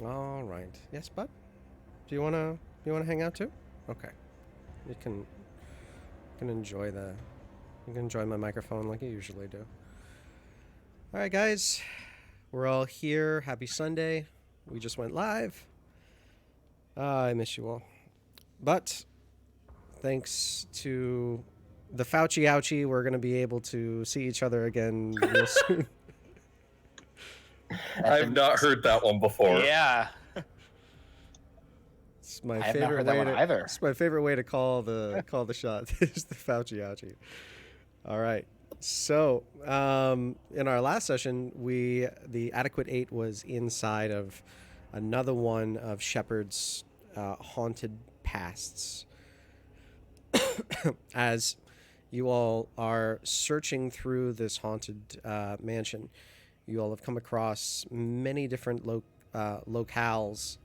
All right. Yes, bud. Do you wanna hang out too? Okay. You can enjoy the you can enjoy my microphone like you usually do. All right, guys. We're all here. Happy Sunday. We just went live. I miss you all. But thanks to the Fauci ouchie, we're going to be able to see each other again real soon. I've not heard that one before. Yeah. It's my I have not favorite heard that way one to either. It's my favorite way to call the shot is the Fauci ouchie. All right. So, in our last session, the Adequate 8 was inside of another one of Shepard's haunted pasts. As you all are searching through this haunted mansion, you all have come across many different locales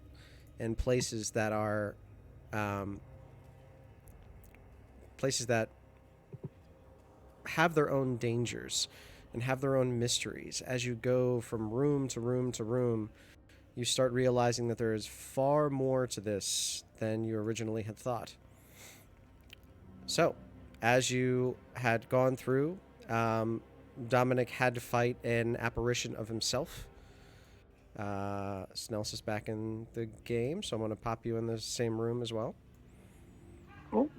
and places that are places that have their own dangers and have their own mysteries. As you go from room to room to room, you start realizing that there is far more to this than you originally had thought. So, as you had gone through, Dominic had to fight an apparition of himself. Snels is back in the game, so I'm going to pop you in the same room as well. Cool.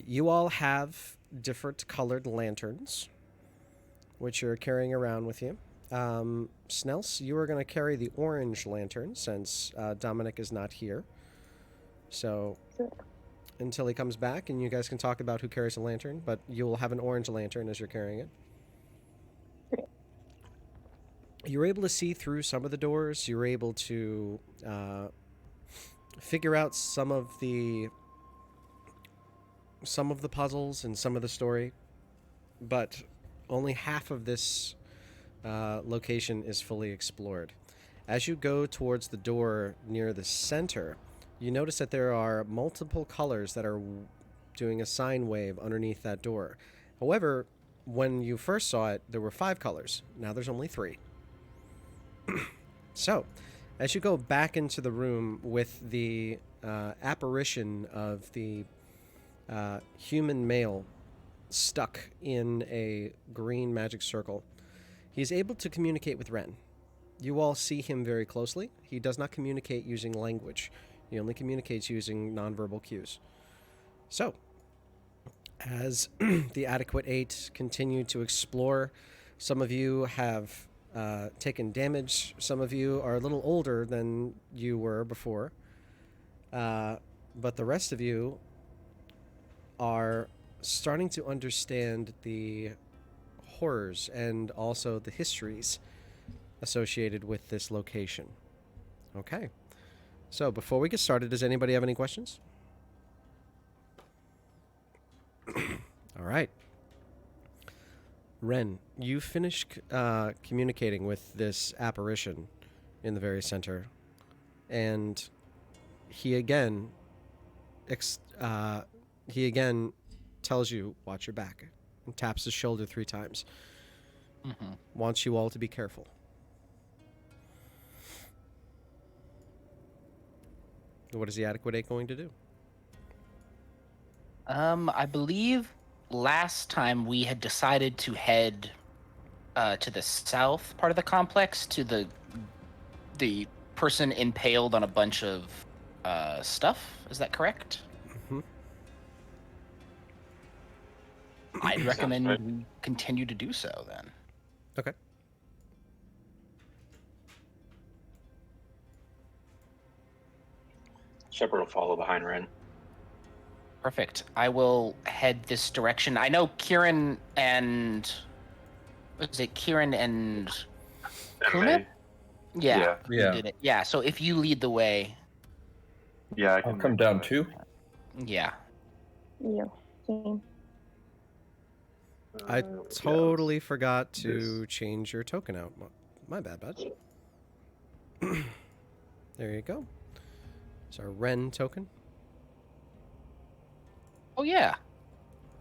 You all have different colored lanterns, which you're carrying around with you. Snels, you are going to carry the orange lantern since Dominic is not here. So until he comes back, and you guys can talk about who carries a lantern, but you will have an orange lantern as you're carrying it. You're able to see through some of the doors. You're able to figure out some of the puzzles and some of the story, but only half of this location is fully explored. As you go towards the door near the center, you notice that there are multiple colors that are doing a sine wave underneath that door. However, when you first saw it, there were 5 colors. Now there's only 3. So, as you go back into the room with the apparition of the human male stuck in a green magic circle, he's able to communicate with Ren. You all see him very closely. He does not communicate using language. He only communicates using nonverbal cues. So, as the Adequate 8 continue to explore, some of you have taken damage. Some of you are a little older than you were before. But the rest of you are starting to understand the horrors and also the histories associated with this location. Okay. So before we get started, does anybody have any questions? All right. Ren, you finish communicating with this apparition in the very center, and he again tells you, watch your back, and taps his shoulder 3 times. Mm-hmm. Wants you all to be careful. What is the Adequate 8 going to do? I believe last time we had decided to head to the south part of the complex to the person impaled on a bunch of stuff. Is that correct? Mm-hmm. I'd recommend right. we continue to do so then. Okay. Shepard will follow behind Ren. Perfect. I will head this direction. I know Kieran and... Was it Kieran and... Kuna? Yeah. you Yeah. Did it. Yeah, so if you lead the way... Yeah, I I'll can come down too. Yeah. Yeah. Same. I totally forgot to change your token out. My bad, bud. There you go. It's our Ren token. Oh, yeah.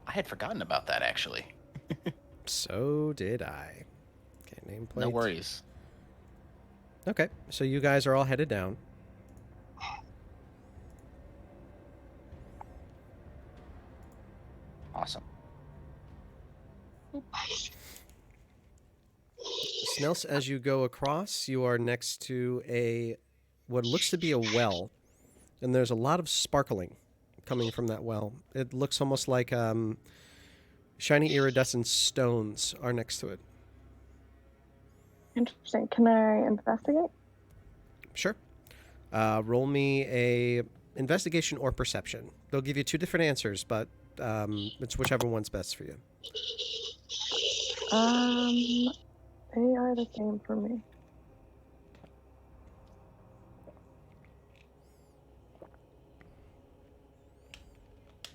I had forgotten about that, actually. So did I. Okay, nameplate. No worries. Okay, so you guys are all headed down. Awesome. Snels, as you go across, you are next to what looks to be a well, and there's a lot of sparkling coming from that well. It looks almost like shiny iridescent stones are next to it. Interesting. Can I investigate? Sure. Roll me a investigation or perception. They'll give you two different answers, but it's whichever one's best for you. They are the same for me.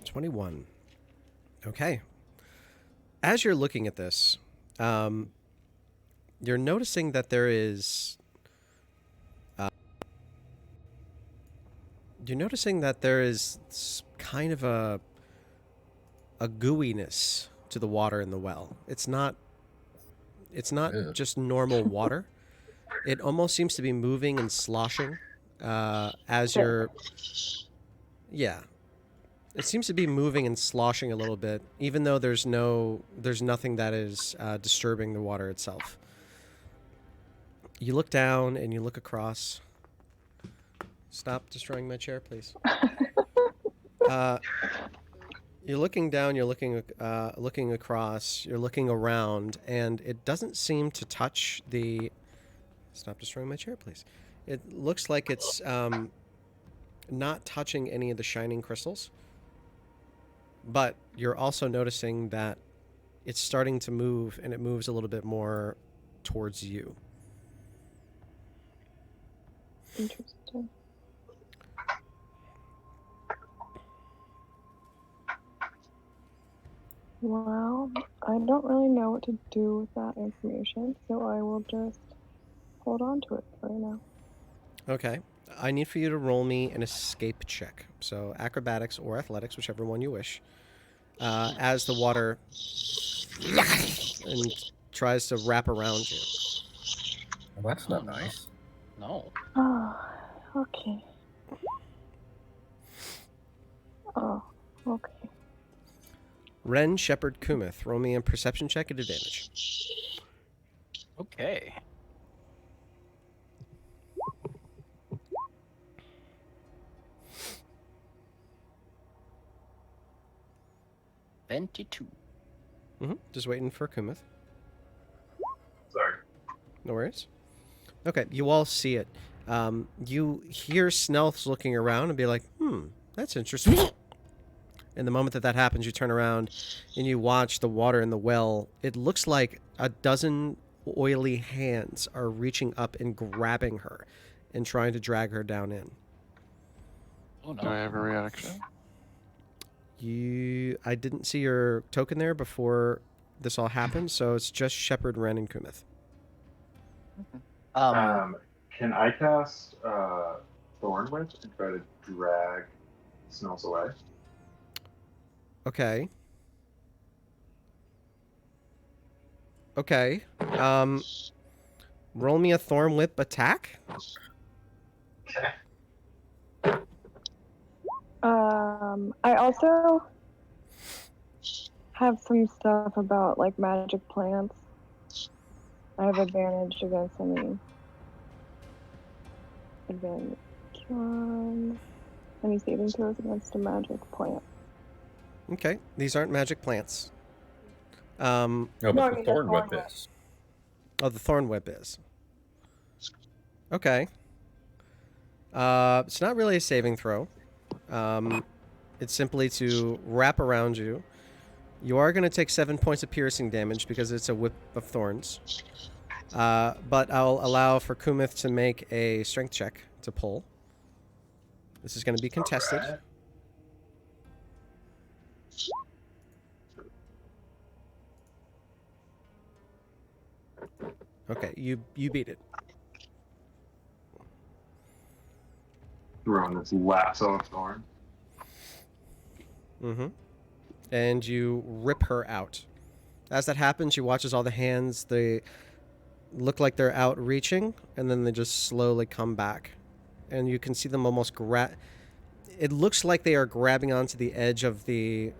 $21. Okay. As you're looking at this, you're noticing that there is. You're noticing that there is kind of a gooiness to the water in the well. It's not Ew. just normal water. It almost seems to be moving and sloshing as you're. Yeah. It seems to be moving and sloshing a little bit, even though there's nothing that is disturbing the water itself. You look down and you look across. Stop destroying my chair, please. You're looking down. You're looking across. You're looking around, and it doesn't seem to touch the. Stop destroying my chair, please. It looks like it's not touching any of the shining crystals. But you're also noticing that it's starting to move, and it moves a little bit more towards you. Interesting. Well, I don't really know what to do with that information, so I will just hold on to it for right now. Okay. I need for you to roll me an escape check. So acrobatics or athletics, whichever one you wish. As the water and tries to wrap around you. Well, that's not nice. No. Oh, okay. Oh, okay. Ren, Shepard, Kumith, roll me a perception check at advantage. Okay. $22. Just waiting for Kumith. Sorry. No worries. Okay, you all see it. You hear Snelfs looking around and be like, that's interesting. And the moment that happens, you turn around and you watch the water in the well. It looks like a dozen oily hands are reaching up and grabbing her and trying to drag her down in. Oh Do I no. have a reaction? I didn't see your token there before this all happened, so it's just Shepard, Ren, and Kumith. Can I cast Thorn Whip and try to drag Smells away? Okay. Okay. Roll me a Thorn Whip attack. Okay. I also have some stuff about like magic plants. I have advantage against any saving throws against a magic plant. Okay. These aren't magic plants. No, No, but I the mean, Thorn the Whip Thorn Whip. is. Oh, the Thorn Whip is. Okay. It's not really a saving throw. It's simply to wrap around you. You are going to take 7 points of piercing damage because it's a whip of thorns. But I'll allow for Kumith to make a strength check to pull. This is going to be contested. Okay. Okay, you beat it. We're on this lasso of thorn. Mm-hmm. And you rip her out. As that happens, you watch as all the hands, the look like they're outreaching, and then they just slowly come back. And you can see them almost it looks like they are grabbing onto the edge of the...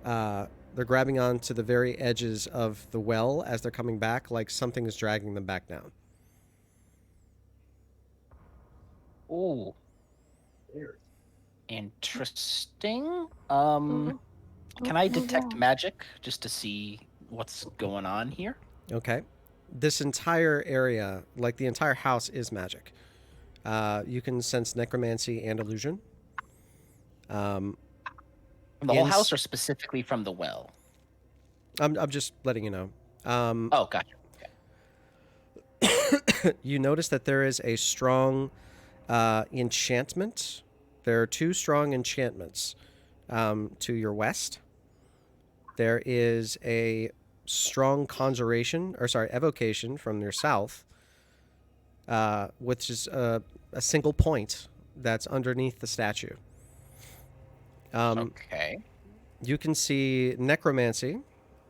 they're grabbing onto the very edges of the well as they're coming back, like something is dragging them back down. Ooh. Interesting. Oh, Can I oh, detect yeah. magic just to see what's going on here? Okay. This entire area, like the entire house, is magic. You can sense necromancy and illusion. From the whole ins- house, or specifically from the well? I'm just letting you know. Oh, gotcha. You notice that there is a strong enchantment. There are 2 strong enchantments to your west. There is a strong evocation from your south, which is a single point that's underneath the statue. Okay. You can see necromancy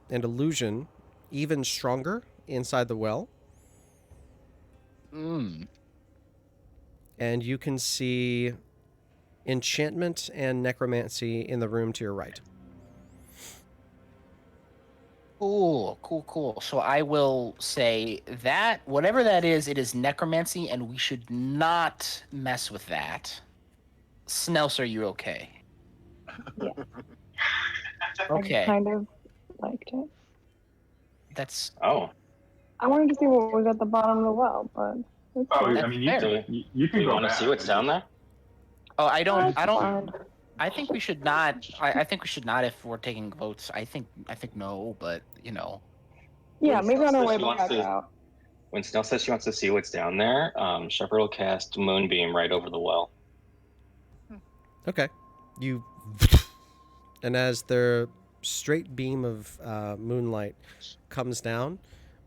and illusion even stronger inside the well. Mm. And you can see enchantment and necromancy in the room to your right. Cool. So I will say that whatever that is, it is necromancy, and we should not mess with that. Snels, are you okay? Yeah. Okay. I kind of liked it. That's Oh, I wanted to see what was at the bottom of the well, but it's Oh, fine. I mean, you fair. can, you do can you go want to back. see what's down there? Oh, I don't. That's fine. I think we should not. I think we should not if we're taking votes. I think no, but Yeah, When maybe on our Snell way says she wants back to- out. When Snell says she wants to see what's down there, Shepard will cast Moonbeam right over the well. Okay. You... And as the straight beam of moonlight comes down,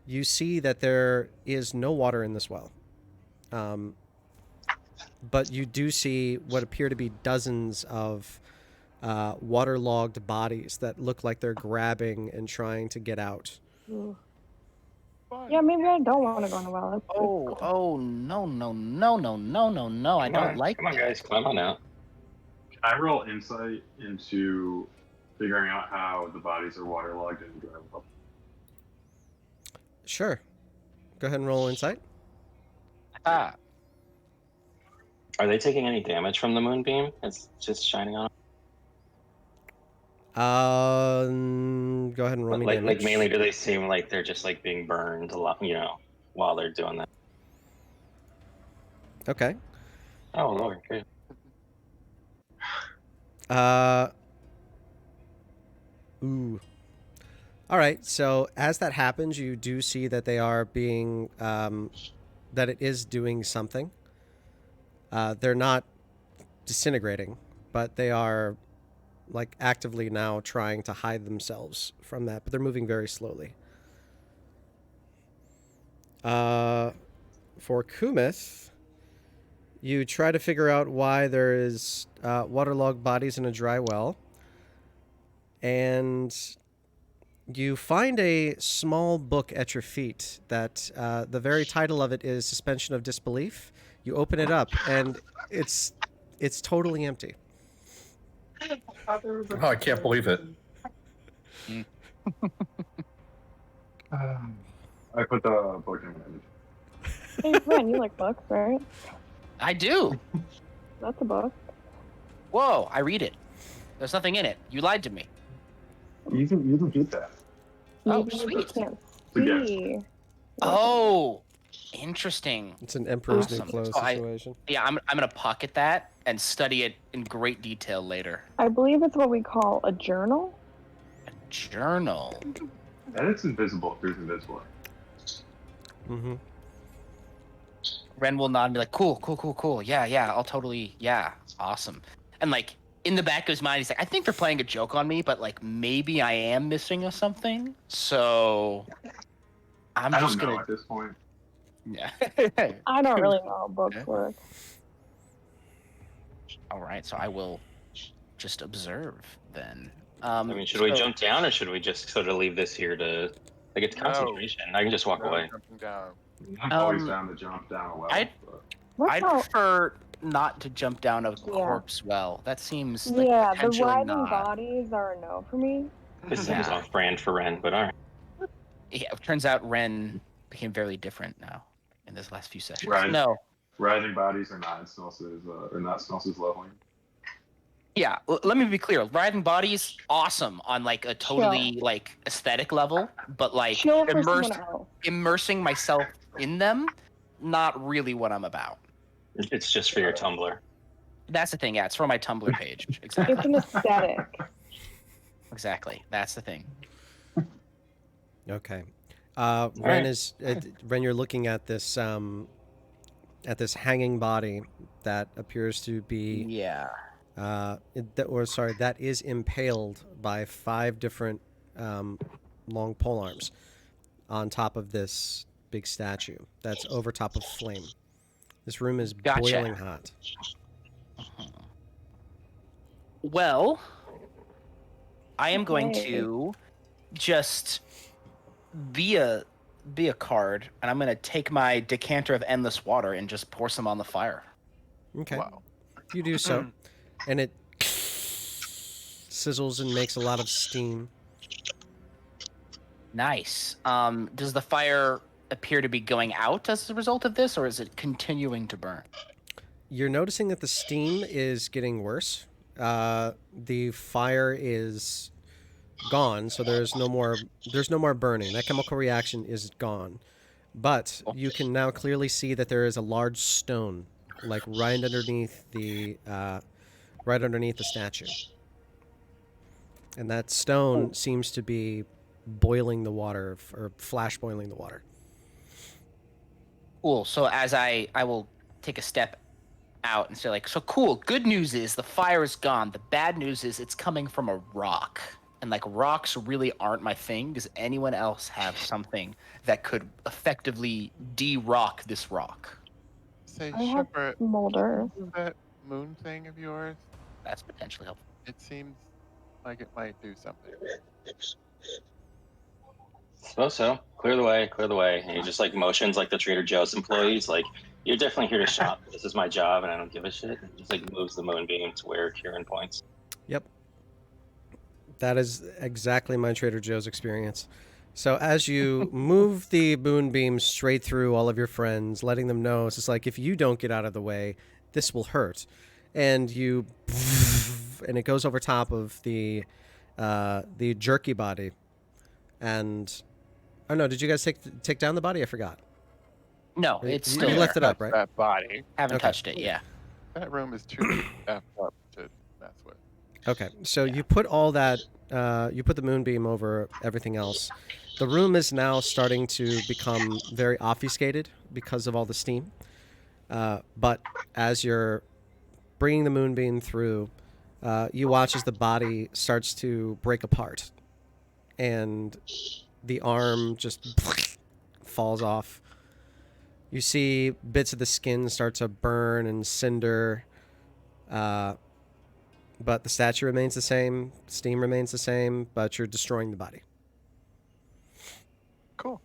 you see that there is no water in this well. But you do see what appear to be dozens of waterlogged bodies that look like they're grabbing and trying to get out. Ooh. Yeah, maybe I don't want to go in the well. oh no. I don't like Come on, it. guys, climb on out. Can I roll insight into figuring out how the bodies are waterlogged and dry well? Sure. Go ahead and roll insight. Ah, Are they taking any damage from the moonbeam? It's just shining on Go ahead and roll them. me Like damage. mainly, do they seem like they're just like being burned a lot, while they're doing that? Okay. Oh Lord, good. Ooh. All right. So as that happens, you do see that they are being, that it is doing something. They're not disintegrating, but they are like actively now trying to hide themselves from that, but they're moving very slowly. For Kumith, you try to figure out why there is waterlogged bodies in a dry well, and you find a small book at your feet that the very title of it is Suspension of Disbelief. You open it up, and it's totally empty. Oh, I can't believe it. I put the book in my image. Hey, Ren, you like books, right? I do. That's a book. Whoa, I read it. There's nothing in it. You lied to me. You can get that. Oh, Maybe you sweet. just can't Yeah. see. Oh, interesting. It's an Emperor's New Awesome. Clothes So situation. Yeah, I'm gonna pocket that and study it in great detail later. I believe it's what we call a journal. A journal. And it's invisible if there's invisible. Mm-hmm. Ren will nod and be like, cool. Yeah, I'll totally, yeah, awesome. And like, in the back of his mind, he's like, I think they're playing a joke on me, but like, maybe I am missing something. So, I'm I just don't know gonna, at this point. yeah. I don't really know how books Okay. work. All right, so I will just observe then. I mean, should we jump down or should we just sort of leave this here to, like, it's concentration? I can just walk away. Jumping down. I'm always down to jump down a well. I'd prefer not to jump down a corpse well. That seems like the potentially writhing not. bodies are a no for me. This seems off-brand for Ren, but all right. Yeah, it turns out Ren became very different now in this last few sessions. Right. No. Writhing bodies are not Snelse's leveling. Yeah, let me be clear. Writhing bodies, awesome on like a totally like aesthetic level, but like immersing myself in them, not really what I'm about. It's just for your Tumblr. That's the thing. Yeah, it's for my Tumblr page. Exactly. It's an aesthetic. Exactly. That's the thing. Okay. Ren, you're looking at this hanging body that appears to be that is impaled by 5 different long pole arms on top of this big statue that's over top of flame. This room is boiling hot. Well, I am going to just be a card, and I'm going to take my decanter of endless water and just pour some on the fire. Okay. Wow. You do so, and it sizzles and makes a lot of steam. Nice. Does the fire appear to be going out as a result of this, or is it continuing to burn? You're noticing that the steam is getting worse. The fire is gone, so there's no more burning. That chemical reaction is gone. But you can now clearly see that there is a large stone, like right underneath the statue. And that stone seems to be boiling the water, or flash boiling the water. Cool. So as I will take a step out and say, like, so cool, good news is the fire is gone. The bad news is it's coming from a rock. And like rocks really aren't my thing. Does anyone else have something that could effectively de-rock this rock? Say, I have Shepard, molders. that moon thing of yours, That's potentially helpful. it seems like it might do something. Suppose so. Clear the way, clear the way. And he just like motions like the Trader Joe's employees, like, you're definitely here to shop. This is my job and I don't give a shit. And just like moves the moonbeam to where Kieran points. Yep. That is exactly my Trader Joe's experience. So as you move the moonbeam straight through all of your friends, letting them know, it's just like, if you don't get out of the way, this will hurt. And and it goes over top of the jerky body. And, oh no, did you guys take down the body? I forgot. No, it's still you left it up, right? That body. Haven't touched it, yeah. That room is too effed up to mess with. Okay, so you put all that, you put the moonbeam over everything else. The room is now starting to become very obfuscated because of all the steam. But as you're bringing the moonbeam through, you watch as the body starts to break apart. And the arm just falls off. You see bits of the skin start to burn and cinder. But the statue remains the same. Steam remains the same, but you're destroying the body. Cool.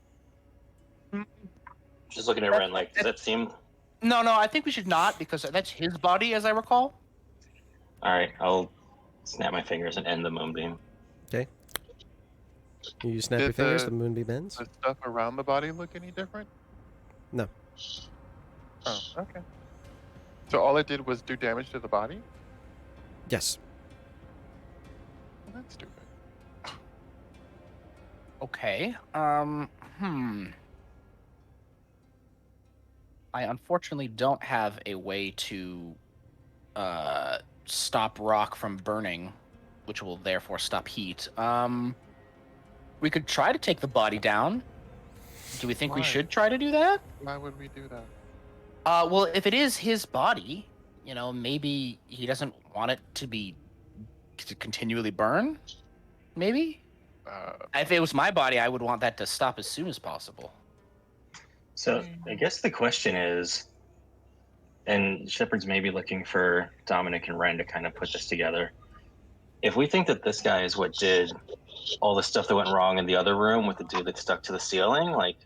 Just looking at Ren, like, does that seem... No, I think we should not, because that's his body, as I recall. Alright, I'll snap my fingers and end the moonbeam. Okay. You snap your fingers, the moonbeam ends? Does stuff around the body look any different? No. Oh, okay. So all it did was do damage to the body? Yes. Well, that's stupid. Okay. I unfortunately don't have a way to stop rock from burning, which will therefore stop heat. We could try to take the body down. Do we think we should try to do that? Why would we do that? Well, if it is his body, maybe he doesn't want it to continually burn. Maybe. If it was my body, I would want that to stop as soon as possible. So I guess the question is, and Shepard's maybe looking for Dominic and Ren to kind of put this together. If we think that this guy is what did all the stuff that went wrong in the other room with the dude that stuck to the ceiling, like,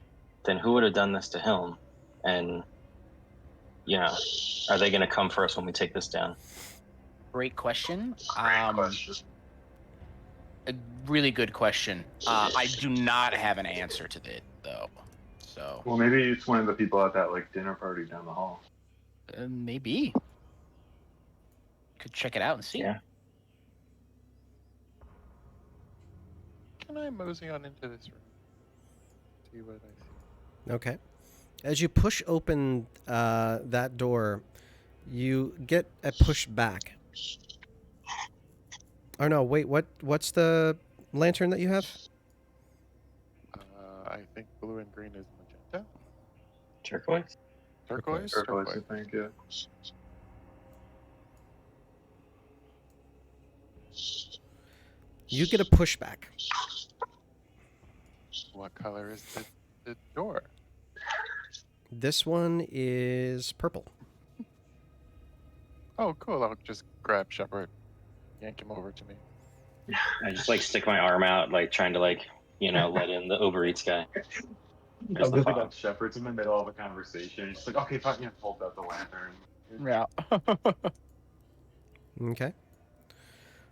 then who would have done this to him? And, are they going to come for us when we take this down? Great question. Great question. A really good question. I do not have an answer to that, though. So Well, maybe it's one of the people at that dinner party down the hall. maybe could check it out and see. Yeah. Can I mosey on into this room? See what I see. Okay. As you push open that door, you get a push back. Oh no! Wait. What's the lantern that you have? I think blue and green is magenta. Turquoise? Turquoise? Turquoise, I think, yeah. You get a pushback. What color is the door? This one is purple. Oh, cool. I'll just grab Shepard, yank him over to me. I just stick my arm out, trying to let in the Uber Eats guy. There's I'm the just fog. Shepard's in the middle of a conversation. He's just okay, fucking hold out the lantern. Yeah. Okay.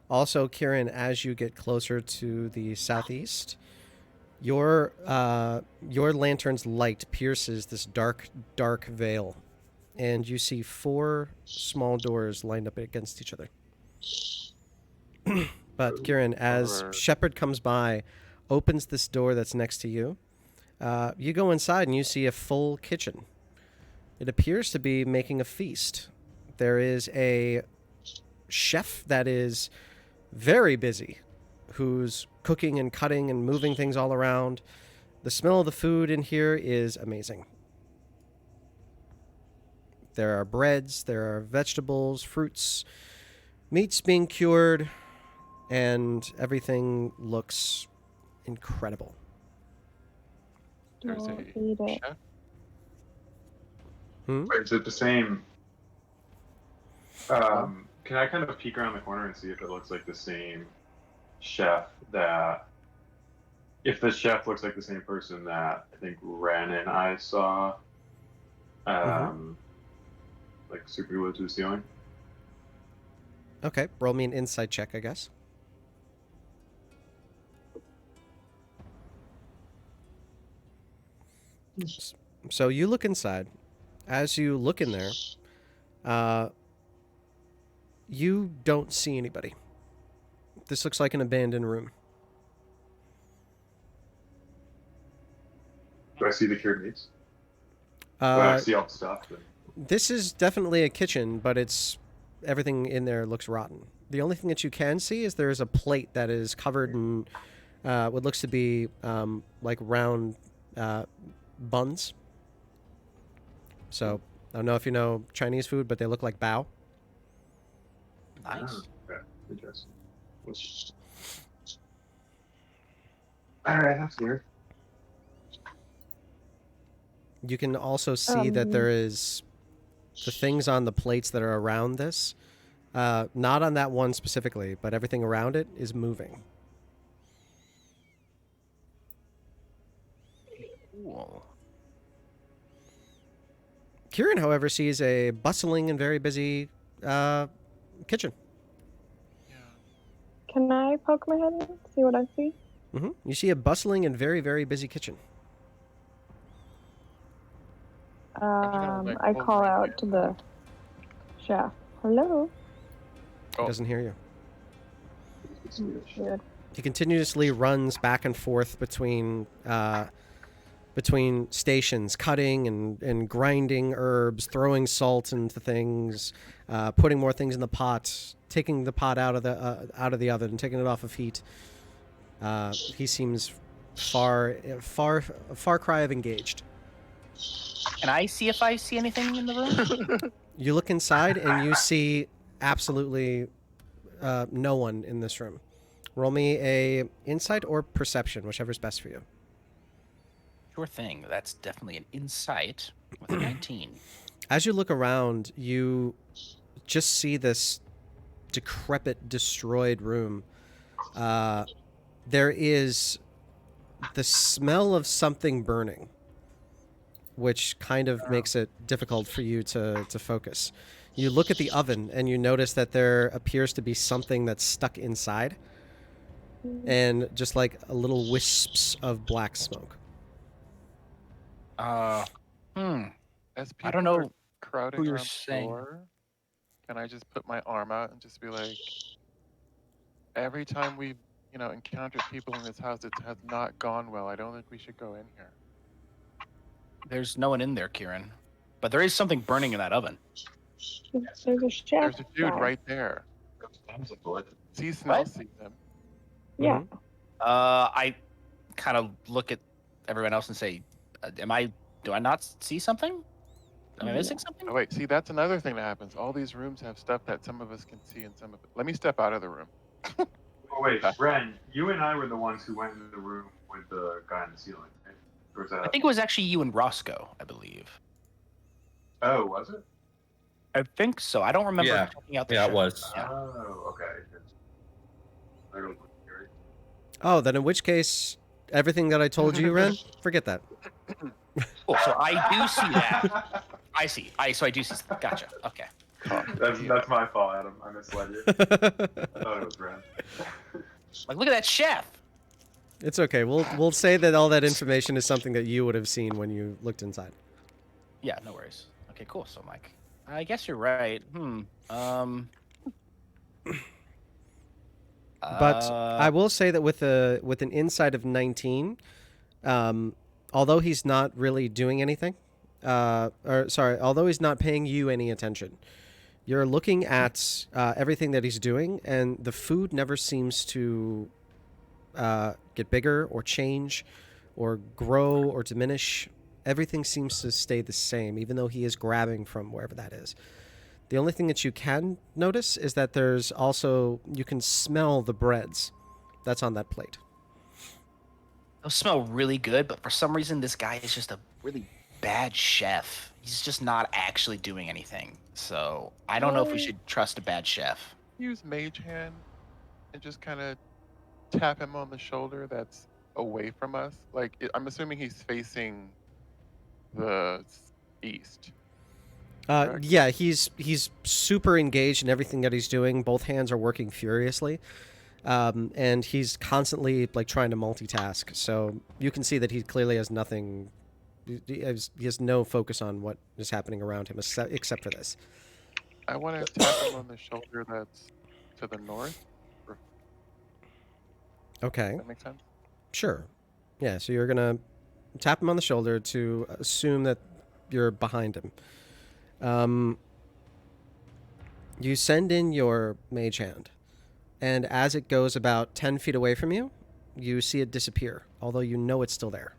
Also, Kieran, as you get closer to the southeast, your lantern's light pierces this dark veil, and you see 4 small doors lined up against each other. But Kieran, as Shepard comes by, opens this door that's next to you, you go inside and you see a full kitchen. It appears to be making a feast. There is a chef that is very busy, who's cooking and cutting and moving things all around. The smell of the food in here is amazing. There are breads, there are vegetables, fruits, meats being cured, and everything looks incredible. There's Don't a eat it. chef. Wait, is it the same? Can I kind of peek around the corner and see if it looks like the same chef that... If the chef looks like the same person that I think Ren and I saw, super glued to the ceiling? Okay, roll me an insight check, I guess. So you look inside. As you look in there, you don't see anybody. This looks like an abandoned room. Do I see the cured meats? I see all the stuff. But... This is definitely a kitchen, but everything in there looks rotten. The only thing that you can see is there is a plate that is covered in what looks to be round buns. So I don't know if you know Chinese food, but they look like bao. Nice. Okay, interesting. Alright, that's weird. You can also see that there is the things on the plates that are around this. Not on that one specifically, but everything around it is moving. Cool. Kieran, however, sees a bustling and very busy kitchen. Can I poke my head in? See what I see? You see a bustling and very, very busy kitchen. I call out to the chef. Hello? He doesn't hear you. Weird. He continuously runs back and forth between stations, cutting and grinding herbs, throwing salt into things, putting more things in the pot, taking the pot out of the oven, taking it off of heat. He seems far cry of engaged. Can I see if I see anything in the room? You look inside and you see absolutely no one in this room. Roll me a insight or perception, whichever's best for you. Sure thing. That's definitely an insight with a 19. As you look around, you just see this decrepit, destroyed room. There is the smell of something burning which kind of makes it difficult for you to focus. You look at the oven and you notice that there appears to be something that's stuck inside, and just like a little wisps of black smoke. Hmm. As I don't people are know crowding who you're around the saying. door, can I just put my arm out and just be like, every time we've, encountered people in this house, it has not gone well. I don't think we should go in here. There's no one in there, Kieran. But there is something burning in that oven. There's a chef. There's a dude guy. right there. See, smells, see them. Yeah. I kind of look at everyone else and say, do I not see something? Am I missing something? Oh wait, see, that's another thing that happens. All these rooms have stuff that some of us can see and some of it. Let me step out of the room. Oh wait, Ren, you and I were the ones who went into the room with the guy on the ceiling, right? Or was that? I think it was actually you and Roscoe, I believe. Oh, was it? I think so. I don't remember Yeah. checking out the Yeah, it chef. was. Yeah. Oh, okay. I don't hear it. Oh, then in which case, everything that I told you, Ren, forget that. Cool. So I do see that. I see. So I do see. Gotcha. Okay. That's my fault, Adam. I misled you. I thought it was Ren. Like, look at that chef. It's okay. We'll say that all that information is something that you would have seen when you looked inside. Yeah, no worries. Okay, cool. So, Mike, I guess you're right. But I will say that with an insight of 19, although he's not really doing anything, although he's not paying you any attention, you're looking at everything that he's doing, and the food never seems to get bigger or change or grow or diminish. Everything seems to stay the same, even though he is grabbing from wherever that is. The only thing that you can notice is that there's also, you can smell the breads that's on that plate. Those smell really good, but for some reason, this guy is just a really bad chef. He's just not actually doing anything. So I don't know if we should trust a bad chef. Use Mage Hand and just kind of tap him on the shoulder that's away from us. Like, I'm assuming he's facing the east. Correct. Yeah, he's super engaged in everything that he's doing. Both hands are working furiously, and he's constantly like trying to multitask. So you can see that he clearly has nothing. He has no focus on what is happening around him except for this. I want to tap him on the shoulder that's to the north. Okay. Does that make sense? Sure. Yeah. So you're gonna tap him on the shoulder to assume that you're behind him. You send in your mage hand, and as it goes about 10 feet away from you, you see it disappear, although you know it's still there.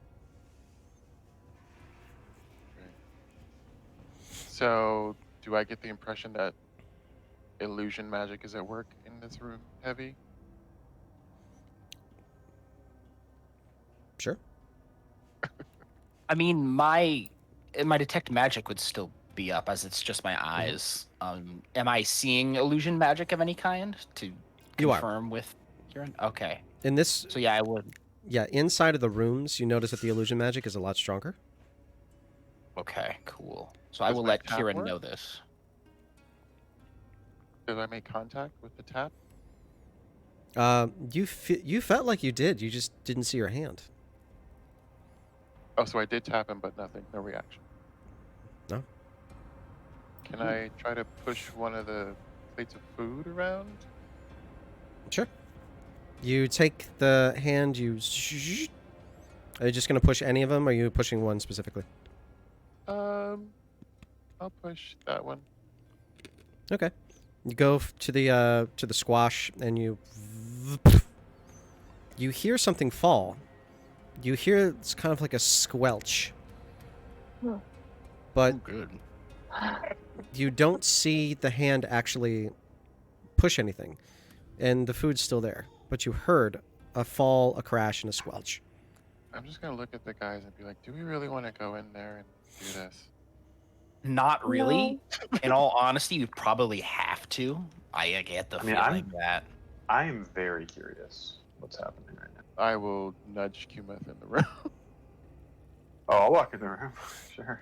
So, do I get the impression that illusion magic is at work in this room, Heavy? Sure. I mean, my detect magic would still be up as it's just my eyes. Am I seeing illusion magic of any kind to You are. confirm with Kieran? Okay. In this, So yeah, I would. yeah, inside of the rooms, you notice that the illusion magic is a lot stronger. Okay, cool. So I Does will my let tap Kieran work? know this. Did I make contact with the tap? You felt like you did. You just didn't see your hand. Oh, so I did tap him, but nothing, no reaction. No. Can I try to push one of the plates of food around? Sure. You take the hand. Are you just gonna push any of them? Or are you pushing one specifically? I'll push that one. Okay. You go to the squash, and you hear something fall. You hear it's kind of like a squelch, but Good. you don't see the hand actually push anything, and the food's still there. But you heard a fall, a crash, and a squelch. I'm just gonna look at the guys and be like, do we really want to go in there and do this? Not really. In all honesty, you probably have to. I get the I mean, feeling that. I am very curious what's happening right now. I will nudge Kumeth in the room. Oh, I'll walk in the room. Sure.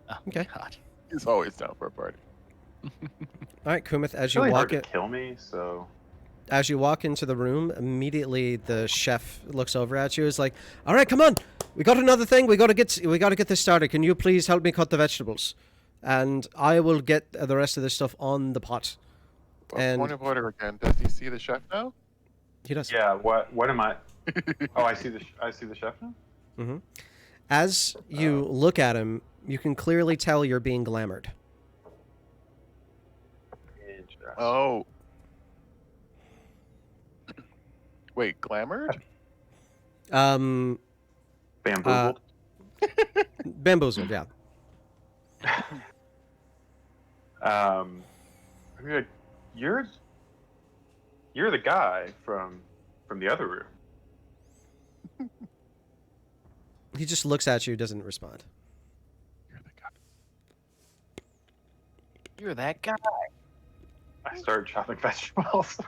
Oh, Okay. God. He's always down for a party. All right, Kumith, as It's you really walk hard to kill me, so as you walk into the room, immediately the chef looks over at you. Is like, "All right, come on, we got another thing. We got to get this started. Can you please help me cut the vegetables, and I will get the rest of this stuff on the pot." And Point of order again. Does he see the chef now? he does. yeah. What am I? Oh, I see the chef now. Mm-hmm. As you look at him, you can clearly tell you're being glamored. Interesting. Oh. Wait, glamored? Bamboozled. Bamboozled, yeah. I'm like, you're the guy from the other room. He just looks at you, doesn't respond. You're the guy. You're that guy. I started chopping vegetables.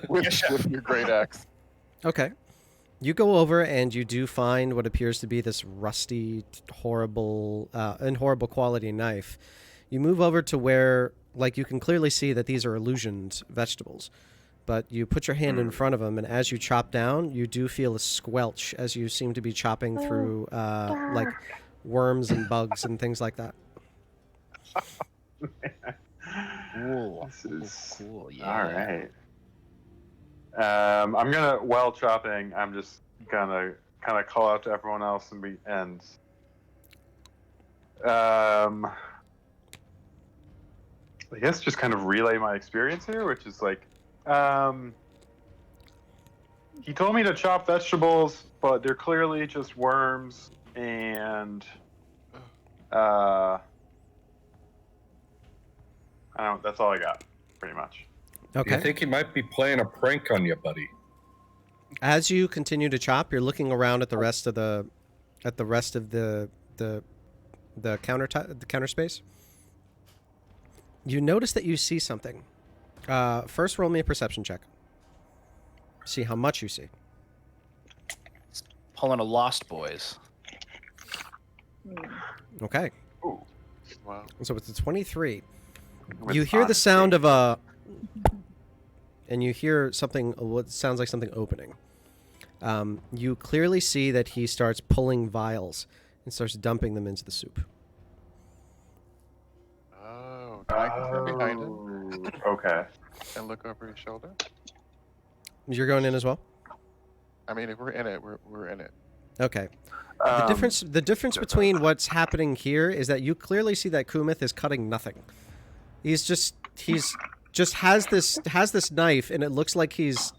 With your great axe. Okay. You go over and you do find what appears to be this rusty, horrible quality knife. You move over to where, like, you can clearly see that these are illusioned vegetables. But you put your hand in front of them, and as you chop down, you do feel a squelch as you seem to be chopping through, like, worms and bugs and things like that. Cool. This is Cool. Yeah. all right. I'm gonna, while chopping, I'm just gonna kind of call out to everyone else I guess just kind of relay my experience here, which is like, he told me to chop vegetables, but they're clearly just worms, and I don't. That's all I got, pretty much. Okay. I think he might be playing a prank on you, buddy. As you continue to chop, you're looking around at the rest of the counter space. You notice that you see something. First, roll me a perception check. See how much you see. Pulling a Lost Boys. Okay. Ooh. Wow. So it's a 23. With You hear the honesty. sound of and you hear something, what sounds like something opening. You clearly see that he starts pulling vials and starts dumping them into the soup. Oh, can I stand behind him Okay. and look over his shoulder? You're going in as well? I mean, if we're in it, we're in it. Okay. The difference between what's happening here is that you clearly see that Kumith is cutting nothing. He's just has this knife, and it looks like he's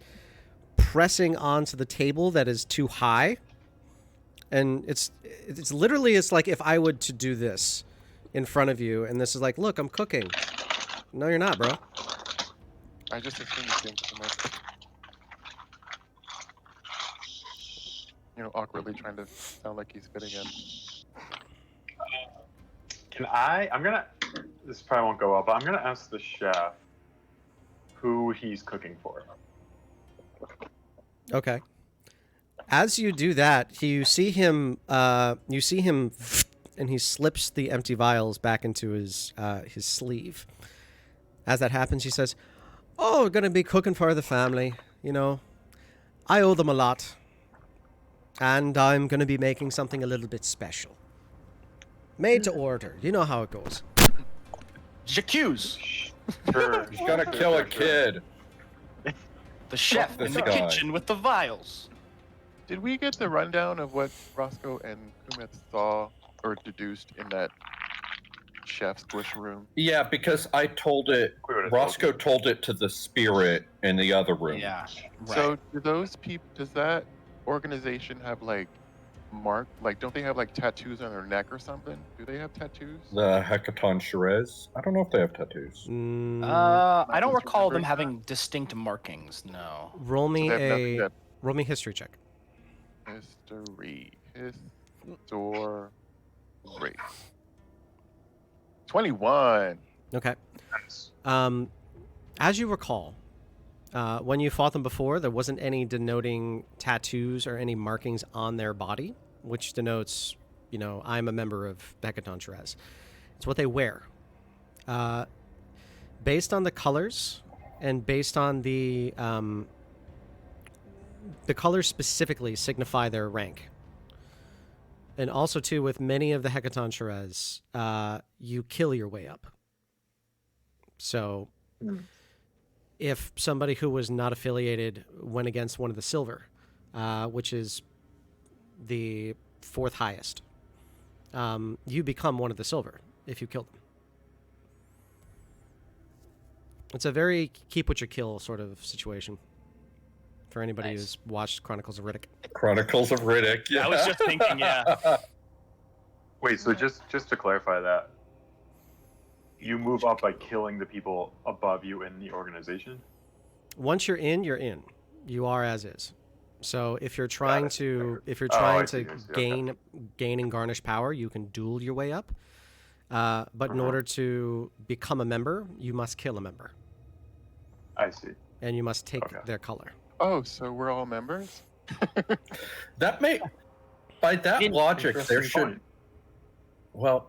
pressing onto the table that is too high. And it's literally, it's like if I would to do this in front of you, and this is like, look, I'm cooking. No, you're not, bro. I just assumed he's being too much. Awkwardly trying to sound like he's fitting in. This probably won't go well, but I'm gonna ask the chef who he's cooking for. Okay. As you do that, you see him, and he slips the empty vials back into his sleeve. As that happens, he says, "Oh, we're gonna be cooking for the family. I owe them a lot, and I'm gonna be making something a little bit special. Made to order. You know how it goes." J'accuse Sure. He's gonna kill a kid. the chef This in the guy. kitchen with the vials. Did we get the rundown of what Roscoe and Kumith saw or deduced in that chef's bush room? Yeah, because I told it. We would've Roscoe told told it to the spirit in the other room. Yeah. Right. So do those people? Does that organization have don't they have like tattoos on their neck or something? Do they have tattoos? The Hecaton Sherez. I don't know if they have tattoos. I don't Just recall them remembering having distinct markings. No. roll me So they have nothing a that roll me history check. history. 21. Okay. Nice. As you recall, When you fought them before, there wasn't any denoting tattoos or any markings on their body, which denotes, I'm a member of Hecaton Shrez. It's what they wear. Based on the colors and based on the colors specifically signify their rank. And also, too, with many of the Hecaton Shrez, you kill your way up. So... if somebody who was not affiliated went against one of the silver, which is the 4th highest, you become one of the silver if you kill them. It's a very keep what you kill sort of situation for anybody who's watched Chronicles of Riddick. Chronicles of Riddick. Yeah. I was just thinking, yeah. Wait, so just to clarify that, you move up by killing the people above you in the organization? Once you're in, you're in. You are as is. So if you're trying to I see, gain and garnish power, you can duel your way up. But in order to become a member, you must kill a member. I see. And you must take their color. Oh, so we're all members? By that logic, there should... point. Well,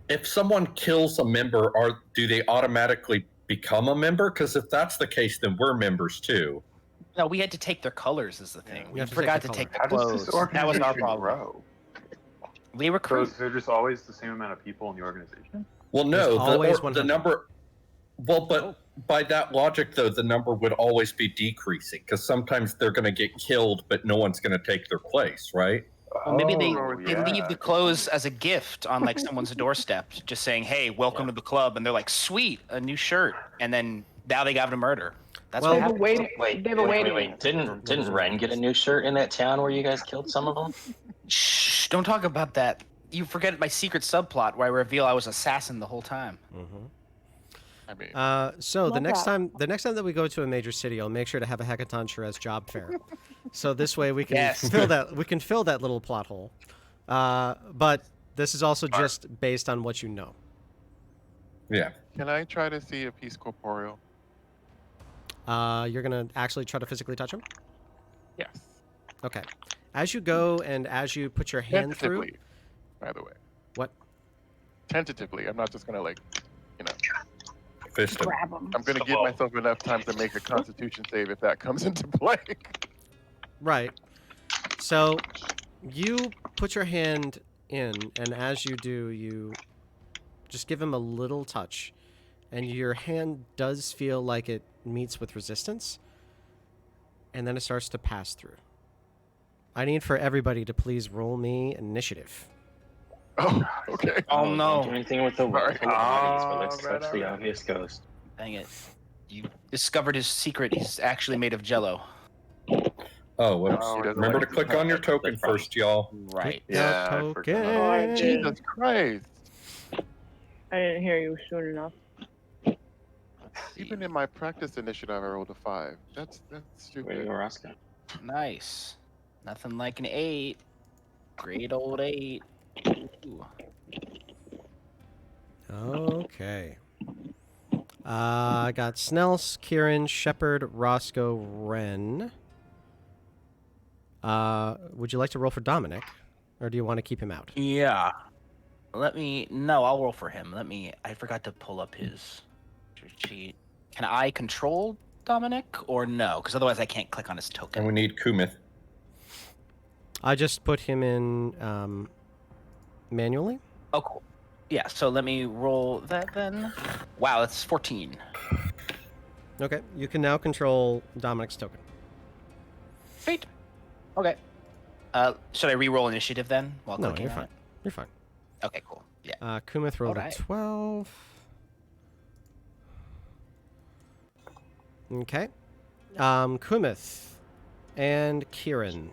if someone kills a member, do they automatically become a member? Because if that's the case, then we're members too. No, we had to take their colors is the thing. You We have to forgot take to the take the How does clothes. this That was our organization problem. grow? We So recruit. is there just always the same amount of people in the organization? Well, There's no, always the 100. number... Well, but by that logic, though, the number would always be decreasing, because sometimes they're going to get killed, but no one's going to take their place, right? Well, maybe they yeah. leave the clothes as a gift on like someone's doorstep, just saying, "Hey, welcome to the club," and they're like, "Sweet, a new shirt," and then now they got to murder. That's Well, what They have a happened. waiting. They have a waiting. Wait. Didn't Ren get a new shirt in that town where you guys killed some of them? Shh! Don't talk about that. You forget my secret subplot where I reveal I was assassin the whole time. Mm-hmm. I mean, So the Love next that. time that we go to a major city, I'll make sure to have a Hecaton Shrez job fair. So this way we can Yes. fill that little plot hole. But this is also just based on what you know. Yeah. can I try to see if he's corporeal? You're gonna actually try to physically touch him. Yes. Okay. As you go and as you put your hand through. Tentatively, by the way. What? Tentatively. I'm not just going to, Fist him. Grab them. I'm going to give myself enough time to make a constitution save if that comes into play. Right. So you put your hand in, and as you do, you just give him a little touch, and your hand does feel like it meets with resistance, and then it starts to pass through. I need for everybody to please roll me initiative. Oh, okay. Oh Don't no! do anything with the Sorry. bodies, but let's Alright, touch the alright. obvious ghost. Dang it! You discovered his secret. He's actually made of Jello. Oh, whoops. Oh, Remember to click on your token first, y'all. Right. Yeah, I Token. forgot. Jesus Christ. I didn't hear you soon enough. Even in my practice initiative, I rolled a 5. That's Way to stupid. go, Roscoe. Nice. Nothing like an 8. Great old 8. Ooh. Okay. I got Snells, Kieran, Shepard, Roscoe, Ren. Would you like to roll for Dominic, or do you want to keep him out? Yeah. No, I'll roll for him. I forgot to pull up his cheat. Can I control Dominic or no? Because otherwise I can't click on his And token. we need Kumith. I just put him in manually. Oh, cool. Yeah, so let me roll that then. Wow, that's 14. Okay, you can now control Dominic's token. Sweet. Okay. Should I re-roll initiative then? While No, clicking you're on fine. it? You're fine. Okay, cool. Yeah. Kumith rolled Alright. a 12. Okay. Kumith and Kieran.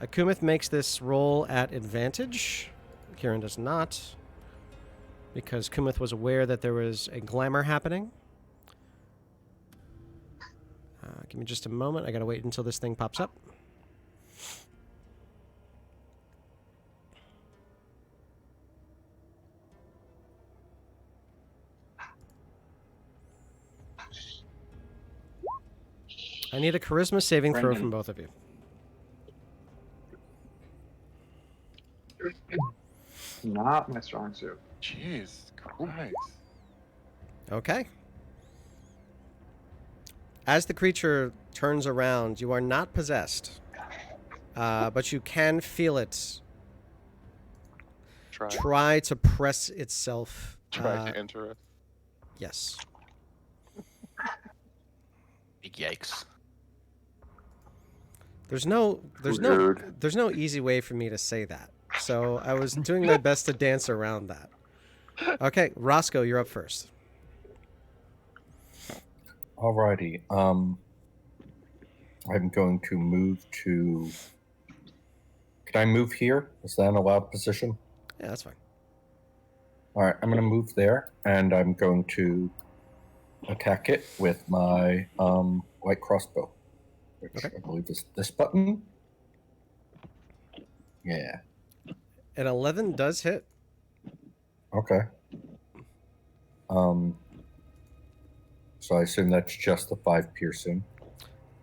Kumith makes this roll at advantage. Kieran does not, because Kumith was aware that there was a glamour happening. Give me just a moment. I gotta wait until this thing pops up. I need a charisma saving throw Brendan. from both of you. Not my strong suit. Jeez, Christ. Okay. As the creature turns around, you are not possessed, but you can feel it try to press itself. Try to enter us. Yes. Big yikes. There's no Rude. easy way for me to say that. So I was doing my best to dance around that. Okay, Roscoe, you're up first. Alrighty. I'm going to move to. Can I move here? Is that an allowed position? Yeah, that's fine. All right, I'm going to move there, and I'm going to attack it with my light crossbow, which Okay. I believe is this button. Yeah. An 11 does hit. Okay. So I assume that's just the 5 piercing.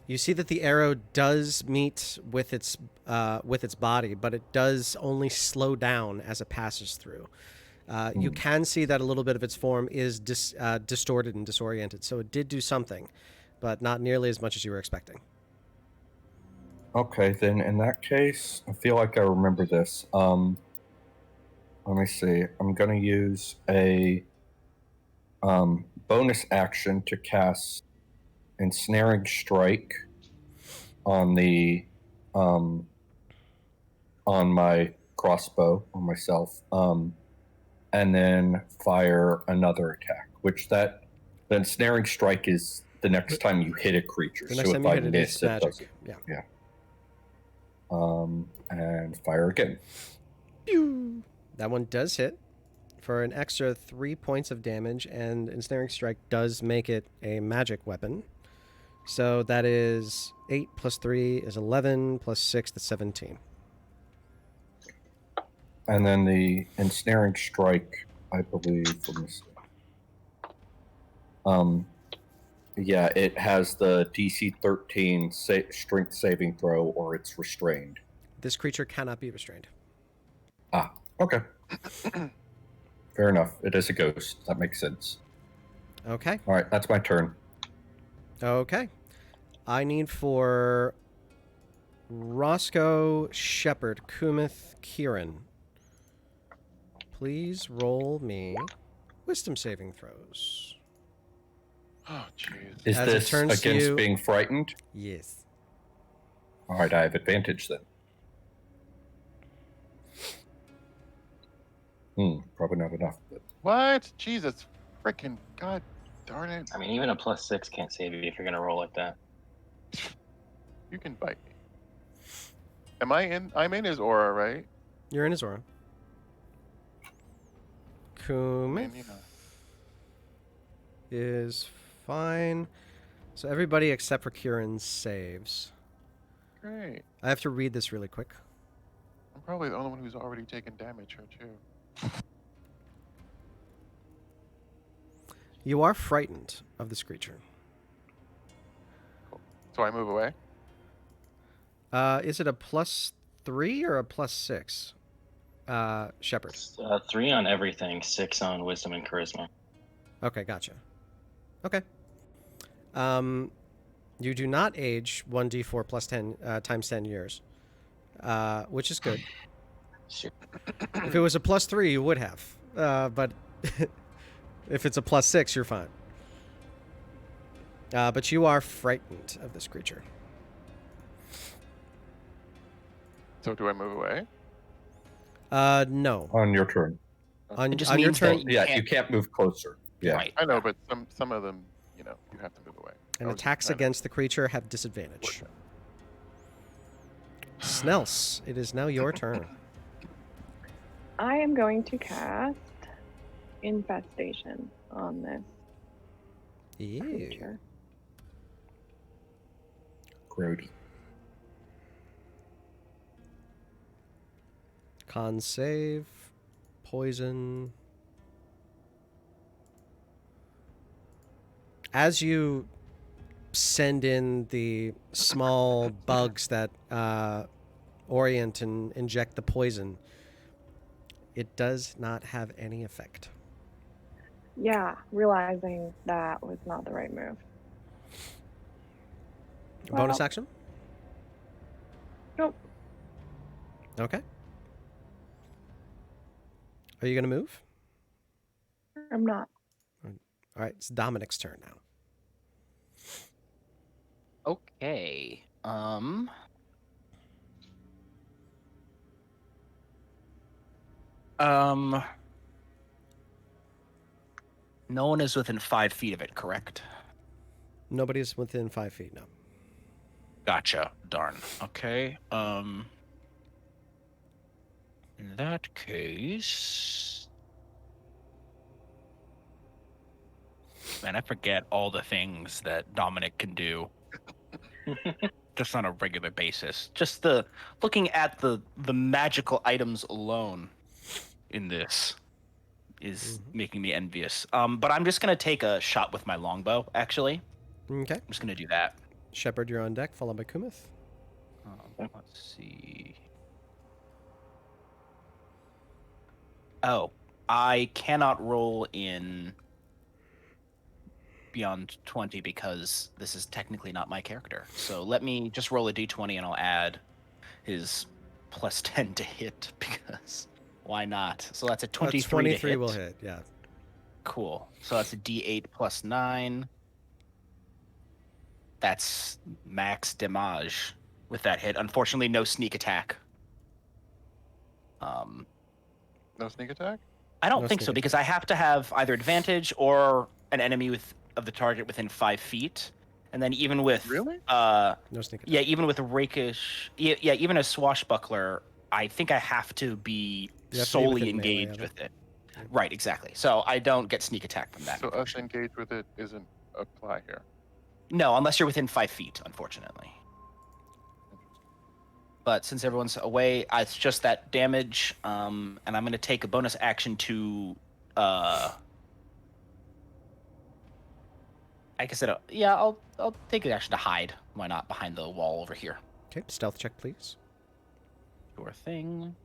You see that the arrow does meet with its body, but it does only slow down as it passes through. You can see that a little bit of its form is distorted and disoriented, so it did do something, but not nearly as much as you were expecting. Okay, then in that case, I feel like I remember this. Let me see. I'm going to use a bonus action to cast Ensnaring Strike on the on my crossbow on myself, and then fire another attack. Which the Ensnaring Strike is the next time you hit a creature. The next so time if you I hit it, miss, it's it magic. doesn't. Yeah. And fire again. Pew! That one does hit for an extra 3 points of damage, and Ensnaring Strike does make it a magic weapon. So that is 8 plus 3 is 11 plus 6 that's 17. And then the Ensnaring Strike, I believe, let me see. Yeah, it has the DC 13 strength saving throw, or it's restrained. This creature cannot be restrained. Ah, okay. Fair enough. It is a ghost. That makes sense. Okay. All right, that's my turn. Okay. I need for Roscoe, Shepherd, Kumith, Kieran. Please roll me wisdom saving throws. Oh, jeez. Is As it this turns to against you- being frightened? Yes. All right, I have advantage then. Probably not enough. But... What? Jesus freaking god darn it. I mean, even a +6 can't save you if you're gonna roll like that. You can bite me. I'm in his aura, right? You're in his aura. I Kumith mean, you know. is fine. So everybody except for Kieran saves. Great. I have to read this really quick. I'm probably the only one who's already taken damage here too. You are frightened of this creature. So I move away? Is it a +3 or a +6? Shepherd. 3 on everything, 6 on wisdom and charisma. Okay, gotcha. Okay. You do not age 1d4 plus 10 times 10 years, which is good. Shit. If it was a +3, you would have. But if it's a +6, you're fine. But you are frightened of this creature. So do I move away? No. On your turn. On, It just on your means turn, that Yeah, can't- you can't move closer. Yeah. Right. I know, but some of them, you have to move away. and I was just attacks trying to against the creature have disadvantage. work Snels, it is now your turn. I am going to cast Infestation on this Ew. creature. Grody. Con save, poison. As you send in the small bugs that orient and inject the poison, it does not have any effect. Yeah, realizing that was not the right move. Bonus Well, action? nope. Okay. Are you going to move? I'm not. All right, it's Dominic's turn now. Okay. No one is within 5 feet of it, correct? Nobody's within 5 feet now. Gotcha. Darn. Okay. In that case, man, I forget all the things that Dominic can do just on a regular basis. Just the looking at the magical items alone in this is making me envious. But I'm just gonna take a shot with my longbow. Actually, Okay. I'm just gonna do that. Shepard, you're on deck, followed by Kumith. Let's see. Oh, I cannot roll in beyond 20 because this is technically not my character. So let me just roll a d20 and I'll add his plus 10 to hit because why not? So that's a 23 to 23 hit. will hit, yeah. Cool. So that's a d8 plus 9. That's max damage with that hit. Unfortunately, no sneak attack. No sneak attack? I don't No think sneak so because I have to have either advantage or an enemy of the target within 5 feet, and then even with Really? No sneak attack. yeah, even with a rakish, yeah, even a swashbuckler, I think I have to be You have to be solely within melee engaged of it. with it. Right, exactly. So I don't get sneak attack from that. So us engaged with it isn't apply here. No, unless you're within 5 feet, unfortunately. But since everyone's away, it's just that damage, and I'm going to take a bonus action to, I guess I'll take an action to hide. Why not behind the wall over here? Okay, stealth check, please. Sure thing.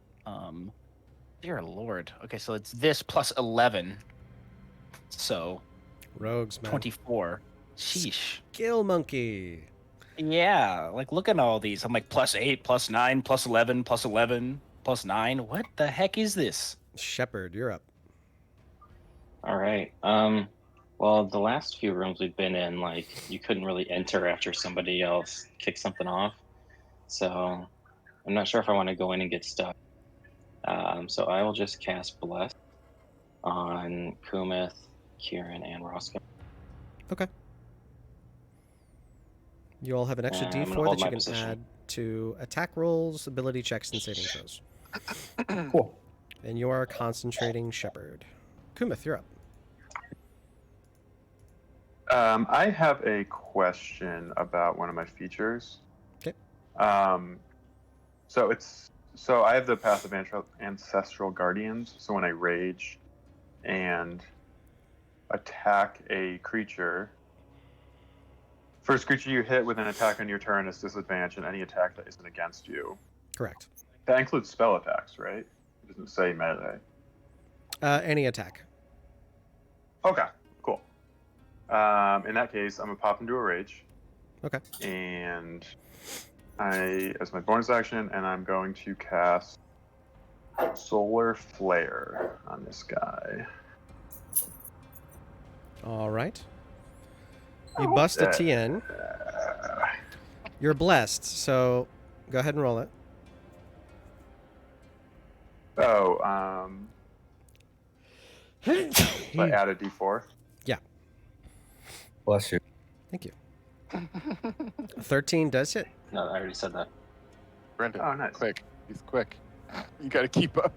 Dear Lord. Okay, so it's this plus 11, so Rogues, man. 24. Sheesh. Skill monkey. Yeah, like look at all these. I'm like plus 8, plus 9, plus 11, plus 11, plus 9. What the heck is this? Shepard, you're up. All right. Well, the last few rooms we've been in, like, you couldn't really enter after somebody else kicked something off. So I'm not sure if I want to go in and get stuck. So I will just cast Bless on Kumith, Kieran, and Roscoe. Okay. You all have an extra I'm gonna d4 hold that you my can position. add to attack rolls, ability checks, and saving throws. Cool. And you are concentrating Shepard. Kumith, you're up. I have a question about one of my features. Okay. So I have the path of ancestral guardians. So when I rage and attack a creature, first creature you hit with an attack on your turn is disadvantaged, and any attack that isn't against you. Correct. That includes spell attacks, right? It doesn't say melee. Any attack. Okay, cool. In that case, I'm gonna pop into a rage. Okay. And as my bonus action, and I'm going to cast Solar Flare on this guy. All right. You bust a TN. You're blessed, so go ahead and roll it. So I add a d4. Bless you. Thank you. 13 does hit. No, I already said that. Brendan, Oh, nice. quick. He's quick. You gotta keep up.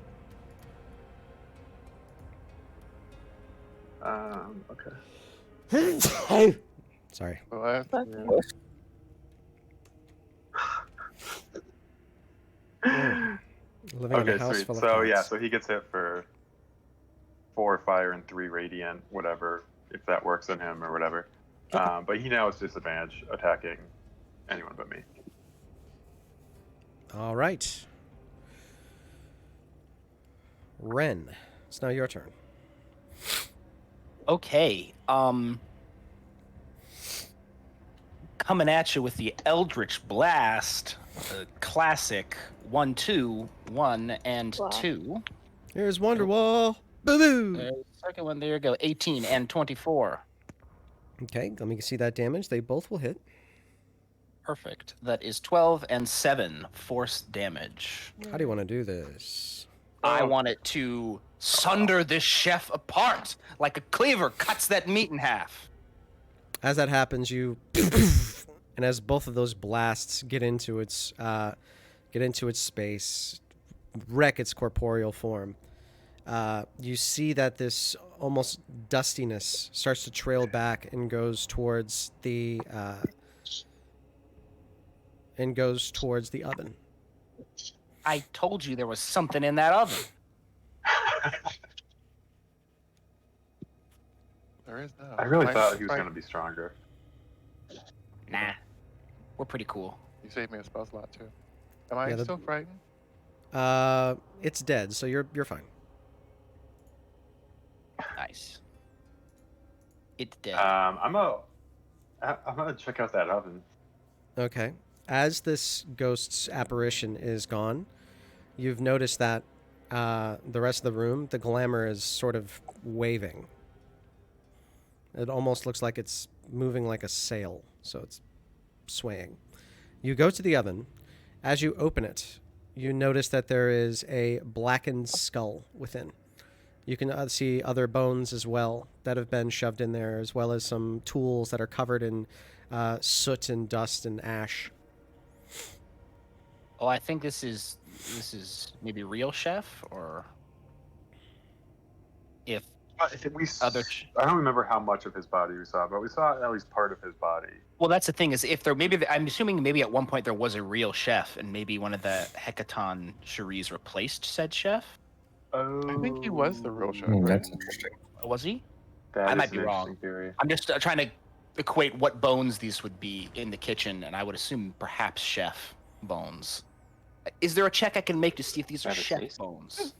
Okay. Sorry. Bless Bless you. Living in a Okay, house sweet. full of So cats. yeah, so he gets hit for 4 fire and 3 radiant, whatever, if that works on him or whatever. But he now has disadvantage attacking anyone but me. All right. Ren, it's now your turn. Okay. Coming at you with the Eldritch Blast, classic 1, 2, 1, and Blast. 2. Here's Wonderwall. Boo boo. Second one, there you go. 18 and 24. Okay, let me see that damage. They both will hit. Perfect. That is 12 and 7 force damage. How do you want to do this? I want it to sunder this chef apart like a cleaver cuts that meat in half. As that happens, you and as both of those blasts get into its space, wreck its corporeal form, you see that this almost dustiness starts to trail back and goes towards the oven. I told you there was something in that oven. There is now. I really Am thought he was fright- going to be stronger. Nah, we're pretty cool. You saved me a spell slot too. Am I Yeah, still frightened? It's dead, so you're fine. Nice. It's dead. I'm gonna check out that oven. Okay. As this ghost's apparition is gone, you've noticed that the rest of the room, the glamour is sort of waving. It almost looks like it's moving like a sail, so it's swaying. You go to the oven. As you open it, you notice that there is a blackened skull within. You can see other bones as well that have been shoved in there, as well as some tools that are covered in soot and dust and ash. Oh, I think this is maybe real chef, or if other. I don't remember how much of his body we saw, but we saw at least part of his body. Well, that's the thing is if there I'm assuming maybe at one point there was a real chef, and maybe one of the Hecaton Cheries replaced said chef. Oh, I think he was the real chef. Right? That's interesting. Was he? That I is might be an wrong. interesting theory. I'm just trying to equate what bones these would be in the kitchen, and I would assume perhaps chef bones. Is there a check I can make to see if these are That is chef tasty. bones?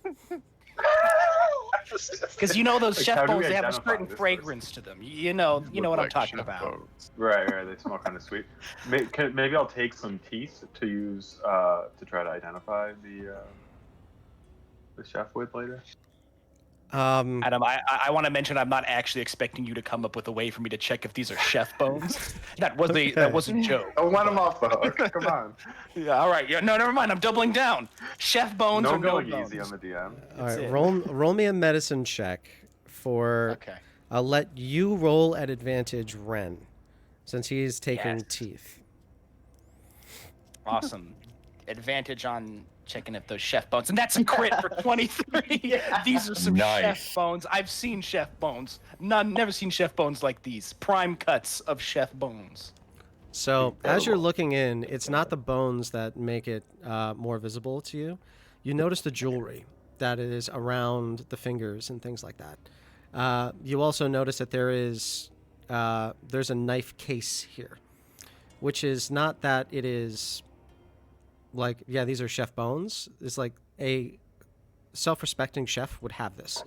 Because you know those Like, chef how do we bones, they have a identify certain this fragrance to them. You know Look what I'm like talking chef about. bones. Right. They smell kind of sweet. Maybe I'll take some teeth to use to try to identify the chef with later. Adam, I want to mention I'm not actually expecting you to come up with a way for me to check if these are chef bones. That was a joke. I want him off the hook. Come on. Yeah, all right. Yeah, no, never mind. I'm doubling down. Chef bones No or no going bones. easy on the DM. All That's right, it. roll me a medicine check for. Okay. I'll let you roll at advantage, Ren, since he's taking Yes. teeth. Awesome. Advantage on checking if those chef bones, and that's a crit for 23. These are some Nice. chef bones. I've seen chef bones. Never seen chef bones like these. Prime cuts of chef bones. So as you're looking in, it's not the bones that make it more visible to you. You notice the jewelry that is around the fingers and things like that. You also notice that there's a knife case here, which is not that it is like, yeah, these are chef bones. It's like a self-respecting chef would have this.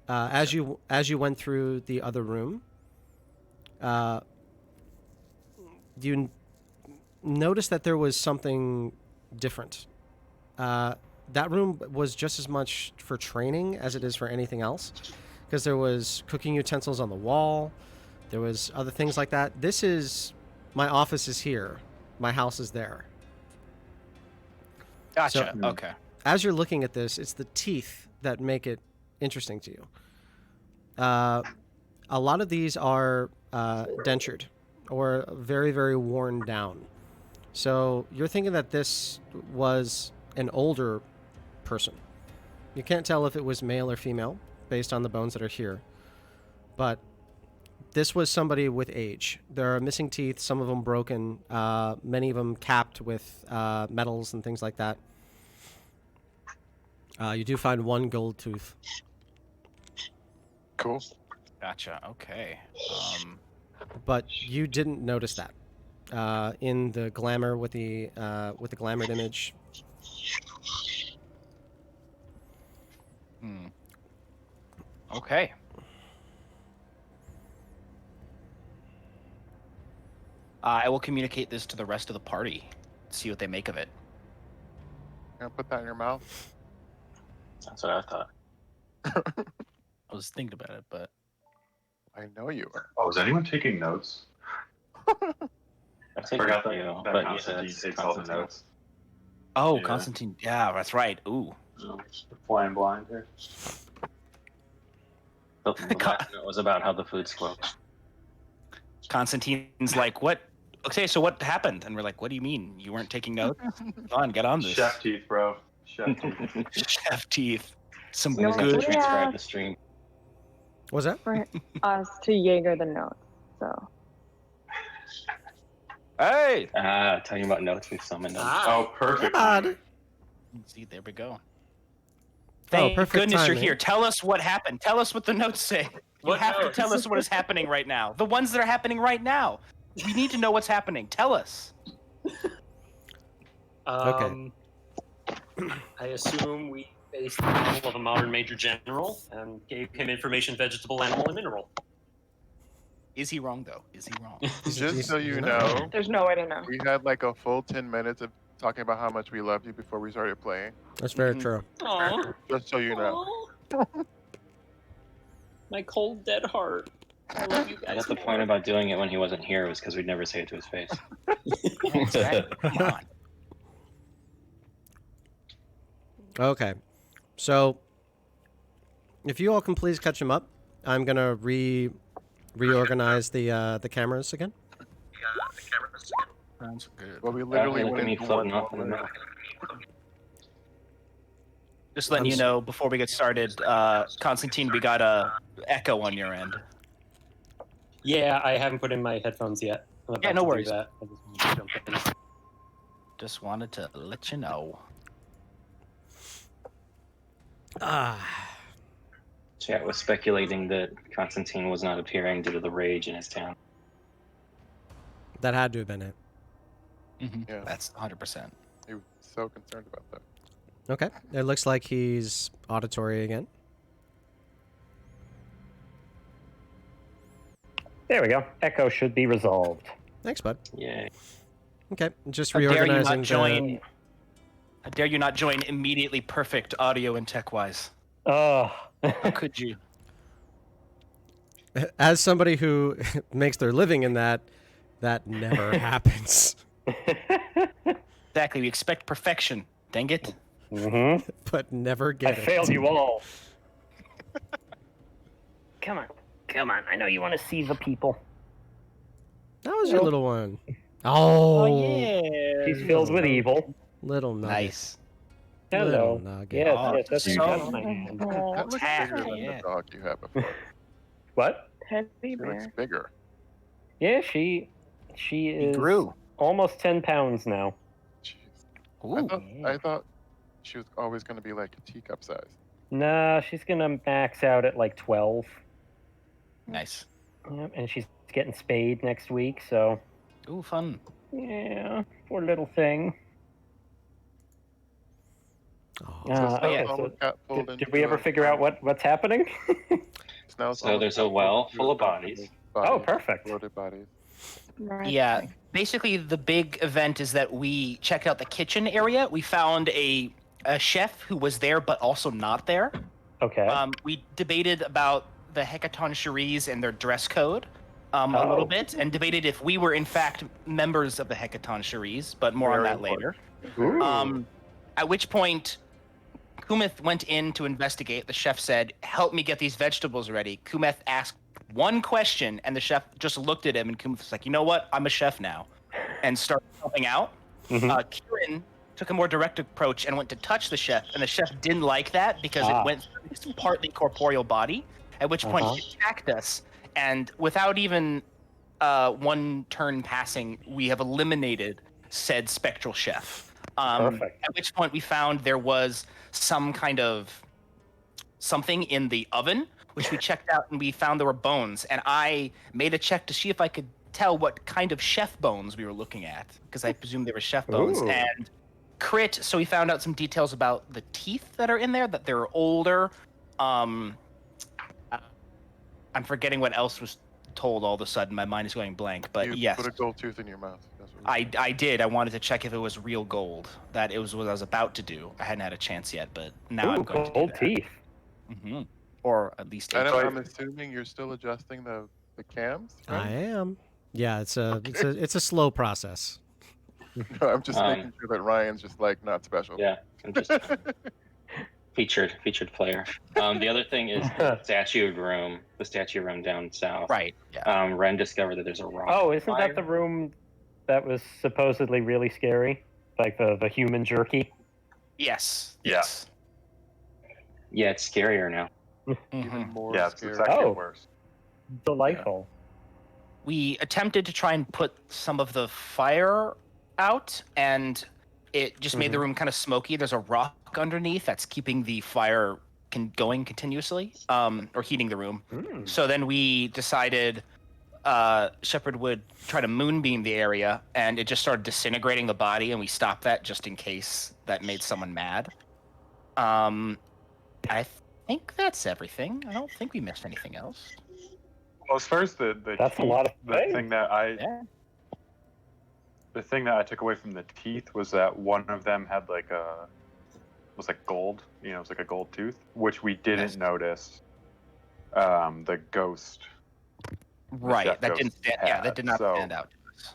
As you went through the other room, you noticed that there was something different. That room was just as much for training as it is for anything else, because there was cooking utensils on the wall. There was other things like that. My office is here. My house is there. Gotcha. So- Okay. As you're looking at this, it's the teeth that make it interesting to you. A lot of these are dentured or very, very worn down. So you're thinking that this was an older person. You can't tell if it was male or female based on the bones that are here. But this was somebody with age. There are missing teeth, some of them broken, many of them capped with metals and things like that. You do find one gold tooth. Cool. Gotcha. Okay. But you didn't notice that in the glamour with the glamored image. Okay. I will communicate this to the rest of the party. See what they make of it. Gonna put that in your mouth. That's what I thought. I was thinking about it, but I know you are. Oh, is anyone taking notes? I Forgot that, you, that but yeah, Constantine that's takes all the Constantine. notes. oh, Yeah. Constantine. Yeah, that's right. Ooh. Oh, flying blind here. The last note was about how the food spoke. Constantine's like, what? Okay, so what happened? And we're like, what do you mean? You weren't taking notes? Come on, get on this. Chef teeth, bro. Chef teeth. Chef teeth. Some No, Always have to good. we transcribe have- the stream. Was that? For us to Jaeger the notes. So Hey! Talking about notes we've summoned them. Oh, perfect. God. timing. See, there we go. Thank perfect goodness you're timing. here. Tell us what happened. Tell us what the notes say. You What have to notes? tell us what is happening right now. The ones that are happening right now. We need to know what's happening. Tell us. I assume we faced the level of a modern major general and gave him information, vegetable, animal, and mineral. Is he wrong, though? Is he wrong? Just so you he's not. know, there's no way to know. we had like a full 10 minutes of talking about how much we loved you before we started playing. That's very Mhm. true. Aww. Just so you know. My cold, dead heart. I love you I guys. got the point about doing it when he wasn't here was because we'd never say it to his face. Exactly. Come on. Okay, so if you all can please catch him up, I'm gonna reorganize the cameras again. Sounds good. Well, we literally Look went at me into floating one off in the room. middle. Just letting I'm you s- know before we get started, Constantine, we got a echo on your end. Yeah, I haven't put in my headphones yet. I'm about Yeah, no to do worries. that. I just wanted to jump in. Just wanted to let you know. Chat was speculating that Constantine was not appearing due to the rage in his town. That had to have been it. Yeah. That's 100%. He was so concerned about that. Okay, it looks like he's auditory again. There we go. Echo should be resolved. Thanks, bud. Yay. Okay, just How dare you reorganizing not join? How dare you not join immediately perfect audio and tech-wise? Oh. How could you? As somebody who makes their living in that never happens. Exactly. We expect perfection. Dang it. Mm-hmm. But never I get it. failed you all. Come on. I know you want to see the people. That was your Nope. little one. Oh, She's filled with evil. little nugget. Nice. Hello. Little nugget. Yes, Oh, yes, that's so- got my hand. That looks Tacky, bigger than yeah. the dog you had before. What? Teddy It looks bear. bigger. Yeah, she He is grew. almost 10 pounds now. Jeez. Ooh. I thought she was always going to be like a teacup size. Nah, she's gonna max out at like 12. Nice. Yep, and she's getting spayed next week, so Ooh, fun. yeah, poor little thing. Oh. Okay, Snow's so almost got pulled did into we ever a- figure out what's happening? Snow's So almost there's a got well pulled full of into a bodies. Oh, perfect. Loaded bodies. Right. Yeah. Basically, the big event is that we checked out the kitchen area. We found a chef who was there but also not there. Okay. We debated about the Hecaton Cheries and their dress code a Oh. little bit, and debated if we were in fact members of the Hecaton Cheries, but more on Very that later. Ooh. At which point, Kumeth went in to investigate. The chef said, "Help me get these vegetables ready." Kumeth asked one question, and the chef just looked at him, and Kumeth was like, "You know what? I'm a chef now," and started helping out. Mhm. Kieran took a more direct approach and went to touch the chef, and the chef didn't like that because Ah. it went through his partly corporeal body. At which point he attacked us, and without even one turn passing, we have eliminated said spectral chef. Perfect. At which point we found there was some kind of something in the oven, which we checked out and we found there were bones. And I made a check to see if I could tell what kind of chef bones we were looking at, because I presumed they were chef bones. Ooh. And crit, so we found out some details about the teeth that are in there, that they're older. I'm forgetting what else was told all of a sudden. My mind is going blank. But You yes, put a gold tooth in your mouth. That's what I did. I wanted to check if it was real gold. That it was what I was about to do. I hadn't had a chance yet, but now I'm going to do gold that. teeth. Mm-hmm. Or at least And eight. I'm assuming you're still adjusting the cams. I Right? am. Yeah, it's a slow process. No, I'm just making sure that Ryan's just like not special. Yeah, I'm just featured player. The other thing is the statue room down south. Right. Yeah. Ren discovered that there's a rock. Oh, isn't fire. that the room that was supposedly really scary? Like the human jerky? Yes. Yeah. Yes. Yeah, it's scarier now. Even more Yeah, it's scary. actually Oh. worse. Delightful. We attempted to try and put some of the fire out, and it just made the room kind of smoky. There's a rock underneath that's keeping the fire going continuously, or heating the room. So then we decided Shepard would try to moonbeam the area, and it just started disintegrating the body, and we stopped that just in case that made someone mad. I think that's everything. I don't think we missed anything else. Well, as far as the That's a teeth, lot of the things. thing that I Yeah. the thing that I took away from the teeth was that one of them had was like gold. You know, it was like a gold tooth, which we didn't Yes. notice. The ghost. Right. chef That ghost didn't stand. Yeah, that had, did not so- stand out to us.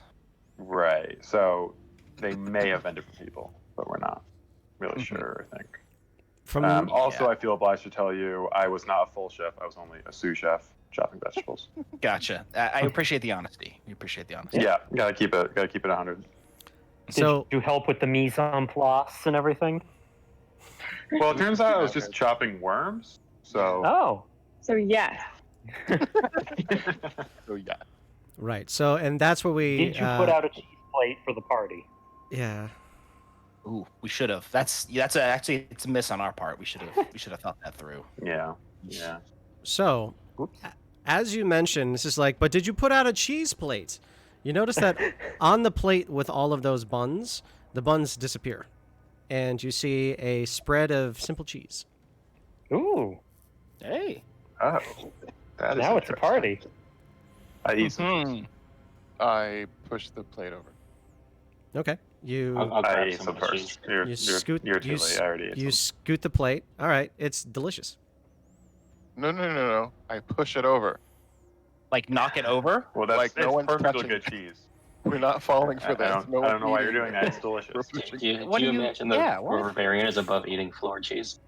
Right. So they may have been different people, but we're not really sure. I think. From Also, Yeah. I feel obliged to tell you, I was not a full chef. I was only a sous chef, chopping vegetables. Gotcha. I appreciate the honesty. We appreciate the honesty. Yeah, gotta keep it 100. so Did you help with the mise en place and everything? Well, it turns out I was just chopping worms. So Oh. So yes. So yeah. right. So and that's what we Did you put out a cheese plate for the party? Yeah. Ooh, we should have. Actually it's a miss on our part. We should have thought that through. yeah. So as you mentioned, this is like, but did you put out a cheese plate? You notice that on the plate with all of those buns, the buns disappear. And you see a spread of simple cheese. Ooh. Hey. Oh, that is Now it's a interesting. party. I eat some cheese. I pushed the plate over. Okay. You I'll I grab ate some some of the first. cheese. You're too late. I already ate you some. scoot the plate. All right. It's delicious. No. I push it over. Like knock it over? Well, that's like, no it's one's perfectly touching good it. cheese. We're not falling for I this. don't No know why you're eating doing it. that. It's delicious. We're pushing- Do you What do you- imagine the yeah, what? barbarian is above eating floor cheese?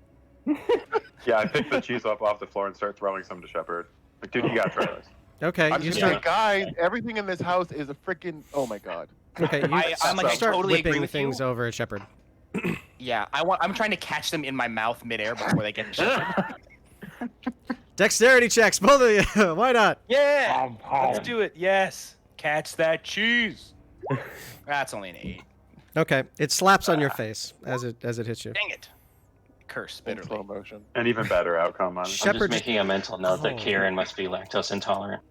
Yeah, I picked the cheese up off the floor and start throwing some to Shepard. Like, dude, you gotta try this. Okay. I'm You just start like, guys, everything in this house is a freaking. Oh my god. Okay, you I'm like, I start totally agree whipping with things you. over at Shepard. Yeah, I'm trying to catch them in my mouth midair before they get to Dexterity checks, both of you. Why not? Yeah, Let's let's do it. Yes, catch that cheese. That's only an 8. Okay, it slaps on your face as it hits you. Dang it! Curse In bitterly. slow motion. An even better outcome on it. I'm Shepard- just making a mental note that Oh. Kieran must be lactose intolerant.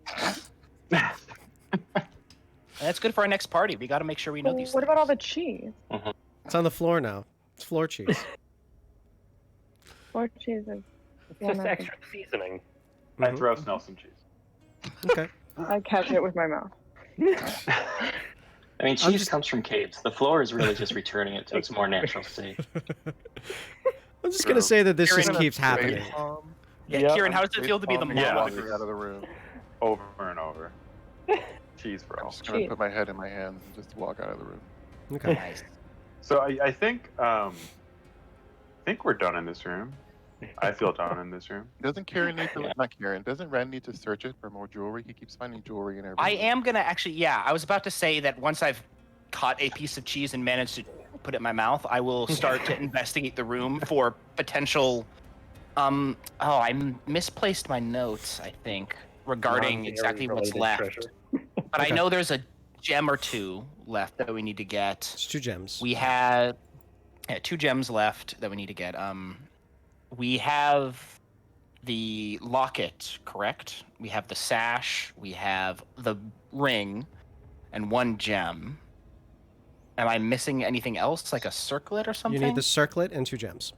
That's good for our next party. We got to make sure we know these. What about all the things. cheese? It's on the floor now. It's floor cheese. More cheese is It's one just of them. extra seasoning. I Mhm. throw Snell some cheese. Okay. I catch it with my mouth. I mean, cheese just- comes from caves. The floor is really just returning it to its more natural state. I'm just gonna say that this Kieran, just keeps happening. Yeah, Yeah. Kieran, how does it feel to be the Yeah. mom of the Walking group? out of the room. Over and over. Cheese, I'm bro. just gonna Cheese. put my head in my hands and just walk out of the room. Okay. Nice. So I think we're done in this room. I feel done in this room. Doesn't Kieran need to? Yeah. Not Kieran. Doesn't Ren need to search it for more jewelry? He keeps finding jewelry and everything. I am gonna actually. Yeah, I was about to say that once I've caught a piece of cheese and managed to put it in my mouth, I will start to investigate the room for potential. Oh, I misplaced my notes. I think regarding exactly what's left. Non-dairy-related treasure. But Okay. I know there's a gem or two left that we need to get. It's 2 gems. We had 2 gems left that we need to get. We have the locket, correct? We have the sash, we have the ring, and 1 gem. Am I missing anything else, like a circlet or something? You need the circlet and 2 gems.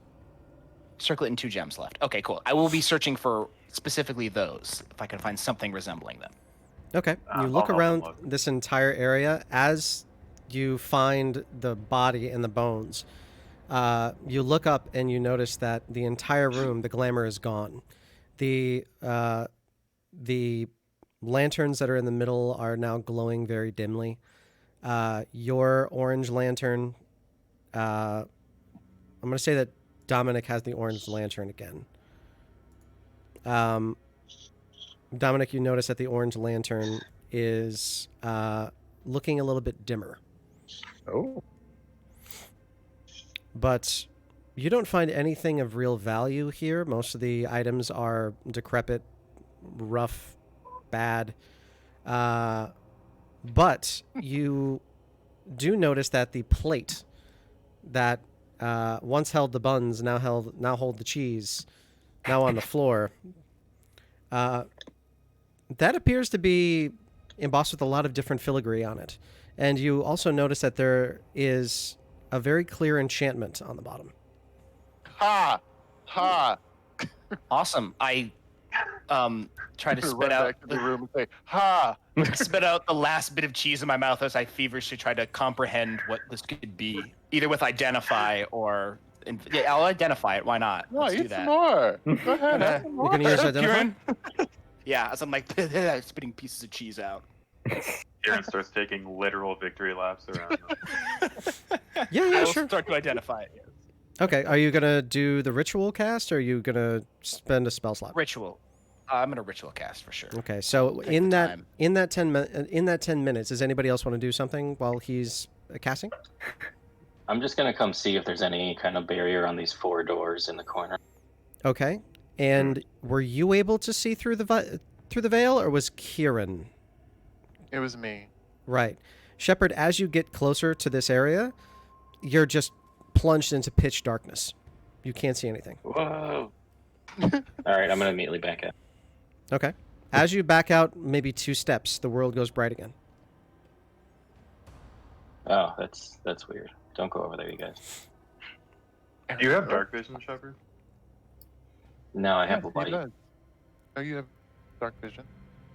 Circlet and 2 gems left. Okay, cool. I will be searching for specifically those, if I can find something resembling them. Okay. You look around this entire area. As you find the body and the bones, you look up and you notice that the entire room, the glamour is gone. The lanterns that are in the middle are now glowing very dimly. Your orange lantern, I'm going to say that Dominic has the orange lantern again. Dominic, you notice that the orange lantern is looking a little bit dimmer. Oh. But you don't find anything of real value here. Most of the items are decrepit, rough, bad. But you do notice that the plate that once held the buns now hold the cheese, now on the floor. That appears to be embossed with a lot of different filigree on it. And you also notice that there is a very clear enchantment on the bottom. Ha! Ha! Awesome. I try to spit Run out back to the room and say, ha! spit out the last bit of cheese in my mouth as I feverishly try to comprehend what this could be, either with identify or yeah, I'll identify it. Why not? No, Let's do eat that. some more. Go ahead. have some You're more. going to use identify? Kieran? Yeah, as I'm like spitting pieces of cheese out. Aaron starts taking literal victory laps around. Yeah, I will sure. start to identify it. Yes. Okay, are you going to do the ritual cast, or are you going to spend a spell slot? Ritual. I'm gonna ritual cast for sure. Okay, so Take in the that time. in that 10 minutes, does anybody else want to do something while he's casting? I'm just gonna come see if there's any kind of barrier on these 4 doors in the corner. Okay. And were you able to see through the veil, or was Kieran? It was me. Right. Shepard, as you get closer to this area, you're just plunged into pitch darkness. You can't see anything. Whoa! All right, I'm gonna immediately back up. Okay. As you back out maybe 2 steps, the world goes bright again. Oh, that's weird. Don't go over there, you guys. Do you have dark vision, Shepard? No, I have Yeah, a light. he does. Oh, you have dark vision.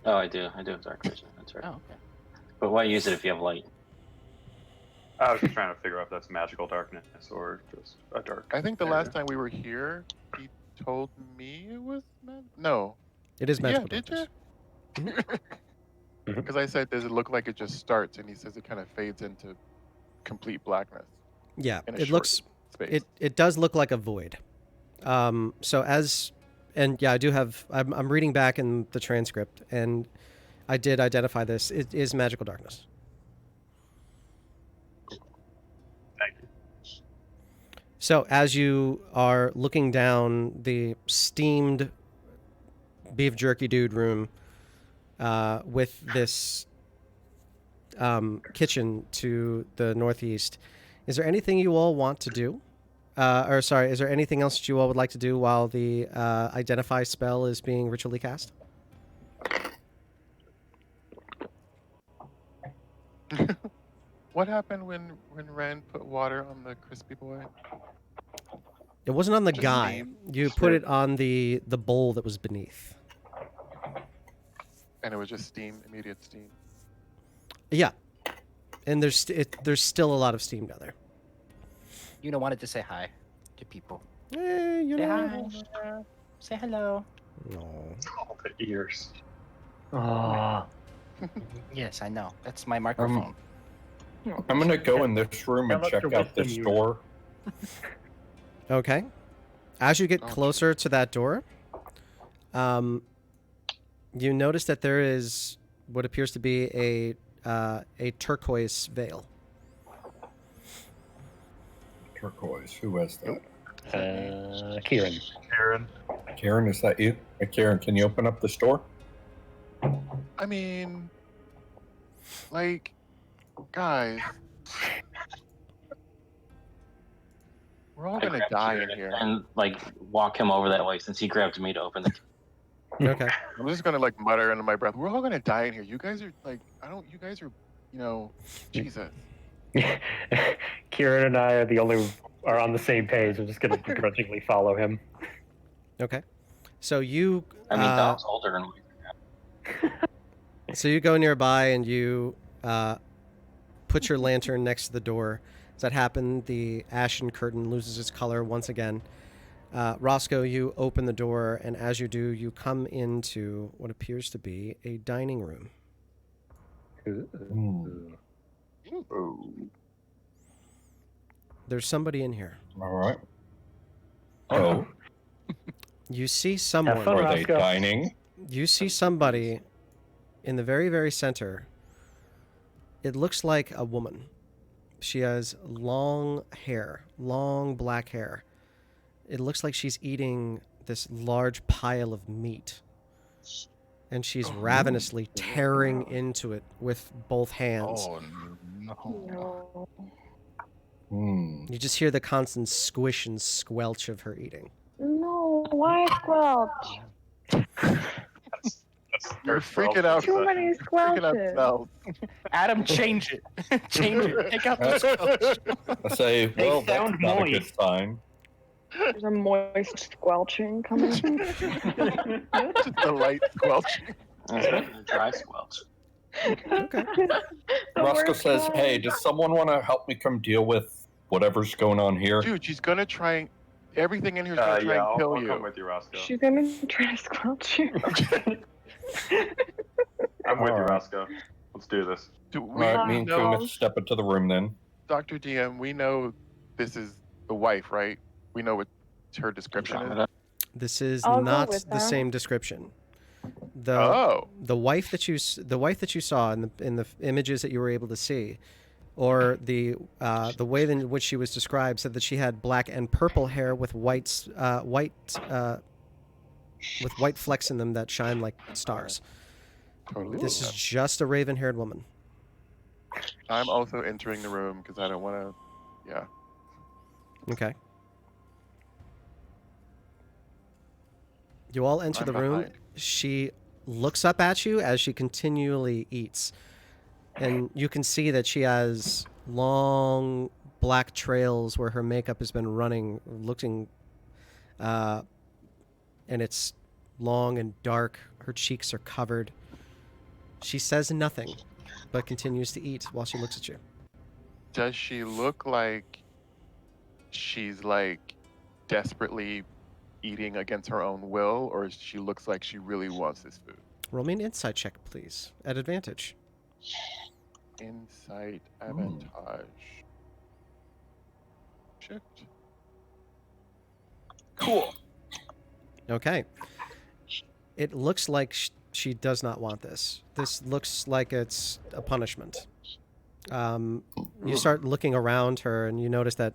Oh, I do. I do have dark vision. That's right. Oh, okay. But why use it if you have light? I was just trying to figure out if that's magical darkness or just a dark. I think the area. last time we were here, he told me it was no. It is magical Yeah, darkness. did you? Because I said, does it look like it just starts? And he says it kind of fades into complete blackness. Yeah, in a it short looks space. it does look like a void. I do have I'm reading back in the transcript, and I did identify this. It is magical darkness. Thank you. So as you are looking down the steamed beef jerky dude room with this kitchen to the northeast, is there anything you all want to do? Is there anything else that you all would like to do while the identify spell is being ritually cast? What happened when Ren put water on the crispy boy? It wasn't on the Just guy. steam? You put it on the bowl that was beneath. And it was just steam, immediate steam. Yeah, and there's still a lot of steam down there. You wanted to say hi to people. You Say know. hi. Say hello. No. Oh, the ears. Oh, Yes, I know. That's my microphone. I'm gonna go in this room and Tell us check your out this wisdom, door. Okay. As you get Oh, closer to that door, you notice that there is what appears to be a turquoise veil. Turquoise. Who has that? Kieran. Aaron. Karen, is that you? Karen, can you open up this door? I mean, like, guys, we're all I gonna grabbed die Kieran in here. and like walk him over that way since he grabbed me to open the. Okay. I'm just gonna like mutter under my breath. We're all gonna die in here. You guys are like, You guys are, Jesus. Kieran and I are on the same page. I'm just gonna begrudgingly follow him. Okay. So you. I mean, Dom's older and So you go nearby and you put your lantern next to the door. As that happened, the ashen curtain loses its color once again. Roscoe, you open the door, and as you do, you come into what appears to be a dining room. There's somebody in here. All right. Oh, You see someone. Have fun, are they Roscoe. dining? You see somebody in the very, very center. It looks like a woman. She has long hair, long black hair. It looks like she's eating this large pile of meat. And she's ravenously tearing into it with both hands. Oh no. No. You just hear the constant squish and squelch of her eating. No, why squelch? You're freaking out. Too many Freaking out squelches. smells. Adam, change it. Change it. Take out the squelch. I say, They well, that's sound not a good moist. sign. There's a moist squelching coming. Just a light squelching. a dry squelch. Okay. Roscoe says, hey, does someone want to help me come deal with whatever's going on here? Dude, she's gonna try. Everything in here is gonna try and I'll kill come you. with you, Roscoe. She's gonna try to squelch you. I'm with you, Alright. Roscoe. Let's do this. Do All we right, me and know, Kumis step into the room then. Dr. DM, we know this is the wife, right? We know what her description is. This is I'll go not with the that. same description. The Oh, the wife that you saw in the images that you were able to see, or the way in which she was described, said that she had black and purple hair with white flecks in them that shine like stars. totally. This is just a raven-haired woman. I'm also entering the room because I don't want to. Yeah. Okay. You all enter I'm the room. behind. She looks up at you as she continually eats. And you can see that she has long black trails where her makeup has been running, looking, and it's long and dark. Her cheeks are covered. She says nothing, but continues to eat while she looks at you. Does she look like she's like desperately eating against her own will, or she looks like she really wants this food? Roll me an insight check, please, at advantage. Insight avantage. Shit. Cool. Okay. It looks like she does not want this. This looks like it's a punishment. You start looking around her, and you notice that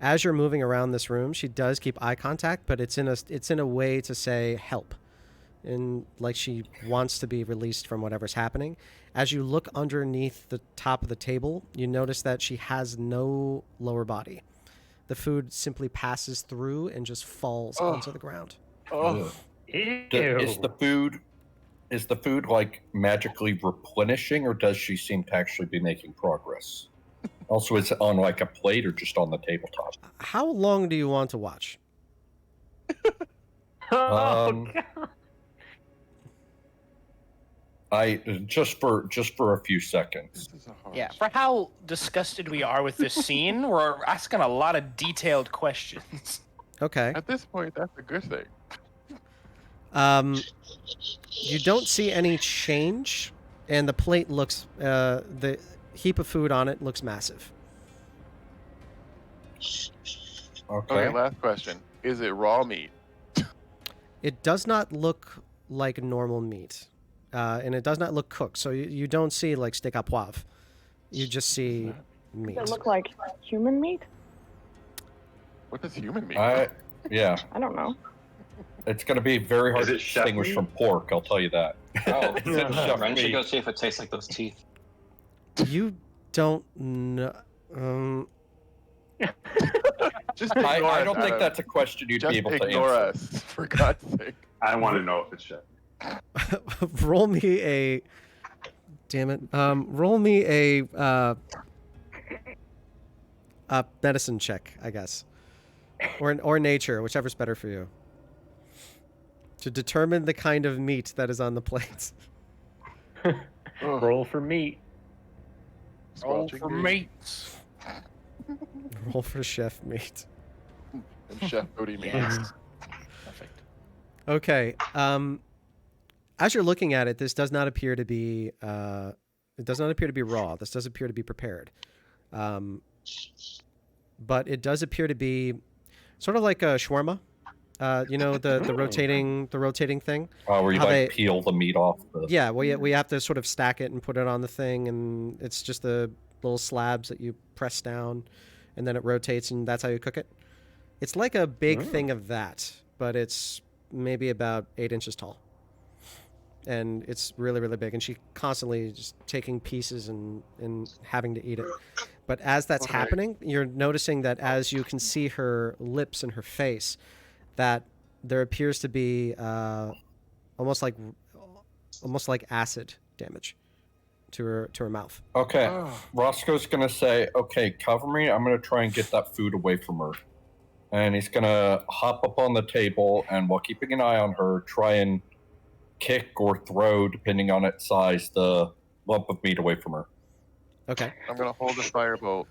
as you're moving around this room, she does keep eye contact, but it's in a way to say help, and like she wants to be released from whatever's happening. As you look underneath the top of the table, you notice that she has no lower body. The food simply passes through and just falls onto the ground. Oh, Ew. Is the food like magically replenishing, or does she seem to actually be making progress? Also, is it on like a plate or just on the tabletop? How long do you want to watch? Oh, Um, God. I just for a few seconds. this is a hard. Yeah, for how disgusted we are with this scene, we're asking a lot of detailed questions. Okay. At this point, that's a good thing. You don't see any change, and the plate looks, the heap of food on it looks massive. Okay, last question. Is it raw meat? It does not look like normal meat, and it does not look cooked. So you don't see like steak à poivre. You just see meat. Does it look like human meat? What does human meat? Yeah, I don't know. it's going to be very hard Is to it chef distinguish meat? from pork. I'll tell you that. Oh, Is it chef Ren should meat? go see if it tastes like those teeth. You don't know. Just ignore I us, don't think Adam. that's a question you'd Just be able to ignore answer. us, for God's sake. I want to know if it's chef. Roll me a. Damn it. Roll me a medicine check, I guess, or nature, whichever's better for you, to determine the kind of meat that is on the plate. Roll for meat. Roll Squelching for meat. mates. Roll for chef meat. And chef booty meat. Yes. Perfect. Okay. As you're looking at it, this does not appear to be. It does not appear to be raw. This does appear to be prepared. But it does appear to be sort of like a shawarma. You know, the rotating thing. Where you How they- peel the meat off the. Yeah, we have to sort of stack it and put it on the thing, and it's just the little slabs that you press down, and then it rotates, and that's how you cook it. It's like a big thing of that, but it's maybe about 8 inches tall. And it's really, really big. And she constantly just taking pieces and having to eat it. But as that's happening, you're noticing that as you can see her lips and her face, that there appears to be almost like acid damage to her mouth. Okay, Roscoe's gonna say, "Okay, cover me. I'm gonna try and get that food away from her." And he's gonna hop up on the table and, while keeping an eye on her, try and kick or throw, depending on its size, the lump of meat away from her. Okay. I'm gonna hold a firebolt.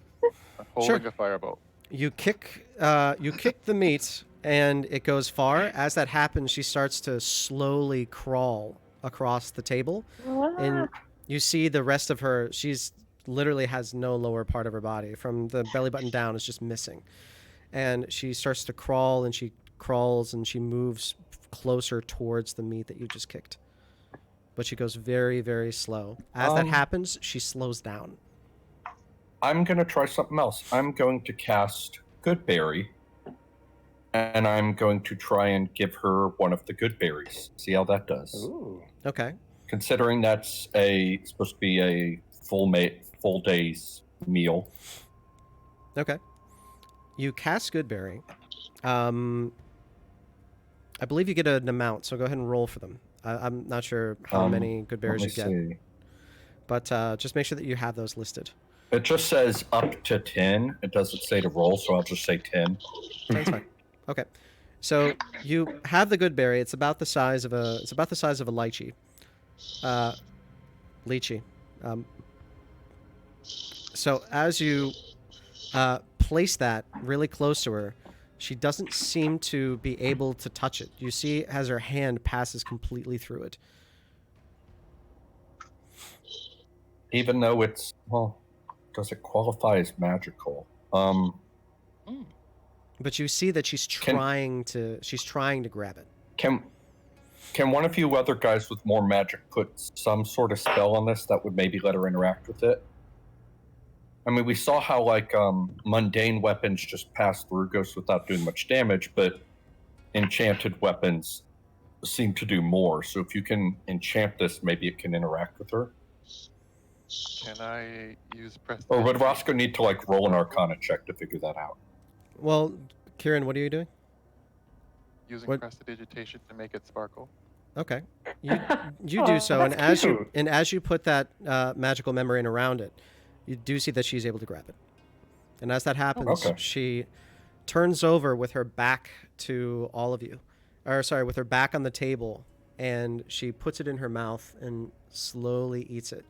I'm holding a firebolt. You kick the meat, and it goes far. As that happens, she starts to slowly crawl across the table, and you see the rest of her. She's literally has no lower part of her body. From the belly button down is just missing, and she starts to crawl, and she crawls, and she moves closer towards the meat that you just kicked. But she goes very, very slow. As that happens, she slows down. I'm gonna try something else. I'm going to cast Good Berry, and I'm going to try and give her one of the good berries. See how that does. Ooh. Okay. Considering that's supposed to be a full day's meal. Okay. You cast Goodberry. I believe you get an amount, so go ahead and roll for them. I'm not sure how many good berries you get, but just make sure that you have those listed. It just says up to 10. It doesn't say to roll, so I'll just say 10. That's fine. Okay, so you have the good berry. It's about the size of a lychee. Lychee. So as you place that really close to her, she doesn't seem to be able to touch it. You see as her hand passes completely through it. Even though it's, well, does it qualify as magical? But you see that she's trying to grab it. Can one of you other guys with more magic put some sort of spell on this that would maybe let her interact with it? I mean, we saw how, like, mundane weapons just pass through ghosts without doing much damage, but enchanted weapons seem to do more. So if you can enchant this, maybe it can interact with her. Can I use press? Or would Roscoe need to, like, roll an Arcana check to figure that out? Well, Kieran, what are you doing? Using prestidigitation to make it sparkle. Okay, you do so, and as you put that magical membrane around it, you do see that she's able to grab it. And as that happens, she turns over with her back to all of you. Or sorry, with her back on the table, and she puts it in her mouth and slowly eats it.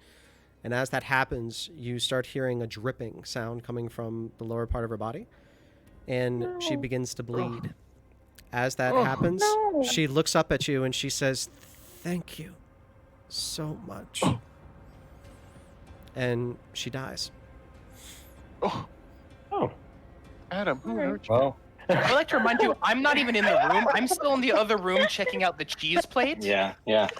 And as that happens, you start hearing a dripping sound coming from the lower part of her body, and she begins to bleed. As that happens, she looks up at you and she says, "Thank you so much." And she dies. Oh, Adam, who hurt you? Well, I'd like to remind you, I'm not even in the room. I'm still in the other room checking out the cheese plate. Yeah.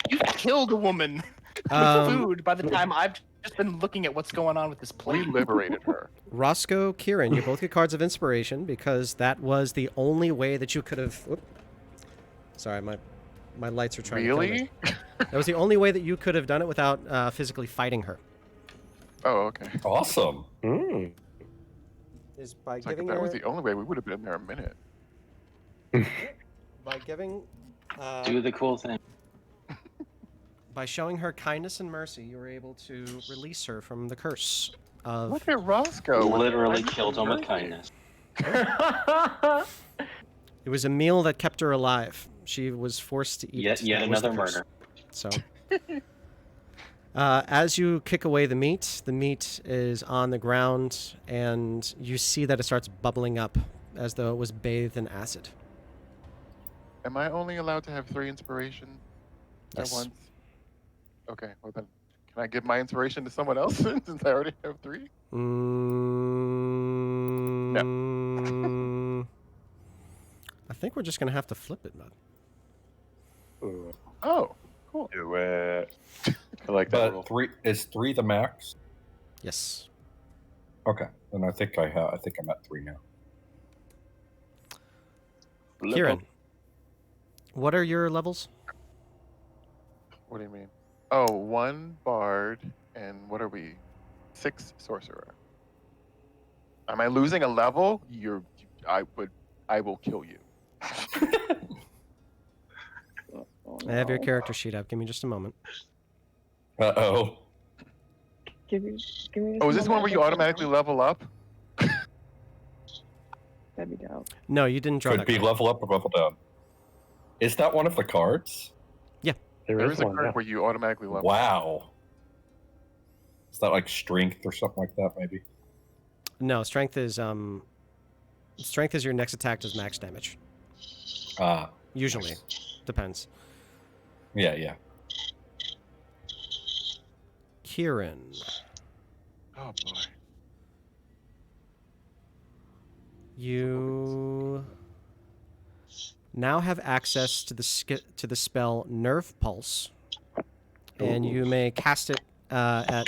You've killed a woman with food by the time I've just been looking at what's going on with this We plate. liberated her. Roscoe, Kieran, you both get cards of inspiration because that was the only way that you could have... Sorry, my lights are trying to kill me. Really? That was the only way that you could have done it without physically fighting her. Oh, okay. awesome. Is by It's like, if giving that her... was the only way, we would have been there a minute. By giving Do the cool thing. By showing her kindness and mercy, you were able to release her from the curse of. Look at Roscoe. with Literally kindness killed and him with mercy. kindness. It was a meal that kept her alive. She was forced to eat. Yet That was the another curse. murder. So, as you kick away the meat is on the ground, and you see that it starts bubbling up as though it was bathed in acid. Am I only allowed to have 3 inspiration Yes. at once? Okay, well then, can I give my inspiration to someone else since I already have 3? I think we're just gonna have to flip it, bud. Oh, cool. Do it. I like that rule. But 3 is 3 the max? Yes. Okay, then I think I'm at 3 now. Kieran, what are your levels? What do you mean? Oh, 1 bard and what are we? 6 sorcerer. Am I losing a level? I will kill you. I have your character sheet up. Give me just a moment. Uh-oh. Give me just Oh, is this a one moment. where you automatically level up? That'd be dope. No, you didn't draw Could that be card. level up or level down. Is that one of the cards? There is a one. card Yeah. where you automatically level up. Wow. Is that like strength or something like that, maybe? No, strength is your next attack does max damage. Ah, Usually. Depends. yeah. Kieran. Oh boy. You now have access to the spell Nerve Pulse, and you may cast it at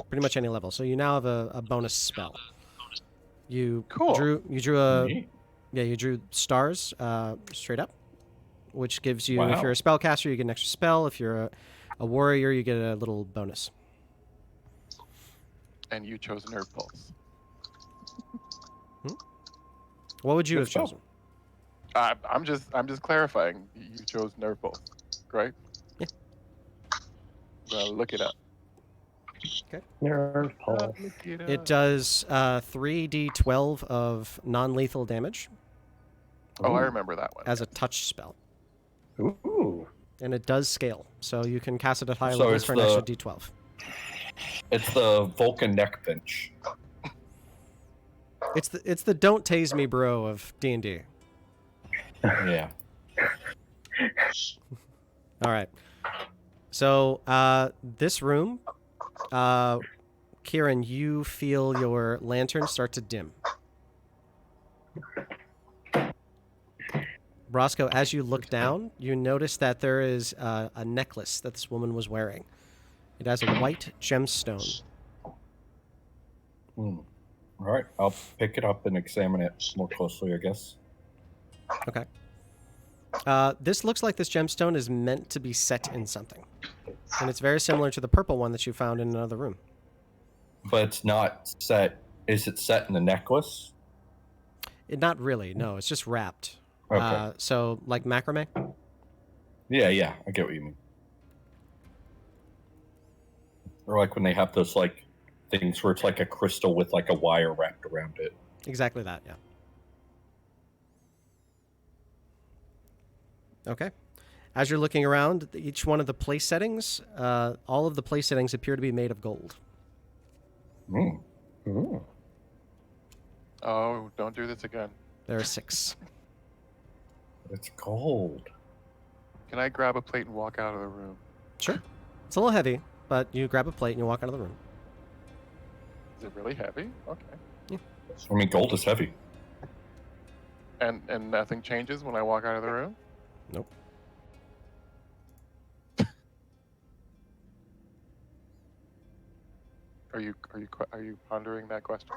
pretty much any level. So you now have a bonus spell. You Cool. drew Neat. you drew stars straight up, which gives you, if Wow. you're a spellcaster, you get an extra spell. If you're a warrior, you get a little bonus. And you chose Nerve Pulse. What would you Good have spell. chosen? I'm just clarifying. You chose Nerve Pulse, right? Yeah. Well, look it up. Nerve pulse. Look it up. It does 3d12 of non-lethal damage Oh, I remember that one. as a touch spell. Ooh. And it does scale, so you can cast it at higher So levels it's for an extra d12. It's the Vulcan neck pinch. It's the don't tase me bro of D&D. Yeah. All right. So this room, Kieran, you feel your lantern start to dim. Roscoe, as you look down, you notice that there is a necklace that this woman was wearing. It has a white gemstone. All right, I'll pick it up and examine it more closely, I guess. Okay. This looks like this gemstone is meant to be set in something. And it's very similar to the purple one that you found in another room. But it's not set. Is it set in the necklace? Not really, no. It's just wrapped. Okay. So, like macrame? Yeah, I get what you mean. Or like when they have those like things where it's like a crystal with like a wire wrapped around it. Exactly that, yeah. Okay. As you're looking around, each one of the place settings, all of the place settings appear to be made of gold. Ooh. Oh, don't do this again. There are 6. It's gold. Can I grab a plate and walk out of the room? Sure. It's a little heavy, but you grab a plate and you walk out of the room. Is it really heavy? Okay. I mean, gold is heavy. And nothing changes when I walk out of the room? Nope. Are you pondering that question?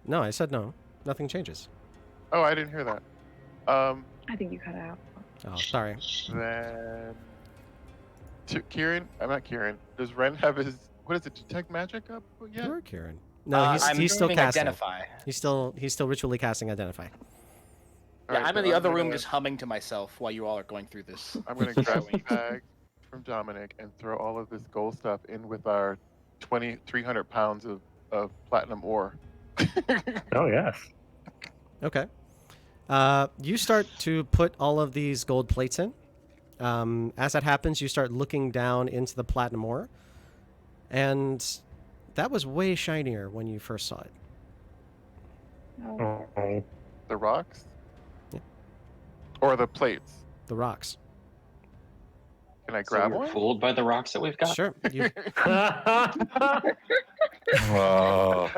No, I said no. Nothing changes. Oh, I didn't hear that. I think you cut out. Oh, sorry. Then Kieran, I'm not Kieran. Does Ren have his detect magic up yet? You're Kieran. No, I'm he's still doing casting. Identify. He's still ritually casting Identify. Yeah, Alright, I'm in then the other room gonna- just humming to myself while you all are going through this. I'm gonna grab the bag from Dominic and throw all of this gold stuff in with our 300 pounds of platinum ore. Oh yes. Okay. You start to put all of these gold plates in. As that happens, you start looking down into the platinum ore. And that was way shinier when you first saw it. Oh, Oh. The rocks? Yeah. Or the plates? The rocks. Can I So grab you're one? fooled by the rocks that we've got. Sure. You, Oh,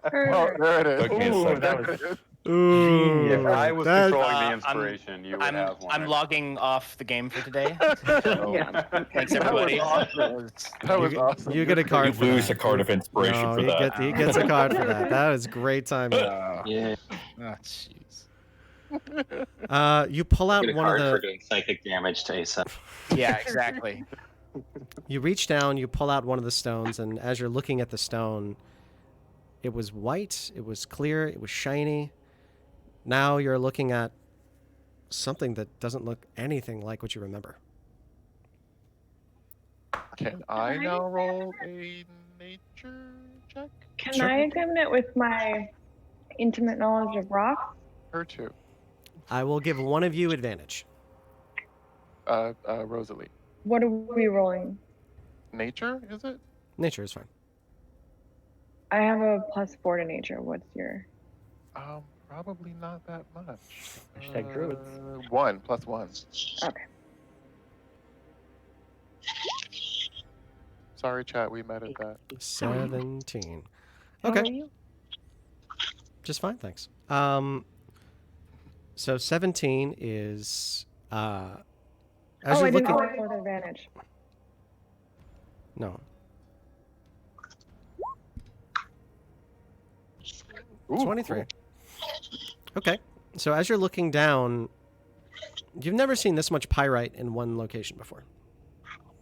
Oh, there it is. took me a Ooh, second. that was ooh, If I was that- controlling the I'm- inspiration, you would I'm have one. I'm logging off the game for today. yeah. Thanks That everybody. was awesome. That was you, awesome. you get a Good card You for lose that. a card of inspiration No, for that. he gets a card for that. That was great timing. Yeah. Oh, jeez. You pull out Get a one of card for the. doing psychic damage to Asa. Yeah, exactly. You reach down, you pull out one of the stones, and as you're looking at the stone, it was white, it was clear, it was shiny. Now you're looking at something that doesn't look anything like what you remember. Can I now roll a nature check? Can Sure. I examine it with my intimate knowledge of rocks? Her too. I will give one of you advantage. Rosalie. What are we rolling? Nature, is it? Nature is fine. I have a +4 to nature. What's your? Probably not that much. Hashtag druids. 1 + 1. Okay. Sorry, chat, we met at that. 17. How Okay. are you? Just fine, thanks. So 17 is as Oh, you're I didn't looking. roll with advantage. No, Ooh, 23. cool. Okay. So as you're looking down, you've never seen this much pyrite in one location before.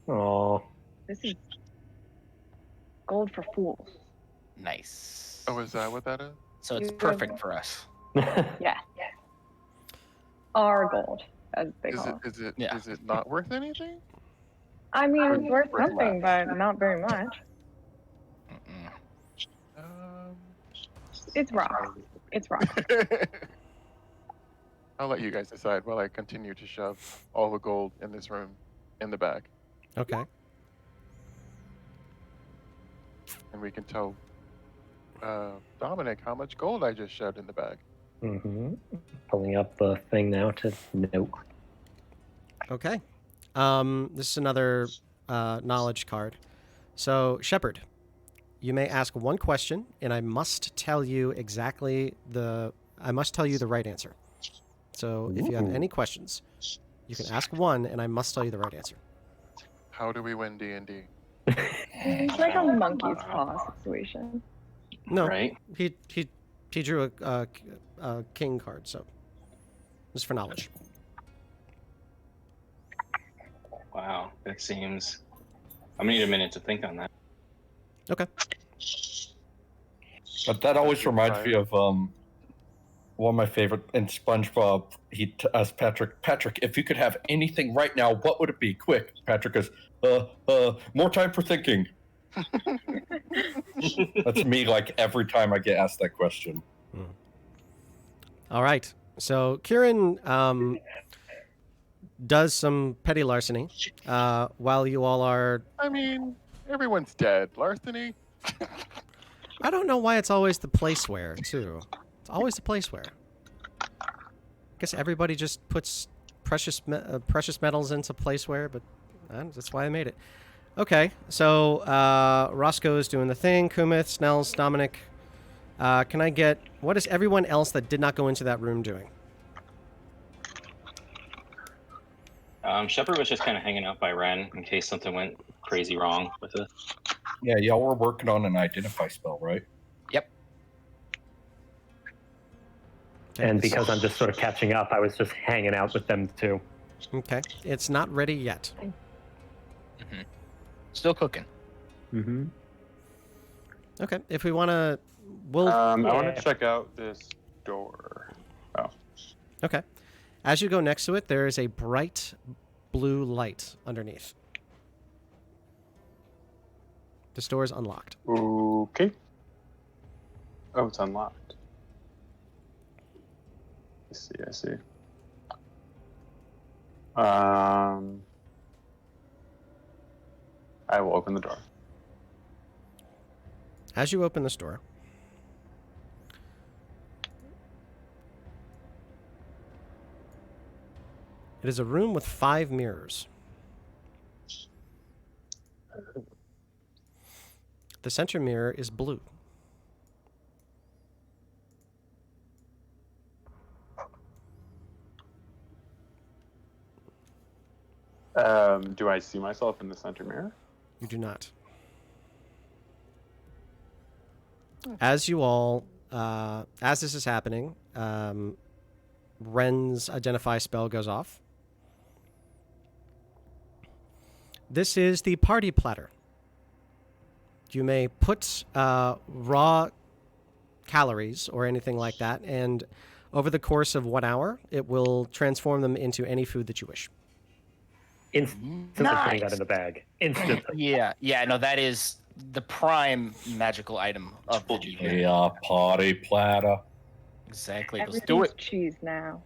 Oh. This is gold for fools. Nice. Oh, is that what that is? So it's You- perfect for us. Yeah. Our gold, as they Is call it it. is it Yeah. is it not worth anything? I mean, it's worth Worth something, but not very much. Mm-mm. Um, It's rock. It's rock. I'll let you guys decide while I continue to shove all the gold in this room in the bag, Okay. and we can tell Dominic how much gold I just shoved in the bag. Mm-hmm. Pulling up the thing now to note. Okay. This is another knowledge card. So, Shepard, you may ask one question, and I must tell you the right answer. So, if you have Ooh. any questions, you can ask one, and I must tell you the right answer. How do we win D&D? It's like a monkey's paw situation. No, Right? he drew a king card, so just for knowledge. Wow, that seems. I'm gonna need a minute to think on that. Okay. But that always reminds me of one of my favorite in SpongeBob. He asked Patrick, if you could have anything right now, what would it be? Quick. Patrick goes, more time for thinking. That's me, like every time I get asked that question. All right. So Kieran does some petty larceny while you all are. I mean, everyone's dead. Larceny? I don't know why it's always the placeware too. It's always the placeware. I guess everybody just puts precious metals into placeware, but that's why I made it. Okay, so Roscoe's doing the thing. Kumith, Snells, Dominic. Can I get what is everyone else that did not go into that room doing? Shepard was just kind of hanging out by Ren in case something went crazy wrong with it. Yeah, y'all were working on an identify spell, right? Okay, And it's- because I'm just sort of catching up, I was just hanging out with them too. okay, it's not ready yet. Still cooking. Mm-hmm. Okay, if we want to, we'll. I want Yeah. to check out this door. Oh, Okay. As you go next to it, there is a bright blue light underneath. The store is unlocked. Okay. Oh, it's unlocked. I see. I will open the door. As you open the store, it is a room with 5 mirrors. The center mirror is blue. Do I see myself in the center mirror? You do not. As you all, as this is happening, Ren's identify spell goes off. This is the party platter. You may put raw calories or anything like that, and over the course of 1 hour, it will transform them into any food that you wish. Instantly putting that in the bag. Instantly. Yeah, no, that is the prime magical item of the evening. Yeah, party platter. Exactly. Let's Everything's do it. cheese now.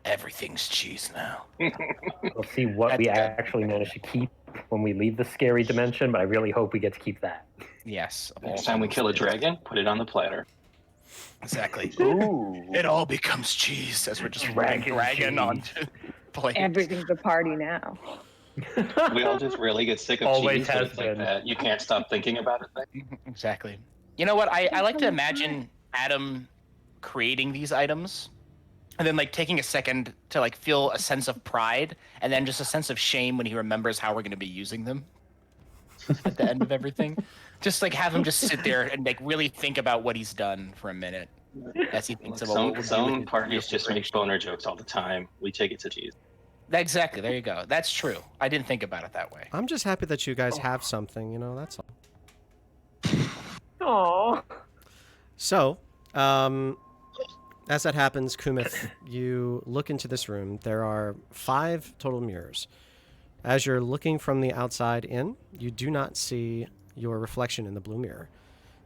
Everything's cheese now. We'll see what we actually manage to keep when we leave the scary dimension, but I really hope we get to keep that. Yes. of all Next time we things. kill a dragon, put it on the platter. Exactly. Ooh. It all becomes cheese as we're just Dragon dragging cheese. onto plates. Everything's a party now. We all just really get sick of Always cheese, but has it's like been. that you can't stop thinking about it. Exactly. You know what? I like to imagine Adam creating these items and then like taking a second to like feel a sense of pride and then just a sense of shame when he remembers how we're going to be using them at the end of everything. Just like have him just sit there and like really think about what he's done for a minute as he thinks about what would be Some with his parties just make preparation. boner jokes all the time. We take it to cheese. Exactly. There you go. That's true. I didn't think about it that way. I'm just happy that you guys have something, that's all. Aww. So, as that happens, Kumith, you look into this room. There are 5 total mirrors. As you're looking from the outside in, you do not see your reflection in the blue mirror.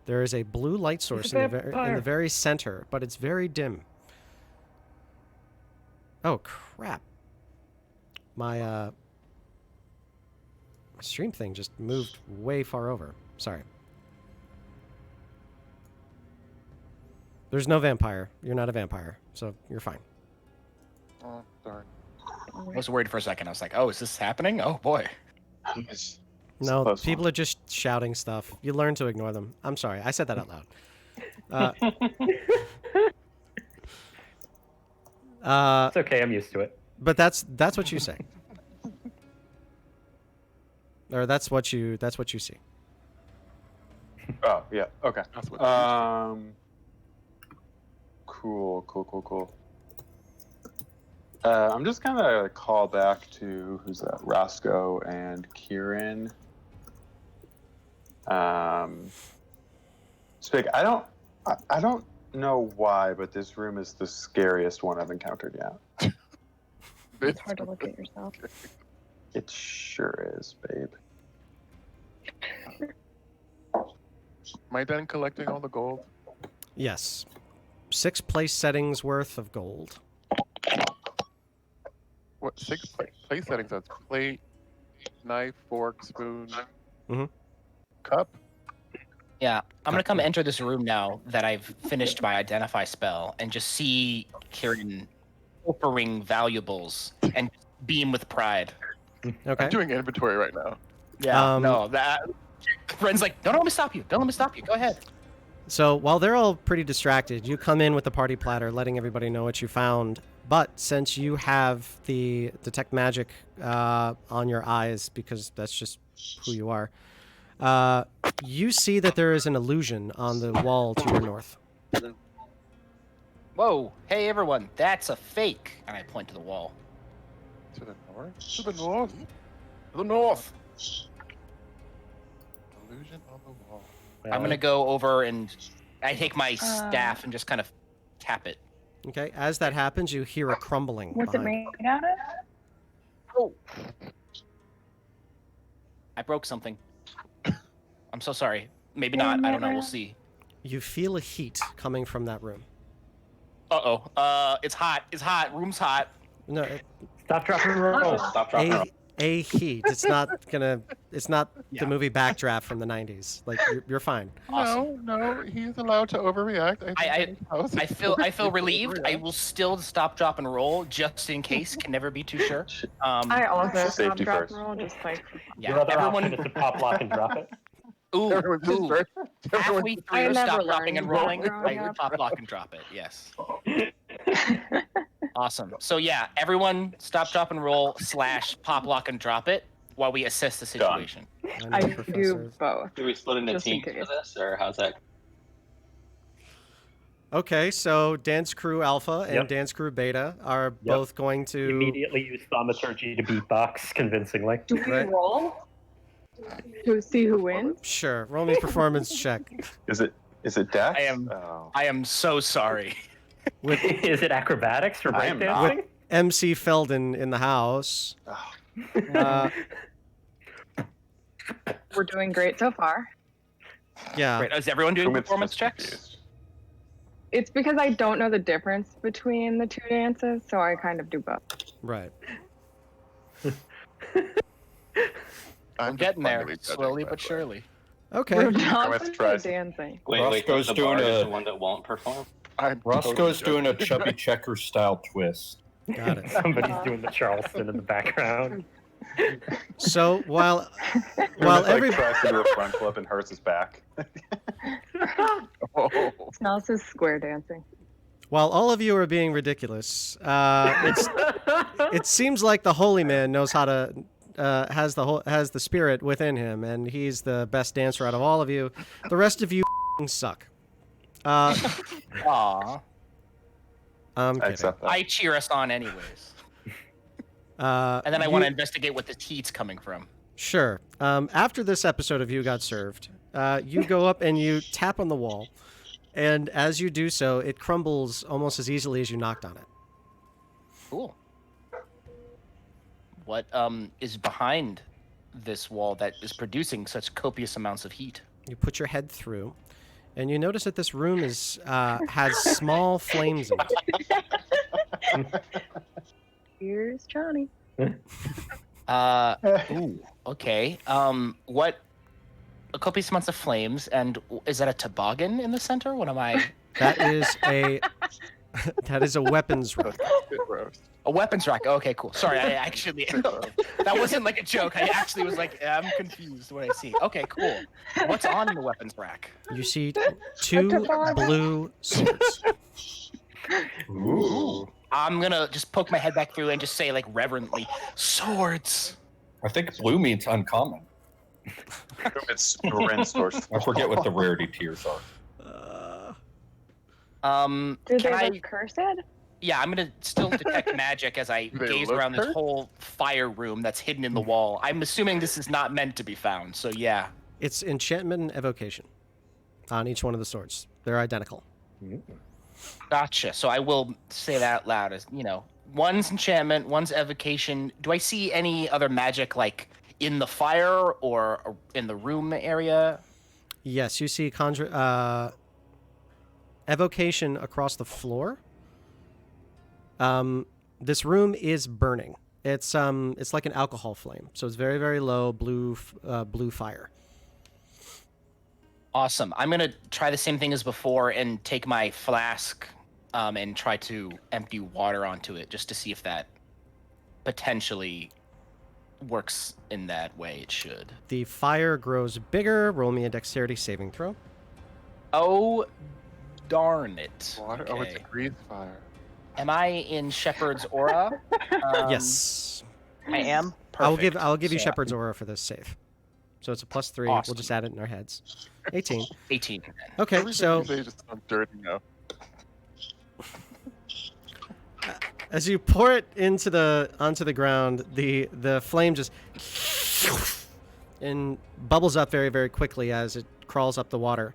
There is a blue light source in the very center, but it's very dim. Oh, crap. My stream thing just moved way far over. Sorry. There's no vampire. You're not a vampire, so you're fine. Oh, darn. I was worried for a second. I was like, oh, is this happening? Oh, boy. It's No, close people one. are just shouting stuff. You learn to ignore them. I'm sorry. I said that out loud. It's okay, I'm used to it. But that's what you say. Or that's what you see. Oh, yeah. Okay. That's what. Cool. I'm just gonna call back to who's that? Roscoe and Kieran. Spig, I don't know why, but this room is the scariest one I've encountered yet. It's hard to look at yourself. It sure is, babe. Am I done collecting all the gold? Yes. 6 place settings worth of gold. What 6 place settings? That's plate, knife, fork, spoon, Mhm. cup. Yeah, I'm gonna come enter this room now that I've finished my identify spell and just see Kieran offering valuables and beam with pride. Okay. I'm doing inventory right now. Yeah, no, that friend's like, don't let me stop you. Don't let me stop you. Go ahead. So while they're all pretty distracted, you come in with the party platter, letting everybody know what you found. But since you have the detect magic on your eyes, because that's just who you are, you see that there is an illusion on the wall to your north. Whoa, hey everyone, that's a fake. And I point to the wall. To the north. To the north. To the north. Illusion on the wall. I'm gonna go over and I take my staff and just kind of tap it. Okay, as that happens, you hear a crumbling. What's it behind made out of? Oh. I broke something. I'm so sorry. Maybe not. I don't know. We'll see. You feel a heat coming from that room. Uh-oh. It's hot. It's hot. Room's hot. No, Stop, drop, and roll. Stop, drop, and roll. a heat. It's not Yeah. the movie Backdraft from the 90s. Like you're fine. Awesome. No, he's allowed to overreact. I feel relieved. I will still stop, drop, and roll just in case. Can never be too sure. I also stop, Safety drop, first. and roll, just like. Yeah. Your other Everyone. option is to pop, lock, and drop it. Ooh. Halfway I through never stop, dropping, and learned rolling. growing I up. pop, lock, and drop it. Yes. Awesome. So yeah, everyone stop, drop, and roll / pop, lock, and drop it while we assess the situation. I know, do Professor. both. Do we split into Just in teams for case. this, or how's that? Okay, so Dance Crew Alpha and Yep. Dance Crew Beta are both going to. Immediately use thaumaturgy to beatbox convincingly. Do we Right. roll to see who wins? Sure, roll me a performance check. Is it Dex? I am- Oh. I am so sorry. With Is it acrobatics for I am not. breakdancing? MC Felden in the house. Oh. Uh, We're doing great so far. yeah. Wait, is everyone doing Who is performance just checks? confused? It's because I don't know the difference between the two dances, so I kind of do both. Right. I'm getting there, slowly but surely. Okay. We're Let's not try dancing. the Roscoe's bard doing is a- the one that won't perform. Roscoe's doing a chubby checker style twist. Got it. Somebody's doing the Charleston in the background. So while Like, every tries to do a front flip and hurts his back. Oh. Smells is square dancing. while all of you are being ridiculous, it seems like the holy man knows how to has the spirit within him, and he's the best dancer out of all of you. The rest of you suck. Aw. I'm I kidding. accept that. I cheer us on anyways. And then I you- want to investigate what this heat's coming from. Sure. After this episode of You Got Served, you go up and you tap on the wall, and as you do so, it crumbles almost as easily as you knocked on it. Cool. What is behind this wall that is producing such copious amounts of heat? You put your head through, and you notice that this room has small flames in it. Here's Johnny. Ooh, okay. What? A copious amounts of flames, and is that a toboggan in the center? What am I? That is a weapons rack. Spit roast. A weapons rack. Okay, cool. Sorry, I actually that wasn't like a joke. I actually was like, I'm confused what I see. Okay, cool. What's on the weapons rack? You see two blue swords. Ooh. I'm gonna just poke my head back through and just say like reverently, swords. I think blue means uncommon. It's Loren's source. I forget what the rarity tiers are. Do Can they I? look cursed? Yeah, I'm gonna still detect magic as I Do they gaze look around this hurt? whole fire room that's hidden in the wall. I'm assuming this is not meant to be found. So yeah. It's enchantment and evocation on each one of the swords. They're identical. Gotcha. So I will say that out loud. As you know, one's enchantment, one's evocation. Do I see any other magic like in the fire or in the room area? Yes, you see evocation across the floor. This room is burning. It's like an alcohol flame, so it's very, very low blue fire. Awesome. I'm gonna try the same thing as before and take my flask and try to empty water onto it just to see if that potentially works in that way it should. The fire grows bigger. Roll me a dexterity saving throw. Oh, darn it. Water? Oh, it's a Okay. grease fire. Am I in Shepherd's aura? Yes, I am. I'll Perfect. give you So, Shepherd's aura for this save. So it's a +3. We'll Awesome. just add it in our heads. 18. 18. Okay, Everything so you say just sounds dirty now. as you pour it onto the ground, the flame just and bubbles up very, very quickly as it crawls up the water.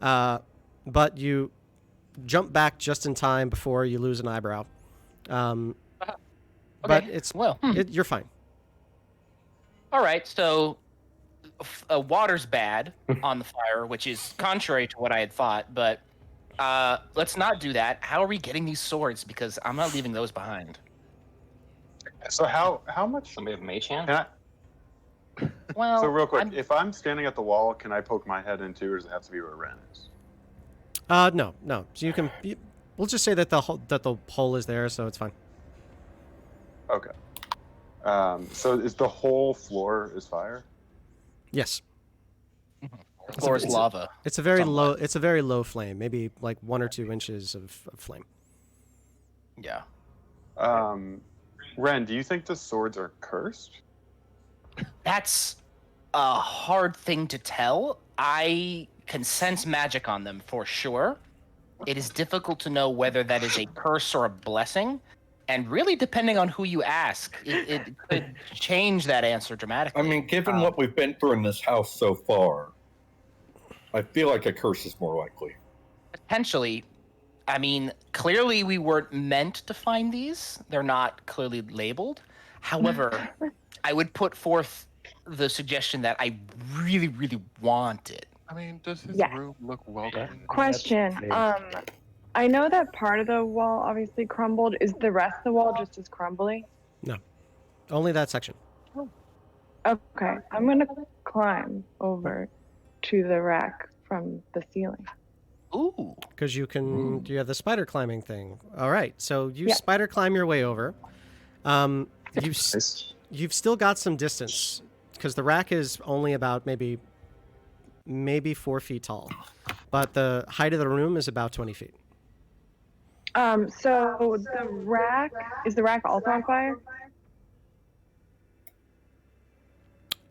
But you jump back just in time before you lose an eyebrow. But Okay, it's well, you're fine. all right. So, water's bad on the fire, which is contrary to what I had thought. But let's not do that. How are we getting these swords? Because I'm not leaving those behind. So how much? Somebody have mage hand? Can I, Well, so real quick, I'm- if I'm standing at the wall, can I poke my head in too, or does it have to be where Ren is? No. So you can. We'll just say that the hole is there, so it's fine. Okay. So is the whole floor is fire? Yes. the floor is lava. It's a very Somewhat. low. It's a very low flame, maybe like 1 or 2 inches of flame. Yeah. Ren, do you think the swords are cursed? That's a hard thing to tell. I can sense magic on them for sure. It is difficult to know whether that is a curse or a blessing. And really, depending on who you ask, it could change that answer dramatically. I mean, given what we've been through in this house so far, I feel like a curse is more likely. Potentially. I mean, clearly we weren't meant to find these. They're not clearly labeled. However, I would put forth the suggestion that I really, really want it. I mean, does his Yeah. room look welcoming? Question. I know that part of the wall obviously crumbled. Is the rest of the wall just as crumbly? Only that section. Okay, I'm gonna climb over to the rack from the ceiling. Ooh. Because you can. You have the spider climbing thing. All right. So you Yeah. spider climb your way over. You've still got some distance because the rack is only about maybe 4 feet tall, but the height of the room is about 20 feet. So the rack, is the rack also on fire?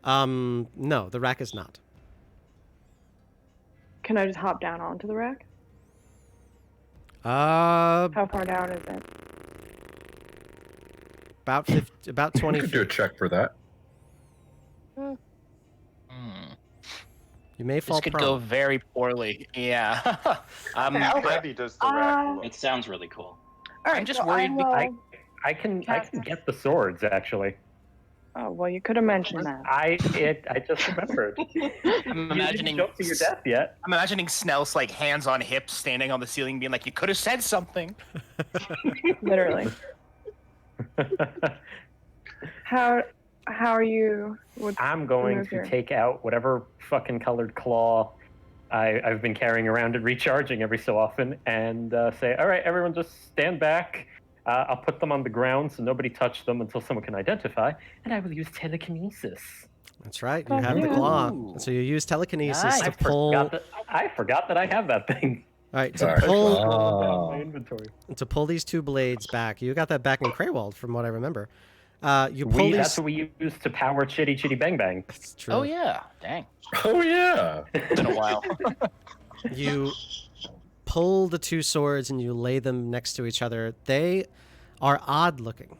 No, the rack is not. Can I just hop down onto the rack? About How far down is it? 20 You could do a feet. check for that. Hmm. You may fall This could prone. go very poorly. Yeah. How heavy does the rack look? It sounds really cool. All I'm just so worried I can get the swords actually. Oh well, you could have mentioned that. I just remembered. I'm You didn't imagining jump to your death yet. I'm imagining Snell's like hands on hips, standing on the ceiling, being like, "You could have said something." Literally. How are you? I'm going move to here? take out whatever fucking colored claw I've been carrying around and recharging every so often, and say, "All right, everyone, just stand back. I'll put them on the ground so nobody touch them until someone can identify, and I will use telekinesis." That's right. You Oh, have the yeah. claw, Ooh. so you use telekinesis Nice. to pull. I forgot that I have that thing. All right, Sorry. to pull Oh. My inventory. these 2 blades back. You got that back in Craywald, from what I remember. You pull That's these. what we use to power Chitty Chitty Bang Bang. That's true. Oh yeah. Dang. Oh, yeah. It's been a while. You pull the 2 swords and you lay them next to each other. They are odd looking.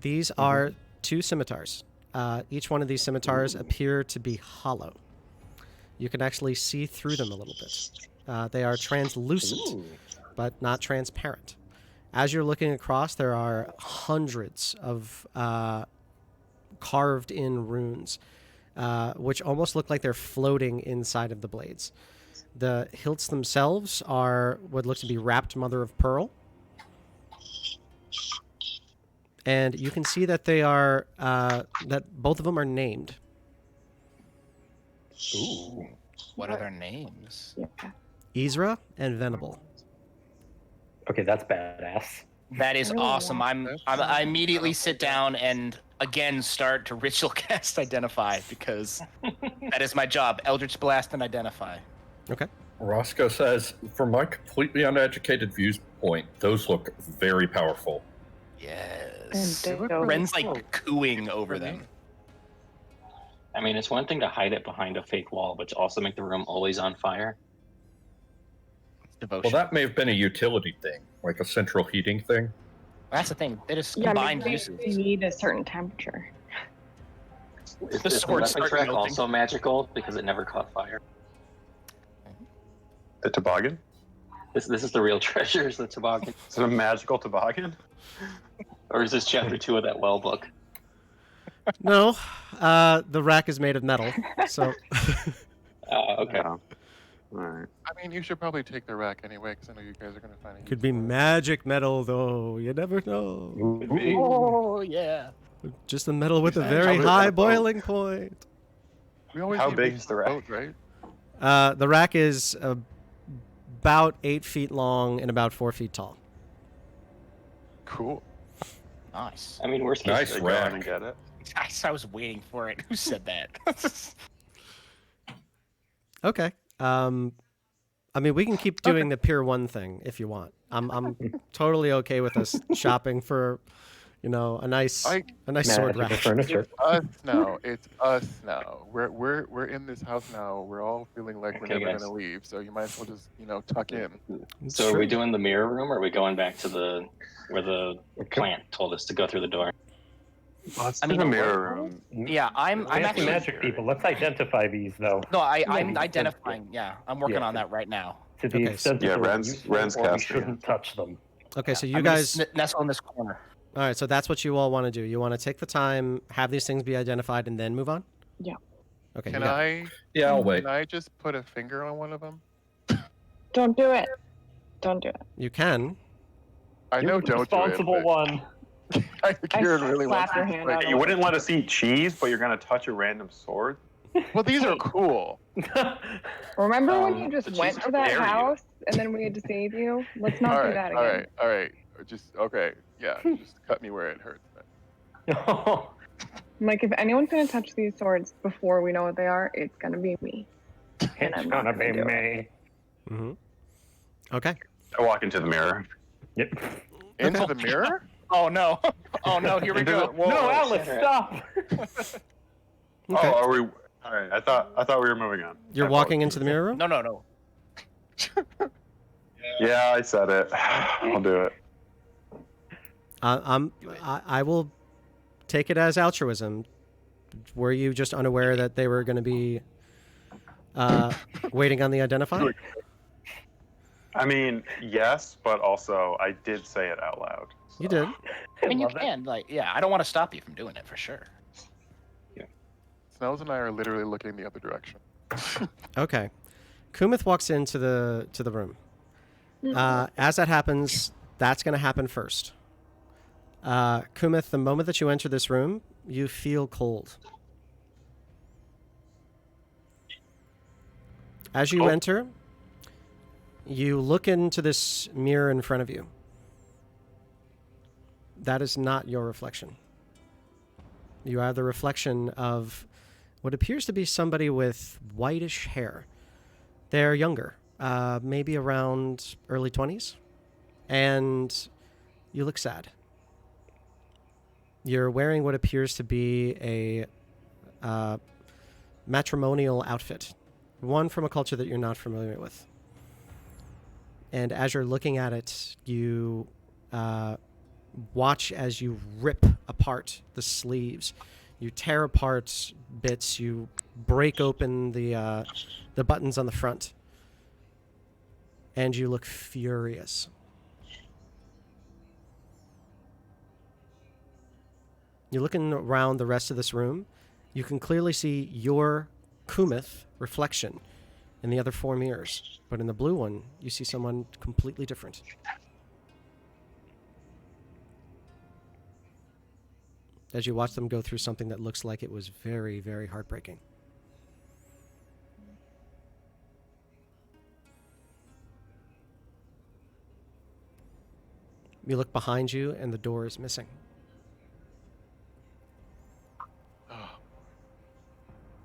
These are 2 scimitars. Each one of these scimitars appear to be hollow. You can actually see through them a little bit. They are translucent, but not transparent. As you're looking across, there are hundreds of carved-in runes, which almost look like they're floating inside of the blades. The hilts themselves are what looks to be wrapped mother of pearl. And you can see that they are that both of them are named. Ooh. What are their names? Yeah. Ysra and Veneble. Okay, that's badass. That is Really awesome. That's I immediately sit down and again start to ritual cast identify because that is my job. Eldritch Blast and identify. Okay. Roscoe says, from my completely uneducated viewpoint, those look very powerful. Yes. And Ren's like cooing over them. I mean, it's one thing to hide it behind a fake wall, but to also make the room always on fire. Devotion. Well, that may have been a utility thing, like a central heating thing. That's the thing. It is Yeah, combined maybe uses. you need a certain temperature. Is The the swords weapon start track melting. also magical because it never caught fire? The toboggan? This is the real treasure, is the toboggan. Is it a magical toboggan? Or is this chapter 2 of that well book? No, the rack is made of metal, so Okay. Yeah. All right. I mean, you should probably take the rack anyway, because I know you guys are going to find it. could be magic metal though. You never know. Oh yeah. Just the metal with a How very big is high that boat? boiling point. We always How need big big is the rack? boat, right? The rack is about 8 feet long and about 4 feet tall. Cool. Nice. I mean, worst case. Nice Should I go in rack. and get it? I was waiting for it. Who said that? Okay. I mean, we can keep doing the Pier 1 thing if you want. I'm totally okay with us shopping for, a nice sword Magical rack. furniture. It's us now. It's us now. We're in this house now. We're all feeling like we're Okay, never guys. gonna leave. So you might as well just tuck in. It's So are we true. doing the mirror room, or are we going back to where the plant told us to go through the door? Let's I do mean, the mirror room. Yeah, I'm Fancy actually magic people. Let's identify these though. No, I'm Yeah. identifying. Yeah, I'm working Yeah. on that right now. To the Okay, extent that yeah, they're Ren's useful, casting or we it. shouldn't touch them. Okay, so you I'm gonna guys. nestle in this corner. All right, so that's what you all want to do. You want to take the time, have these things be identified, and then move on? Yeah. Okay. Can you got- I? Yeah, I'll wait. Can I just put a finger on one of them? Don't do it. Don't do it. You can. I know. You're the Don't responsible do it. one. I think Kieran really slap wants your to hand play. out. You wouldn't let us eat cheese, but you're gonna touch a random sword? Well, these are cool. Remember when you The just cheese went to will that bury you. house and then we had to save you? Let's not all do right, that all again. right, all right. Just okay. Yeah, just cut me where it hurts. Then. I'm like, if anyone's gonna touch these swords before we know what they are, it's gonna be me. And I'm It's not gonna be gonna do it. me. Mm-hmm. Okay. I walk into the mirror. Yep. Into the mirror? Oh no! Oh no! Here we Into go. the- whoa, No, whoa, Alice, shut stop! Okay. Oh, are we? All right. I thought we were moving on. You're I thought walking we- into the mirror room? No. Yeah, I said it. I'll do it. I will take it as altruism. Were you just unaware that they were going to be waiting on the identifier? I mean, yes, but also I did say it out loud. You did. I mean, you love it. can. I don't want to stop you from doing it for sure. Snows and I are literally looking the other direction. Okay. Kumith walks into the room. As that happens, that's going to happen first. Kumith, the moment that you enter this room, you feel cold. As you enter, you look into this mirror in front of you. That is not your reflection. You are the reflection of what appears to be somebody with whitish hair. They're younger, maybe around early 20s, and you look sad. You're wearing what appears to be a matrimonial outfit, one from a culture that you're not familiar with. And as you're looking at it, you watch as you rip apart the sleeves. You tear apart bits. You break open the buttons on the front. And you look furious. You're looking around the rest of this room. You can clearly see your Kumith reflection in the other 4 mirrors. But in the blue one, you see someone completely different. As you watch them go through something that looks like it was very, very heartbreaking. You look behind you, and the door is missing.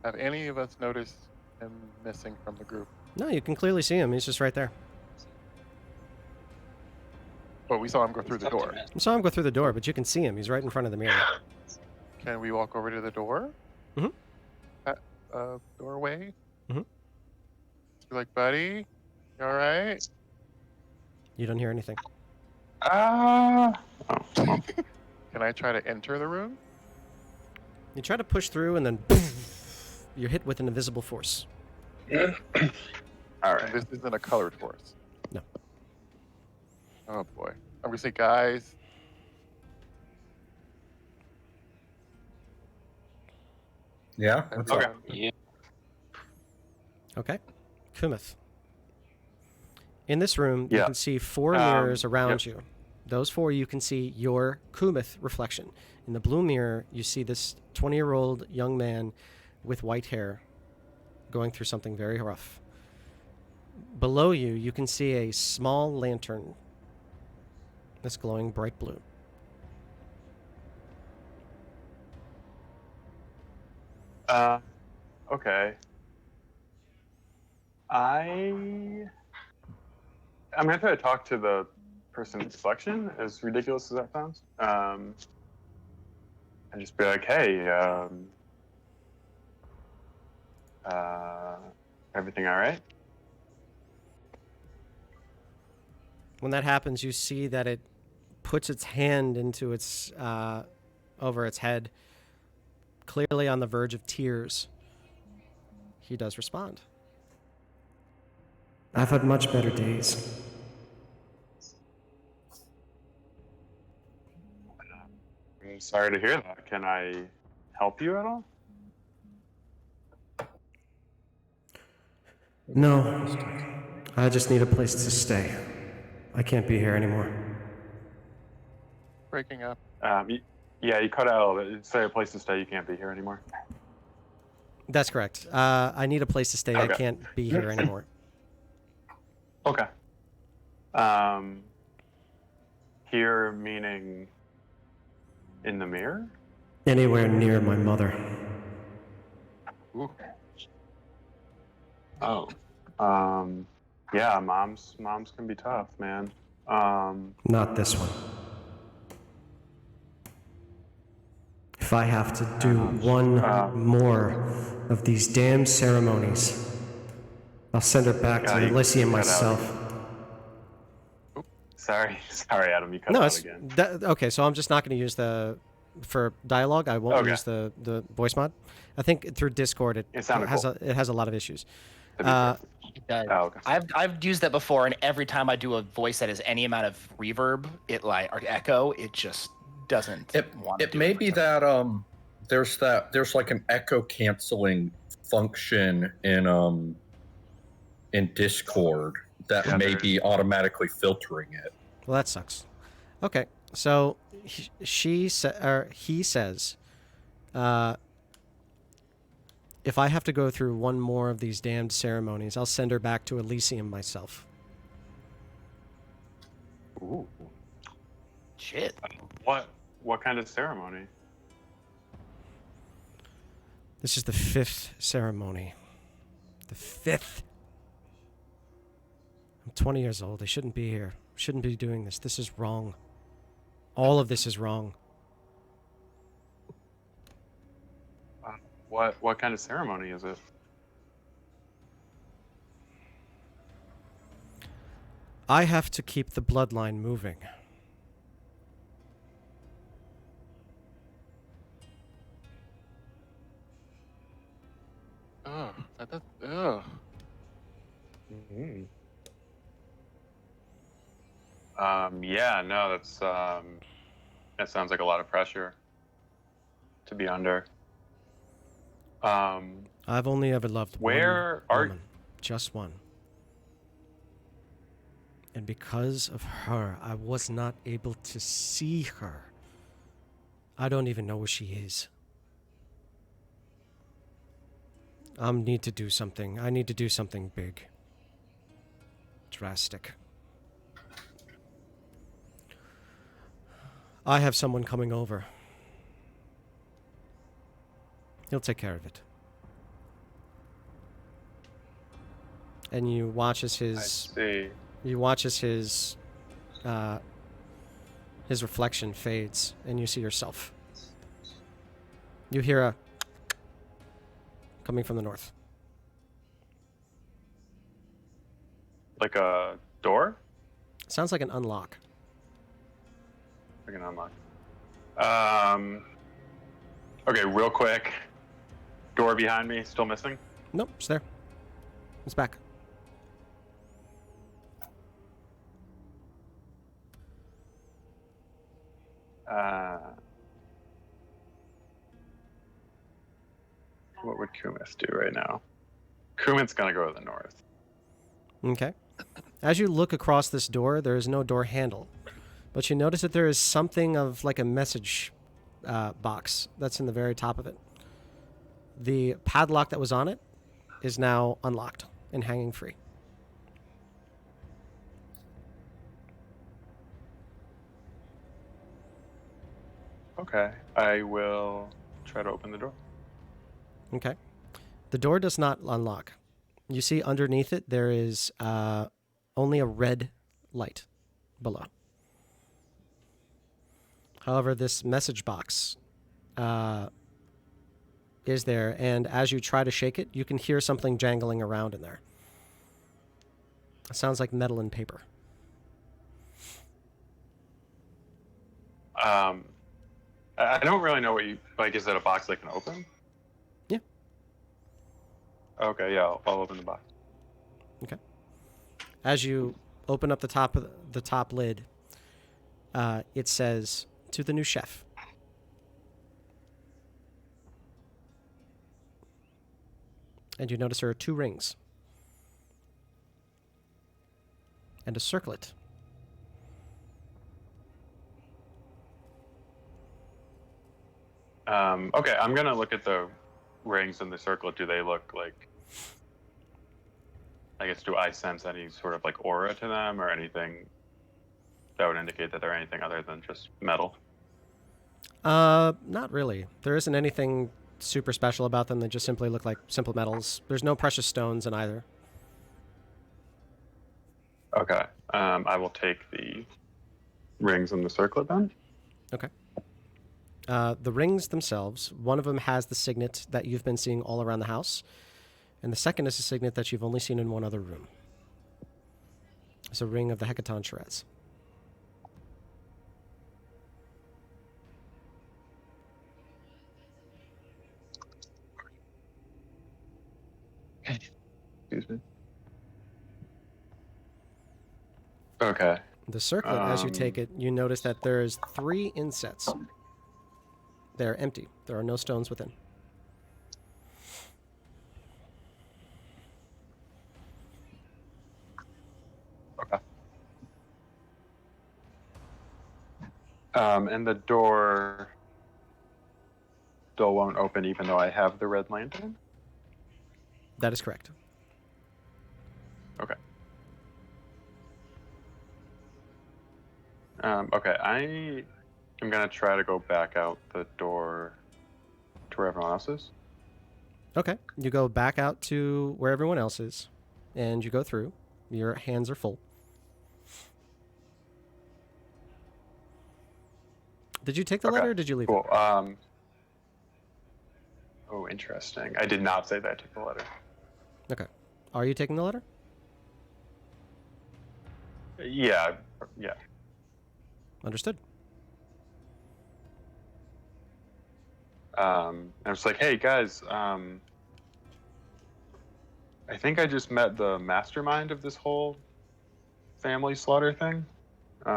Have any of us noticed him missing from the group? No, you can clearly see him. He's just right there. But we saw him go through the It's up to door. Matt. I saw him go through the door, but you can see him. He's right in front of the mirror. Can we walk over to the door? Mhm. That doorway? Mhm. Be like, buddy, you all right? You don't hear anything. Oh. Can I try to enter the room? You try to push through, and then you're hit with an invisible force. All And right. this isn't a colored force. No. Oh boy. I'm gonna say, guys. Yeah. What's up? Everyone. Yeah. Okay. Kumith. In this room, you Yeah. can see 4 mirrors around you. Those 4, you can see your Kumith reflection. In the blue mirror, you see this 20-year-old young man with white hair going through something very rough. Below you, you can see a small lantern that's glowing bright blue. Okay. I'm gonna try to talk to the person in reflection, as ridiculous as that sounds. And just be like, hey, everything all right? When that happens, you see that it puts its hand into its over its head, clearly on the verge of tears. He does respond. I've had much better days. I'm sorry to hear that. Can I help you at all? No, I just need a place to stay. I can't be here anymore. Breaking up. You cut out. Say a place to stay. You can't be here anymore. That's correct. I need a place to stay. I Okay. can't be here anymore. Okay. Here meaning in the mirror? Anywhere near my mother. Ooh. Oh. Yeah, moms can be tough, man. Not this one. If I have to do one more of these damn ceremonies, I'll send her back to you Elysium cut out myself. Sorry, Adam, you cut No, out it's again. okay. So I'm just not going to use for dialogue. I won't Okay. use the voice mod. I think through Discord it sounded has cool. it has a lot of issues. It does. Oh, okay. I've used that before, and every time I do a voice that has any amount of reverb, or echo, it just doesn't. want to It do may for be some that there's like an echo canceling function in Discord that Yeah, may there be automatically filtering it. Well, that sucks. Okay, so he says, if I have to go through one more of these damned ceremonies, I'll send her back to Elysium myself. Ooh. shit. What kind of ceremony? This is the 5th ceremony. The 5th. I'm 20 years old. I shouldn't be here. Shouldn't be doing this. This is wrong. All of this is wrong. What kind of ceremony is it? I have to keep the bloodline moving. Ugh. Ugh. Yeah, no, that sounds like a lot of pressure to be under. I've only ever loved Where one are- woman. Just one. And because of her, I was not able to see her. I don't even know where she is. I need to do something. I need to do something big. Drastic. I have someone coming over. He'll take care of it. And you watch as I see. his reflection fades, and you see yourself. You hear a coming from the north. Like a door? Sounds like an unlock. Like an unlock. Okay, real quick. Door behind me, still missing? Nope, it's there. It's back. What would Kumith do right now? Kumith's gonna go to the north. Okay. As you look across this door, there is no door handle, but you notice that there is something of like a message box that's in the very top of it. The padlock that was on it is now unlocked and hanging free. Okay, I will try to open the door. Okay. The door does not unlock. You see underneath it there is only a red light below. However, this message box is there, and as you try to shake it, you can hear something jangling around in there. It sounds like metal and paper. I don't really know what you like. Is that a box I can open? Yeah. Okay, yeah, I'll open the box. Okay. As you open up the top lid, it says, "To the new chef." And you notice there are 2 rings and a circlet. Okay, I'm gonna look at the rings in the circlet. Do they look like? I guess, do I sense any sort of like aura to them or anything that would indicate that they're anything other than just metal? Not really. There isn't anything super special about them. They just simply look like simple metals. There's no precious stones in either. Okay, I will take the rings in the circlet then. Okay. The rings themselves, one of them has the signet that you've been seeing all around the house, and the second is a signet that you've only seen in one other room. It's a ring of the Hecaton Shreds. Excuse me. Okay. The circlet, as you take it, you notice that there's 3 insets. They're empty. There are no stones within. Okay. And the door still won't open even though I have the red lantern? That is correct. Okay. Okay, I am going to try to go back out the door to where everyone else is. Okay. You go back out to where everyone else is, and you go through. Your hands are full. Did you take the letter or did you leave Cool. it? Oh, interesting. I did not say that I took the letter. Okay. Are you taking the letter? Yeah. Understood. I was like, hey guys, I think I just met the mastermind of this whole family slaughter thing. He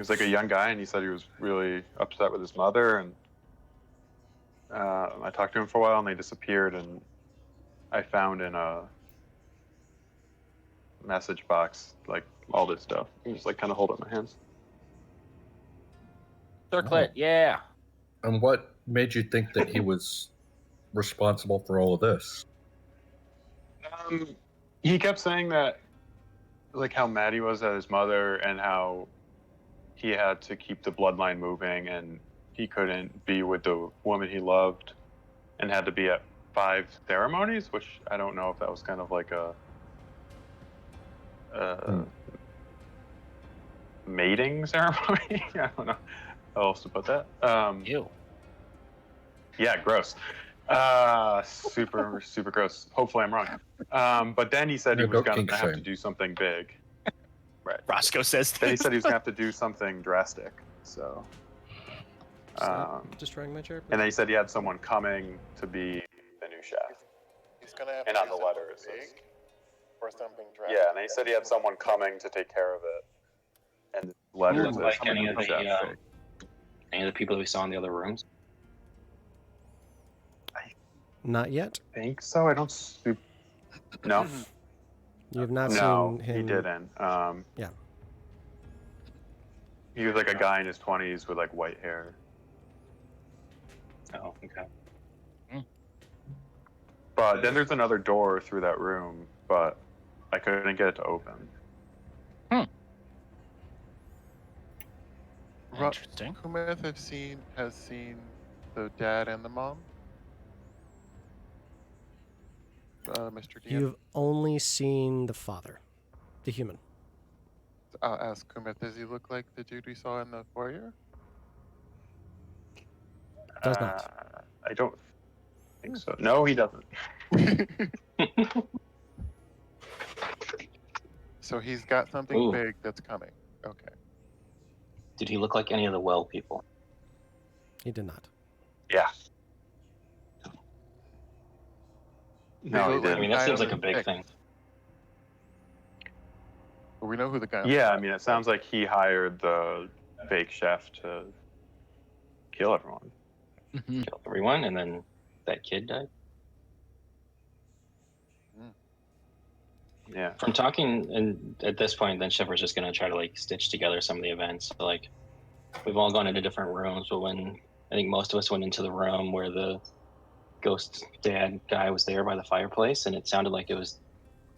was like a young guy, and he said he was really upset with his mother, and I talked to him for a while, and they disappeared, and I found in a message box like all this stuff. He was like kind of holding my hands. Circlet, yeah. And what made you think that he was responsible for all of this? He kept saying that, like, how mad he was at his mother and how he had to keep the bloodline moving and he couldn't be with the woman he loved and had to be at 5 ceremonies, which I don't know if that was kind of like a mating ceremony. I don't know how else to put that. Ew. Yeah, gross. Super gross. Hopefully I'm wrong. But then he said he was going to have to do something big. Right. Roscoe says Then he this. said he was going to have to do something drastic. So. Stop destroying my chair. And then he said he had someone coming to be the new chef. He's gonna have And to on do the letter it something says. big or something drastic. Yeah, and then he said he had someone coming to take care of it. And letters Look that like somebody any of put that the fake. any of the people that we saw in the other rooms? Not yet. I think so. I don't. No, You have not no, seen him. he didn't. Yeah. He was like a guy in his 20s with like white hair. Oh, okay. But then there's another door through that room, but I couldn't get it to open. Interesting. Kumeth has seen the dad and the mom. Mr. Dean. You've only seen the father, the human. I'll ask Kumeth, does he look like the dude we saw in the foyer? Does not. I don't think so. No, he doesn't. So he's got something Ooh. big that's coming. Okay. Did he look like any of the well people? He did not. Yeah. No, he look like I didn't. mean, that guy seems on like a the big stick. thing. But we know who the guy. Yeah, I mean, it sounds like he hired the fake chef to kill everyone. Killed everyone, and then that kid died. Yeah. From talking, and at this point, then Shepard's just gonna try to like stitch together some of the events. So, like, we've all gone into different rooms, but when I think most of us went into the room where the ghost dad guy was there by the fireplace, and it sounded like it was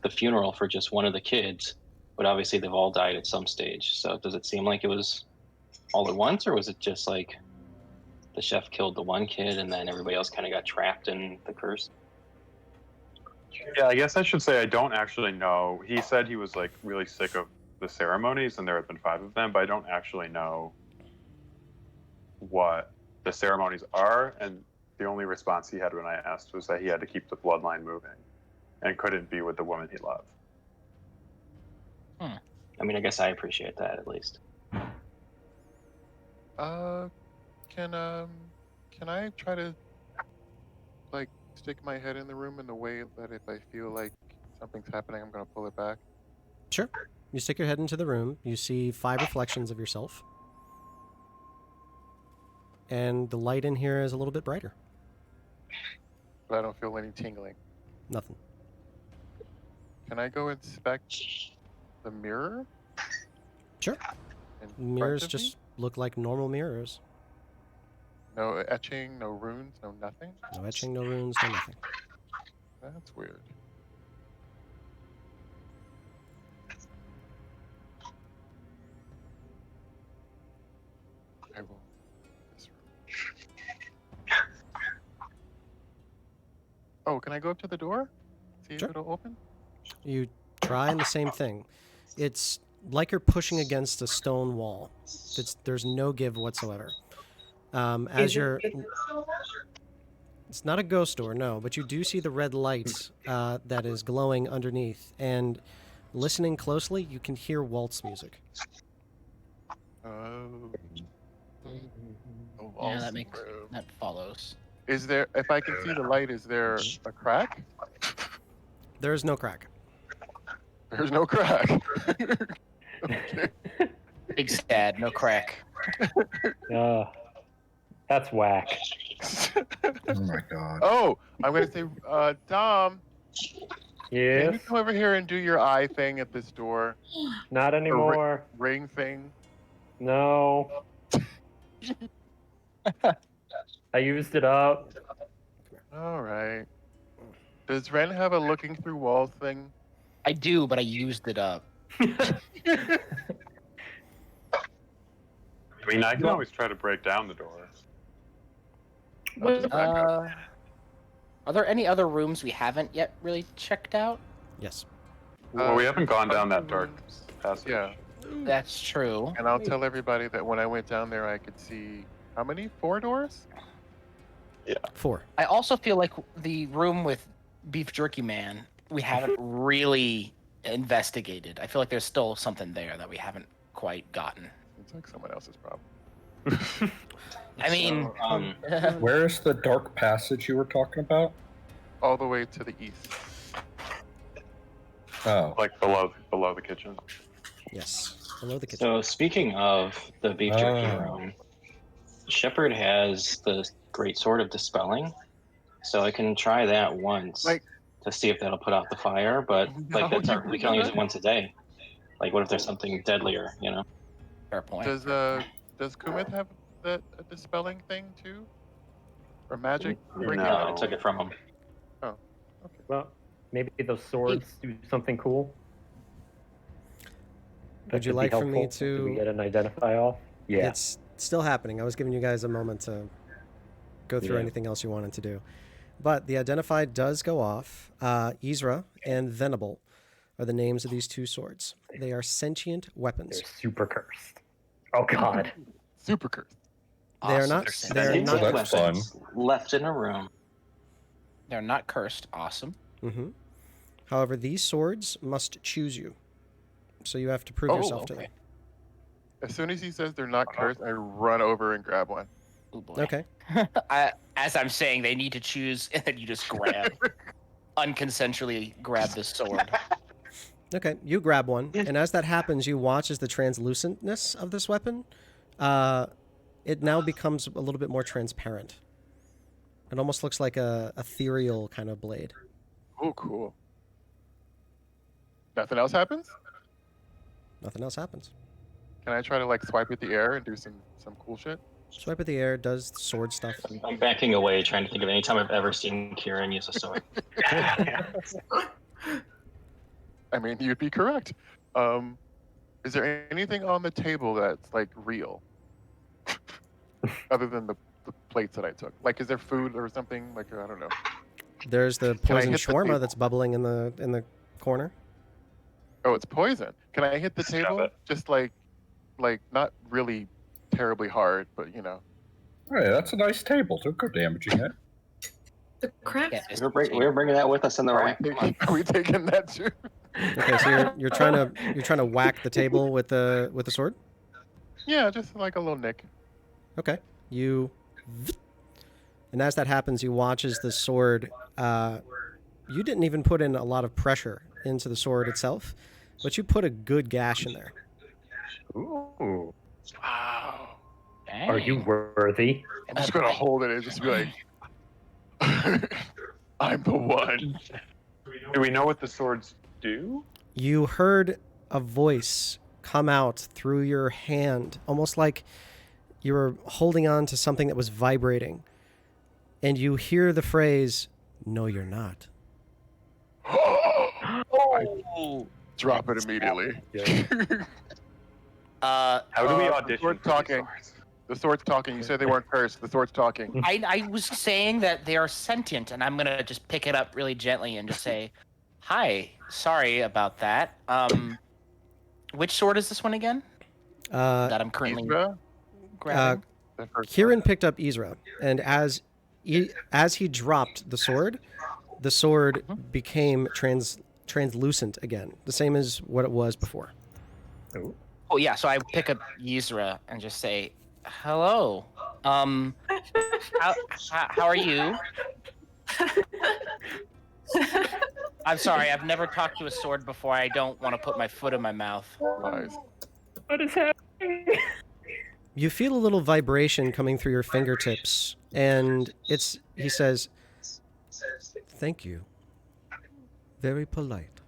the funeral for just one of the kids, but obviously they've all died at some stage. So does it seem like it was all at once, or was it just like the chef killed the one kid and then everybody else kind of got trapped in the curse? Yeah, I guess I should say I don't actually know. He said he was like really sick of the ceremonies, and there had been 5 of them, but I don't actually know what the ceremonies are. And the only response he had when I asked was that he had to keep the bloodline moving and couldn't be with the woman he loved. I mean, I guess I appreciate that at least. Can I try to like stick my head in the room in the way that if I feel like something's happening, I'm gonna pull it back? Sure. You stick your head into the room. You see 5 reflections of yourself. And the light in here is a little bit brighter. But I don't feel any tingling. Nothing. Can I go inspect the mirror? Sure. in front Mirrors of just me? look like normal mirrors. No etching, no runes, no nothing. No etching, no runes, no nothing. That's weird. I will. This room. Oh, can I go up to the door? See Sure. if it'll open? You try and the same thing. It's like you're pushing against a stone wall. There's no give whatsoever. As you're, it's not a ghost door, no, but you do see the red light that is glowing underneath. And listening closely, you can hear waltz music. Oh. Yeah, that makes that follows. Is there? If I can see the light, is there a crack? There is no crack. There's no crack. Okay. Big sad, no crack. That's whack. Oh my god. Oh, I'm gonna say, Dom, can Yes. you come over here and do your eye thing at this door? Not anymore. Ring thing. No. I used it up. All right. Does Ren have a looking through walls thing? I do, but I used it up. I mean, I can always try to break down the door. I'll just back up. Are there any other rooms we haven't yet really checked out? Yes. Well, we haven't gone down that dark rooms. passage. Yeah, That's true. and I'll tell everybody that when I went down there, I could see how many? 4 doors? 4. I also feel like the room with Beef Jerky Man, we haven't really investigated. I feel like there's still something there that we haven't quite gotten. It's like someone else's problem. I mean, Where's the dark passage you were talking about? All the way to the east. Oh. Like below the kitchen. Yes. below the kitchen. So speaking of the beef jerky room, Shepard has the great sword of dispelling, so I can try that once Like- to see if that'll put out the fire. But like No, that's you we can only use it wouldn't. once a day. Like, what if there's something deadlier? You know? Fair point. Does Kumith have that a dispelling thing too? Or magic breaking? No, I took it from him. Oh, okay. Well, maybe those swords do something cool. Would you like for me Do we to? get an identify off? Yeah. It's still happening. I was giving you guys a moment to go through Yeah. anything else you wanted to do. But the identify does go off. Ysra and Veneble are the names of these two swords. They are sentient weapons. They're super cursed. Oh God. Super cursed. They are Awesome. not. They are Sentient not. Well, that's weapons left in a room. They're not cursed. Awesome. Mm-hmm. However, these swords must choose you, so you have to prove Oh, yourself to okay. them. As soon as he says they're not cursed, I run over and grab one. Oh boy. Okay. As I'm saying, they need to choose, and then you just grab, unconsensually grab the sword. Okay. You grab one, and as that happens, you watch as the translucentness of this weapon, it now becomes a little bit more transparent. It almost looks like a ethereal kind of blade. Oh, cool. Nothing else happens? Nothing else happens. Can I try to like swipe at the air and do some cool shit? Swipe at the air, does sword stuff. I'm backing away, trying to think of any time I've ever seen Kieran use a sword. I mean, you'd be correct. Is there anything on the table that's like real, other than the plates that I took? Like, is there food or something? Like, I don't know. There's the Can I poison hit the shawarma table? that's bubbling in the corner. Oh, it's poison. Can I hit the Stab table? it. Just like not really terribly hard, but you know. Hey, that's a nice table. Don't go damaging it. The cracks. Yeah, We're bringing that with us in the rack. Come on. Are we taking that too? Okay, so you're trying to whack the table with the sword. Yeah, just like a little nick. Okay, and as that happens, you watch as the sword. You didn't even put in a lot of pressure into the sword itself, but you put a good gash in there. Ooh. Wow. Are you worthy? I'm just gonna hold it and just be like, I'm the one. Do we know what the swords do? You heard a voice come out through your hand, almost like you were holding on to something that was vibrating. And you hear the phrase, "No, you're not." I drop it immediately. How do we The audition? sword's for these talking. swords? The sword's talking. You said they weren't cursed. The sword's talking. I was saying that they are sentient, and I'm gonna just pick it up really gently and just say, "Hi, sorry about that. Which sword is this one again? That I'm currently Ysra? grabbing." The first Kieran one. picked up Ysra, and as he dropped the sword became translucent again, the same as what it was before. Oh yeah, so I pick up Ysra and just say, "Hello. How are you?" I'm sorry, I've never talked to a sword before. I don't want to put my foot in my mouth. Lies. What is happening? You feel a little vibration coming through your fingertips, and he says, "Thank you. Very polite."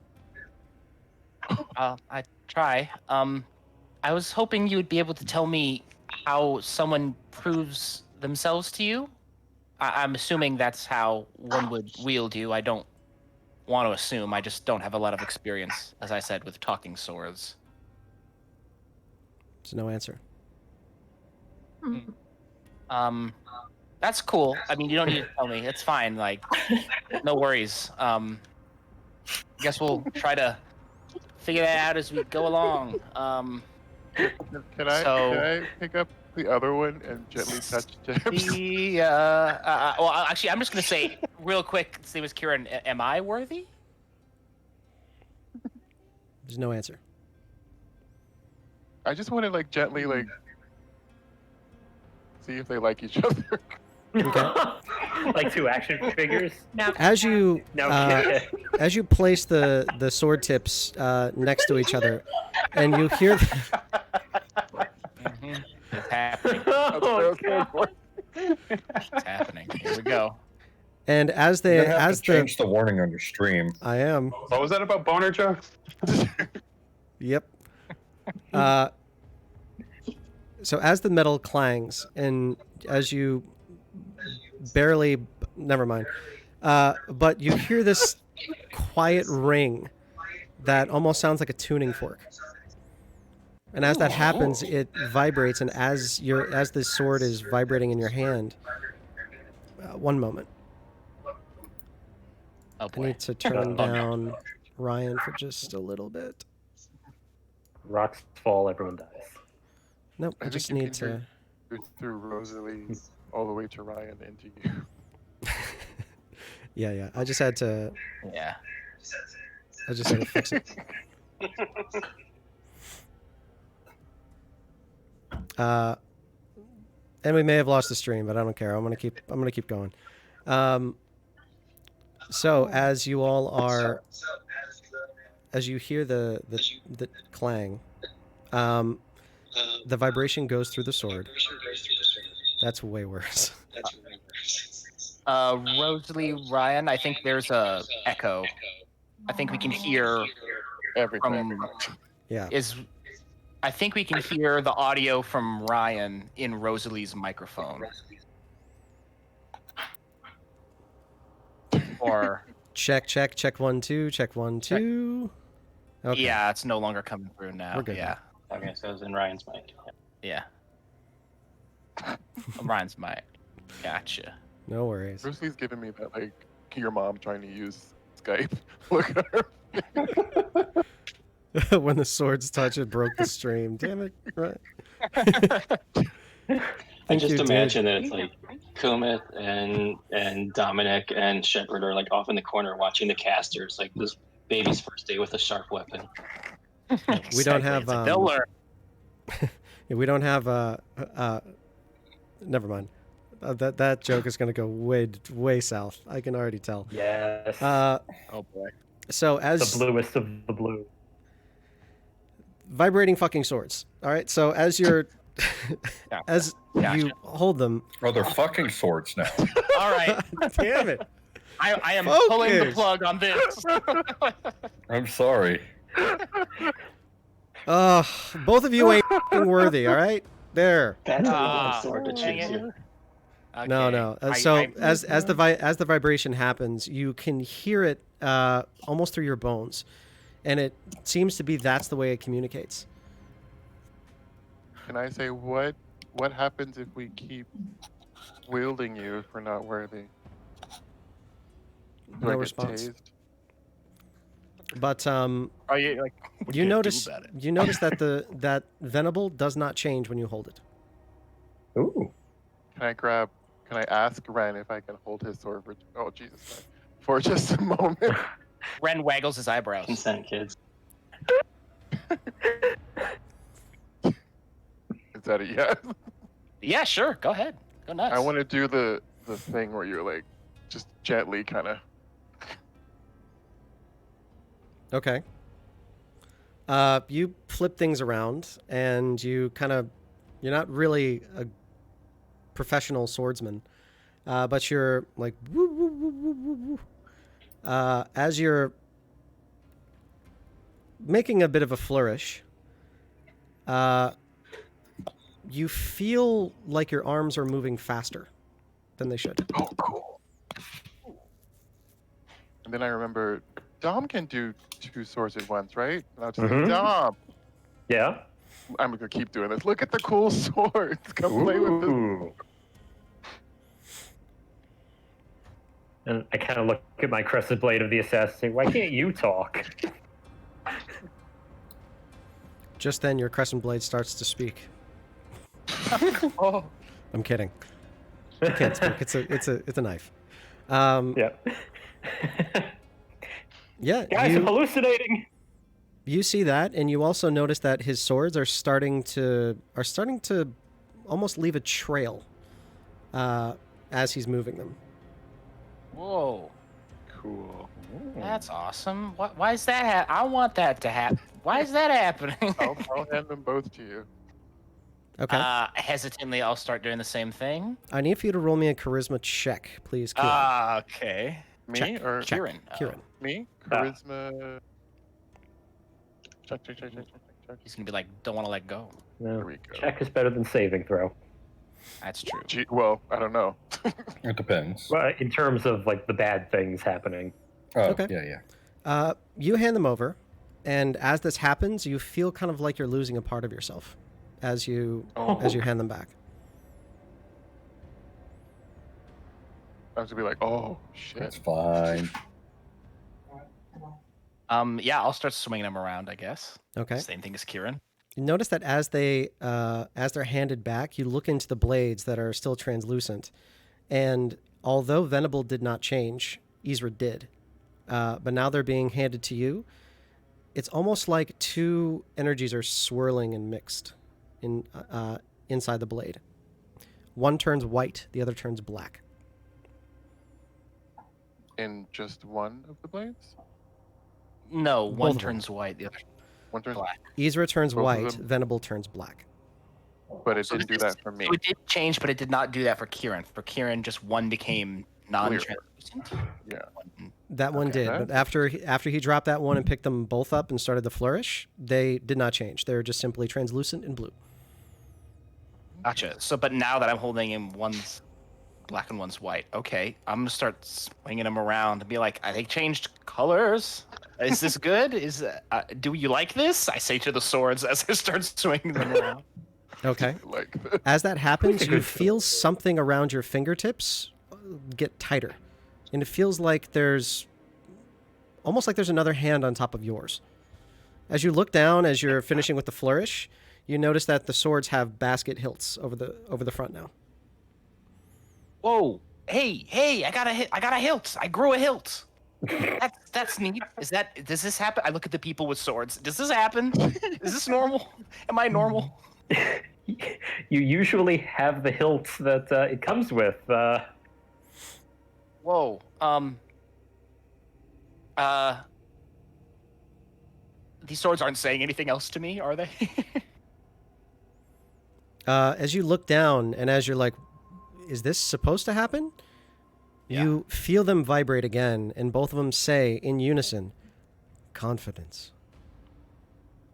I try. I was hoping you would be able to tell me how someone proves themselves to you. I'm assuming that's how one would wield you. I don't want to assume. I just don't have a lot of experience, as I said, with talking swords. There's no answer. That's cool. I mean, you don't need to tell me. It's fine. Like, no worries. Guess we'll try to figure that out as we go along. Can I pick up the other one and gently touch James? Well, actually, I'm just gonna say real quick. Same as Kieran. Am I worthy? There's no answer. I just want to like gently like see if they like each other. Okay. Like 2 action figures. Now, As you No uh, shit. as you place the sword tips next to each other, and you hear Mhm. It's happening. Oh, God. It's happening. Here we go. and as You're they gonna have as to the change the warning on your stream. I am. What was that about boner jokes? Yep. So as the metal clangs and as you barely, never mind, but you hear this quiet ring that almost sounds like a tuning fork. And as that happens, it vibrates, and as the sword is vibrating in your hand, one moment. Oh I boy. need to turn down Ryan for just a little bit. Rocks fall, everyone dies. Nope, I think just you need can to. hear through Rosalie all the way to Ryan into you. Yeah. I just had to Yeah. fix it. And we may have lost the stream, but I don't care. I'm gonna keep going. So as you all are, as you hear the clang, the vibration goes through the sword. That's way worse. Rosalie, Ryan, I think there's a echo. I think we can hear Everything. Yeah. I think we can hear the audio from Ryan in Rosalie's microphone. Or Check 1 2. Check 1 2. Okay. yeah, it's no longer coming through now. We're good Yeah. Okay, so it was in Ryan's mic. Yeah. Ryan's mic. Gotcha. No worries. Rosalie's giving me that, like, your mom trying to use Skype. Look at her. When the swords touch, it broke the stream. Damn it! Right. I just imagine that it's like Kumith and Dominic and Shepard are like off in the corner watching the casters, like this baby's first day with a sharp weapon. We don't have. They'll learn. We don't have. Never mind. That joke is going to go way south. I can already tell. Yes. Oh boy. So as the bluest of the blue. Vibrating fucking swords. All right. So as you're, as you hold them. Oh, they're fucking swords now. All right. Damn it. I am Focus. pulling the plug on this. I'm sorry. Both of you ain't fucking worthy. All right. There. That's a long sword to dang choose it. you. Okay. No. As the vibration happens, you can hear it almost through your bones, and it seems to be that's the way it communicates. Can I say what happens if we keep wielding you if we're not worthy? Do No I get response. tased? But Are you like? you notice that Veneble does not change when you hold it. Ooh. Can I ask Ren if I can hold his sword for just a moment? Ren waggles his eyebrows. Consent, kids. Is that a yes? Yeah, sure. Go ahead. Go nuts. I want to do the thing where you're like just gently kind of. Okay. You flip things around, and you're not really a professional swordsman, but you're like woo, woo, woo, woo, woo, woo. As you're making a bit of a flourish, you feel like your arms are moving faster than they should. Oh, cool. And then I remember Dom can do 2 swords at once, right? And I'll just say, Dom. Yeah. I'm gonna keep doing this. Look at the cool swords. Come play with this. Ooh. And I kind of look at my crescent blade of the assassin. Why can't you talk? Just then, your crescent blade starts to speak. Oh. I'm kidding. It can't speak. It's a knife. Yeah. Yeah. Guys, I'm hallucinating. You see that, and you also notice that his swords are starting to almost leave a trail as he's moving them. Whoa, Cool. that's awesome. Why is that? I want that to happen. Why is that happening? I'll hand them both to you. Okay. Hesitantly, I'll start doing the same thing. I need for you to roll me a charisma check, please, Kieran. Okay. Me Check. or Check. Kieran. Kieran. me? Charisma. Check. He's gonna be like, don't want to let go. There No. we go. Check is better than saving throw. That's true. Well, I don't know. It depends. Well, in terms of like the bad things happening. Oh, Okay. yeah. You hand them over, and as this happens, you feel kind of like you're losing a part of yourself as you hand them back. I was gonna be like, oh shit. That's fine. Yeah, I'll start swinging them around, I guess. Okay. Same thing as Kieran. You notice that as they're handed back, you look into the blades that are still translucent, and although Veneble did not change, Ysra did. But now they're being handed to you. It's almost like two energies are swirling and mixed inside the blade. One turns white, the other turns black. In just one of the blades? No, Both one of them. turns white, the other One turns, black. Ysra turns Both of white, them? Veneble turns black. but it So didn't do this- that for me. So it did change, but it did not do that for Kieran. For Kieran, just one became non-translucent. Yeah. One- That one Okay. did, but after he dropped that one and picked them both up and started to flourish, they did not change. They're just simply translucent and blue. Gotcha. So, but now that I'm holding him, one's black and one's white. Okay, I'm gonna start swinging them around and be like, "They changed colors. Is this good? Do you like this?" I say to the swords as I start swinging them around. Okay. Like this. As that happens, you Good feel something around your fingertips get tighter. And it feels like there's almost like there's another hand on top of yours. As you look down, as you're finishing with the flourish, you notice that the swords have basket hilts over the front now. Whoa! Hey! I got a hilt. I grew a hilt. That's neat. Does this happen? I look at the people with swords. Does this happen? Is this normal? Am I normal? You usually have the hilts that it comes with. Whoa. These swords aren't saying anything else to me, are they? As you look down and as you're like, is this supposed to happen? Yeah. You feel them vibrate again, and both of them say in unison, confidence.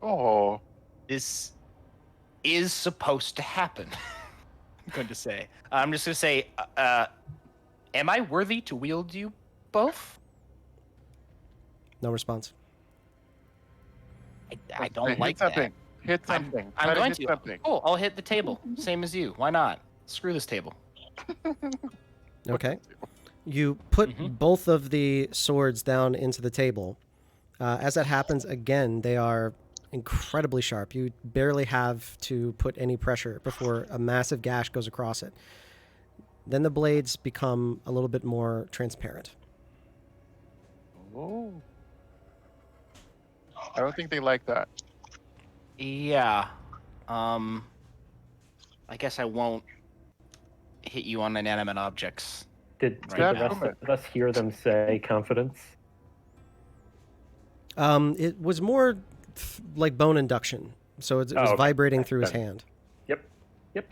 Oh. This is supposed to happen. I'm going to say. I'm just going to say, am I worthy to wield you both? No response. I don't Hit like something. that. Hit something. I'm Try going hit to. something. Cool. I'll hit the table. Same as you. Why not? Screw this table. Okay. You put Mm-hmm. both of the swords down into the table. As that happens again, they are incredibly sharp. You barely have to put any pressure before a massive gash goes across it. Then the blades become a little bit more transparent. Oh. I don't think they like that. Yeah. I guess I won't hit you on inanimate objects. Did Right the now. rest of us hear them say confidence? It was more like bone induction, so it was okay. vibrating through his Okay. hand. Yep.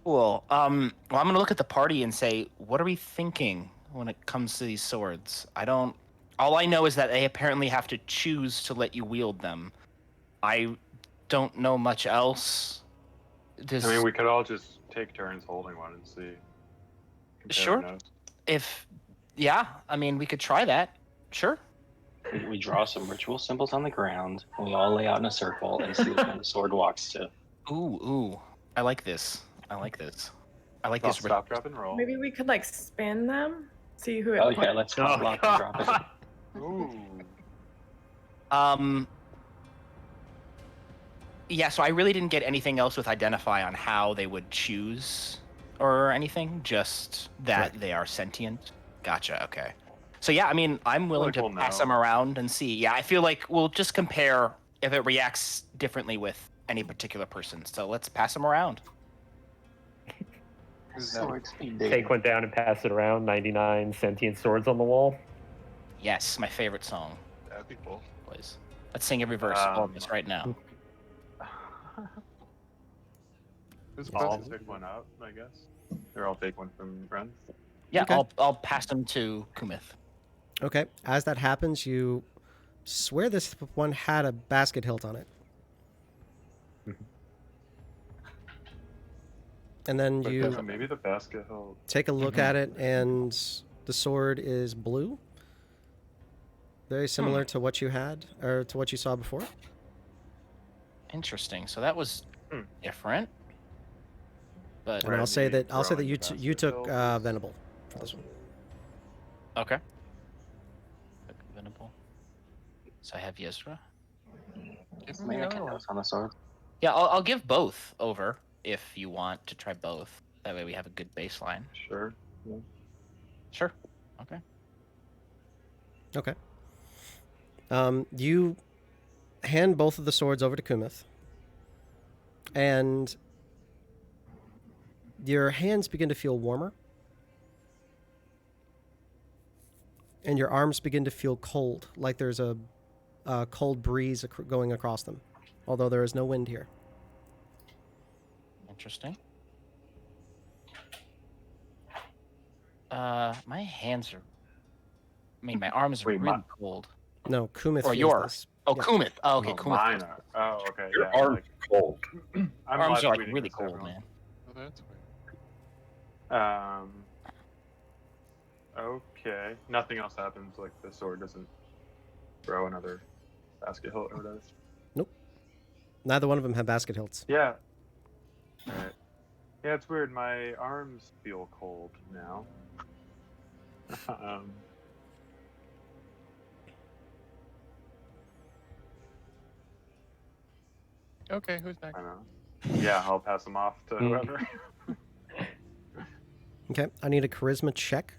Cool. Well, I'm gonna look at the party and say, what are we thinking when it comes to these swords? All I know is that they apparently have to choose to let you wield them. I don't know much else. I mean, we could all just take turns holding one and see. Compare Sure. notes. I mean, we could try that. Sure. We draw some ritual symbols on the ground, and we all lay out in a circle and see which one the sword walks to. Ooh. I like this. I like this. I'll this. stop, drop, and roll. Maybe we could like spin them, see who it Oh yeah, points- let's lock and drop it. Ooh. Yeah, so I really didn't get anything else with identify on how they would choose or anything, just that they are sentient. Gotcha, okay. So yeah, I mean, I'm willing to We'll pass know. them around and see. Yeah, I feel like we'll just compare if it reacts differently with any particular person. So let's pass them around. Who's next? Sword speed Take dating. one down and pass it around. 99 sentient swords on the wall. Yes, my favorite song. That'd be cool. Boys, let's sing every verse, all of Um, us, right now. Who's I'll closest? pick one up, I guess. Or I'll take one from Ren. Yeah, Okay. I'll pass them to Kumith. Okay. As that happens, you swear this one had a basket hilt on it. And then Okay, you so maybe the basket hilt. take a look at it, and the sword is blue. Very similar to what you had, or to what you saw before. Interesting. So that was different. But And I'll Right, say the that throwing you the you basket took hilt is Veneble for this one. okay. Venerable. So I have Ysra. Give me Maybe the I other can one. notes on the sword. Yeah, I'll give both over if you want to try both. That way we have a good baseline. Sure. Yeah. Sure. Okay. Okay. You hand both of the swords over to Kumith, and your hands begin to feel warmer, and your arms begin to feel cold, like there's a cold breeze going across them, although there is no wind here. Interesting. My hands are. I mean, my arms are Wait, really cold. No, Kumith Or feels yours. this. Oh, Yeah. Kumith. Oh, okay, Oh, Kumith. mine feels are. Oh, okay. Your Yeah. arms Like, cold. I'm arms live are like tweeting really this, cold, everyone. man. Oh, that's weird. Okay. Nothing else happens. Like the sword doesn't throw another basket hilt or whatever. Neither one of them have basket hilts. Yeah. Alright. Yeah, it's weird. My arms feel cold now. um, Okay, who's next? I don't know. Yeah, I'll pass them off to whoever. Okay, I need a charisma check.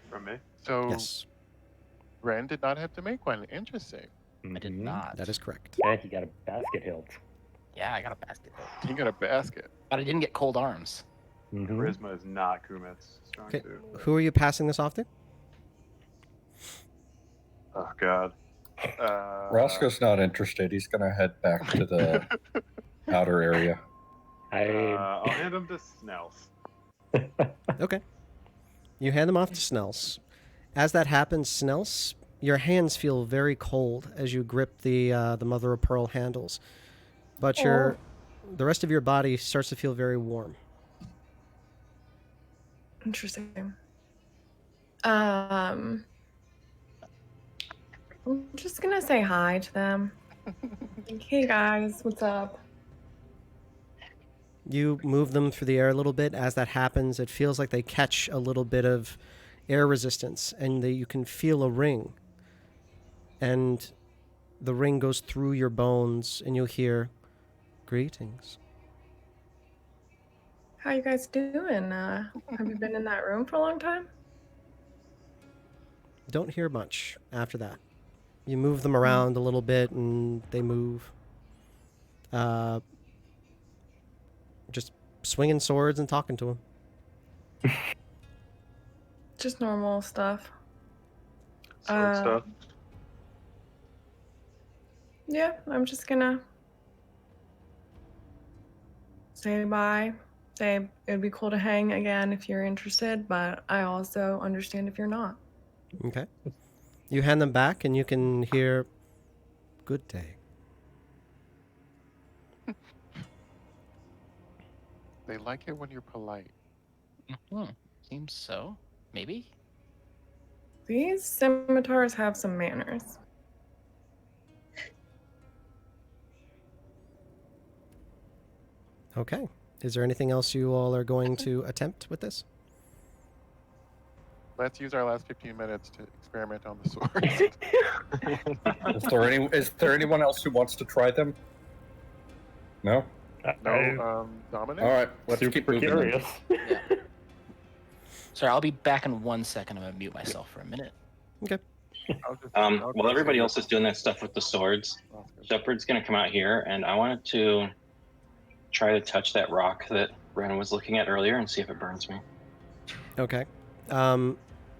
From me. So Yes, Ren did not have to make one. Interesting. I did Mhm. not. that is correct. And he got a basket hilt. Yeah, I got a basket. He got a basket. But I didn't get cold arms. Mhm. Charisma is not Kumith's strong Okay. suit. Who are you passing this off to? Oh God. Roscoe's not interested. He's gonna head back to the outer area. I'll hand him to Snells. Okay. You hand them off to Snells. As that happens, Snells, your hands feel very cold as you grip the mother of pearl handles, but the rest of your body starts to feel very warm. Interesting. I'm just gonna say hi to them. Like, hey guys, what's up? You move them through the air a little bit. As that happens, it feels like they catch a little bit of air resistance, and you can feel a ring. And the ring goes through your bones, and you'll hear, "Greetings." How you guys doing? Have you been in that room for a long time? Don't hear much after that. You move them around a little bit, and they move. Just swinging swords and talking to them. Just normal stuff. Sword stuff. Yeah, I'm just gonna say bye. Say it would be cool to hang again if you're interested, but I also understand if you're not. Okay. You hand them back, and you can hear, "Good day." They like it when you're polite. Seems so. Maybe. These scimitars have some manners. Okay. Is there anything else you all are going to attempt with this? Let's use our last 15 minutes to experiment on the swords. Is there anyone else who wants to try them? No? No, Dominic? All right, let's Super keep moving. then. curious. Sorry, I'll be back in 1 second. I'm gonna mute myself for a minute. Okay. While everybody else is doing that stuff with the swords, Shepard's gonna come out here, and I wanted to try to touch that rock that Ren was looking at earlier and see if it burns me. Okay.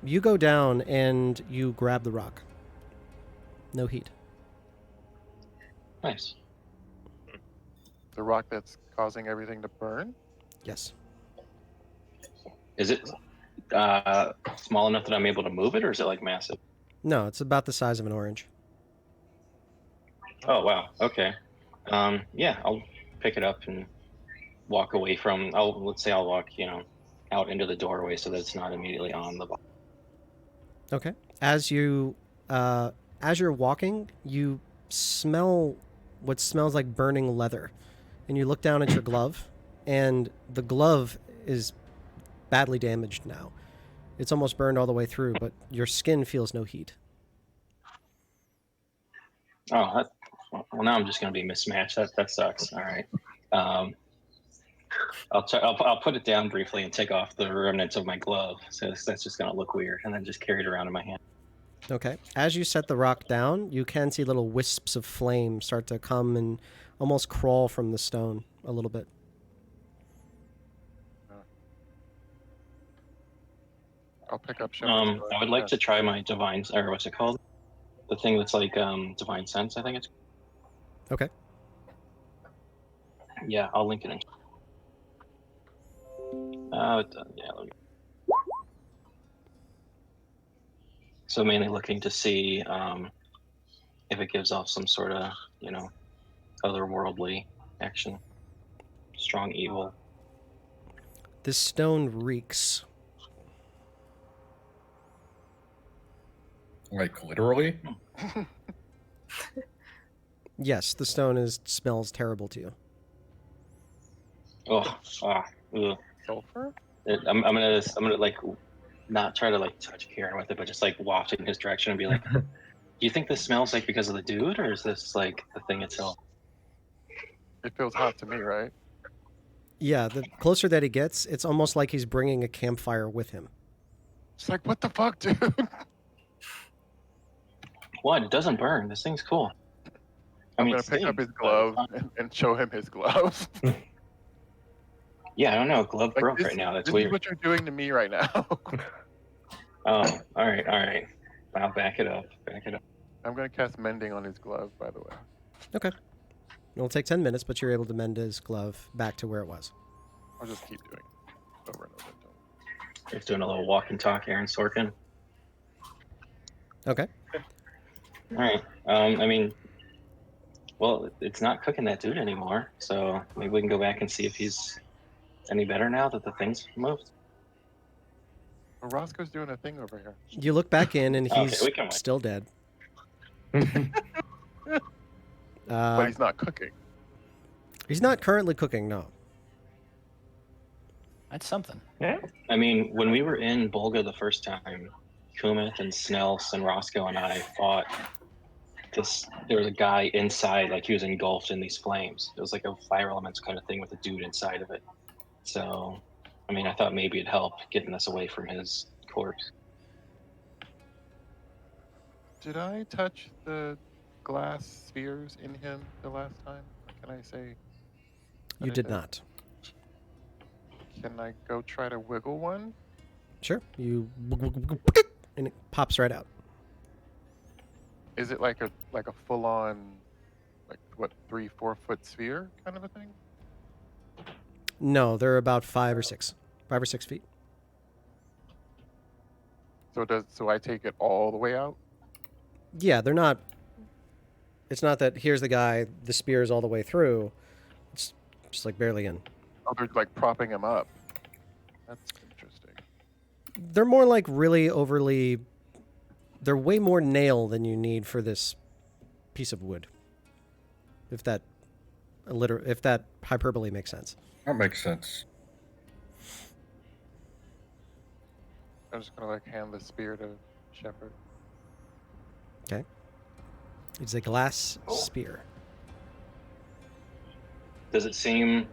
You go down and you grab the rock. No heat. Nice. The rock that's causing everything to burn? Yes. Is it small enough that I'm able to move it, or is it like massive? No, it's about the size of an orange. Oh wow. Okay. Yeah, I'll pick it up and walk away from. Let's say I'll walk, out into the doorway so that it's not immediately on the. Okay. As you're walking, you smell what smells like burning leather, and you look down at your glove, and the glove is badly damaged now. It's almost burned all the way through, but your skin feels no heat. Oh, well, now I'm just going to be mismatched. That sucks. All right. I'll put it down briefly and take off the remnants of my glove. So that's just going to look weird, and then just carry it around in my hand. Okay. As you set the rock down, you can see little wisps of flame start to come and almost crawl from the stone a little bit. I'll pick up I would like to try my divine, or what's it called? The thing that's like divine sense, I think it's. Okay. Yeah, I'll link it in. Yeah. So mainly looking to see if it gives off some sort of, otherworldly action. Strong evil. This stone reeks. Like literally? Yes, the stone smells terrible to you. Oh, ugh. Sulfur? I'm gonna like not try to like touch Kieran with it, but just like waft in his direction and be like, "Do you think this smells like because of the dude, or is this like the thing itself?" It feels hot to me, right? Yeah, the closer that he gets, it's almost like he's bringing a campfire with him. It's like, what the fuck, dude? What? It doesn't burn. This thing's cool. I'm gonna pick up his glove and show him his gloves. Yeah, I don't know. Glove Like, broke this, right now. That's this weird. is what you're doing to me right now. Oh, all right. I'll back it up. I'm gonna cast mending on his glove, by the way. Okay. It'll take 10 minutes, but you're able to mend his glove back to where it was. I'll just keep doing it over and over until. Just doing a little walk and talk, Aaron Sorkin. Okay. All right. Well, it's not cooking that dude anymore, so maybe we can go back and see if he's any better now that the thing's moved. Well, Roscoe's doing a thing over here. You look back in, and he's we can wait. still dead. But he's not cooking. He's not currently cooking, no. That's something. Yeah. I mean, when we were in Bolga the first time, Kumith and Snells and Roscoe and I fought there was a guy inside, like he was engulfed in these flames. It was like a fire elements kind of thing with a dude inside of it. So, I mean, I thought maybe it'd help getting us away from his corpse. Did I touch the glass spheres in him the last time? Can I say? You did not. Can I go try to wiggle one? Sure. You and it pops right out. Is it like a full on, like what, 3-4 foot sphere kind of a thing? No, they're about 5 or 6 feet. So I take it all the way out? Yeah, they're not. It's not that here's the guy, the spear is all the way through. It's just like barely in. Oh, they're like propping him up. That's interesting. They're more like really overly. They're way more nail than you need for this piece of wood. If that hyperbole makes sense. That makes sense. I'm just gonna like hand the spear to Shepard. Okay. It's a glass spear. Does it seem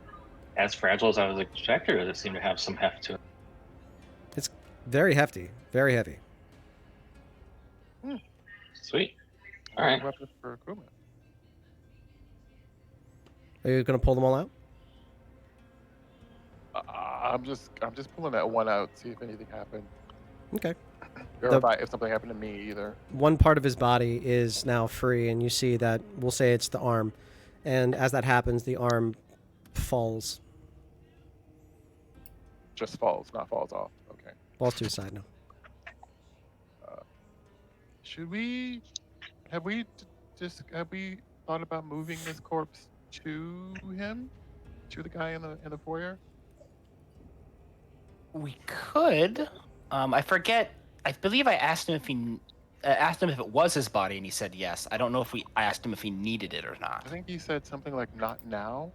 as fragile as I was expecting, or does it seem to have some heft to it? It's very hefty, very heavy. Sweet. All right. Weapon for Kuma. Are you going to pull them all out? I'm just pulling that one out, see if anything happened, Okay. or The- if something happened to me either. One part of his body is now free, and you see that, we'll say it's the arm. And as that happens, the arm falls. Just falls, not falls off. Okay. Falls to his side now. Should we? Have we thought about moving this corpse to him, to the guy in the foyer? We could. I forget. I believe I asked him if he asked him if it was his body, and he said yes. I don't know if I asked him if he needed it or not. I think he said something like "not now."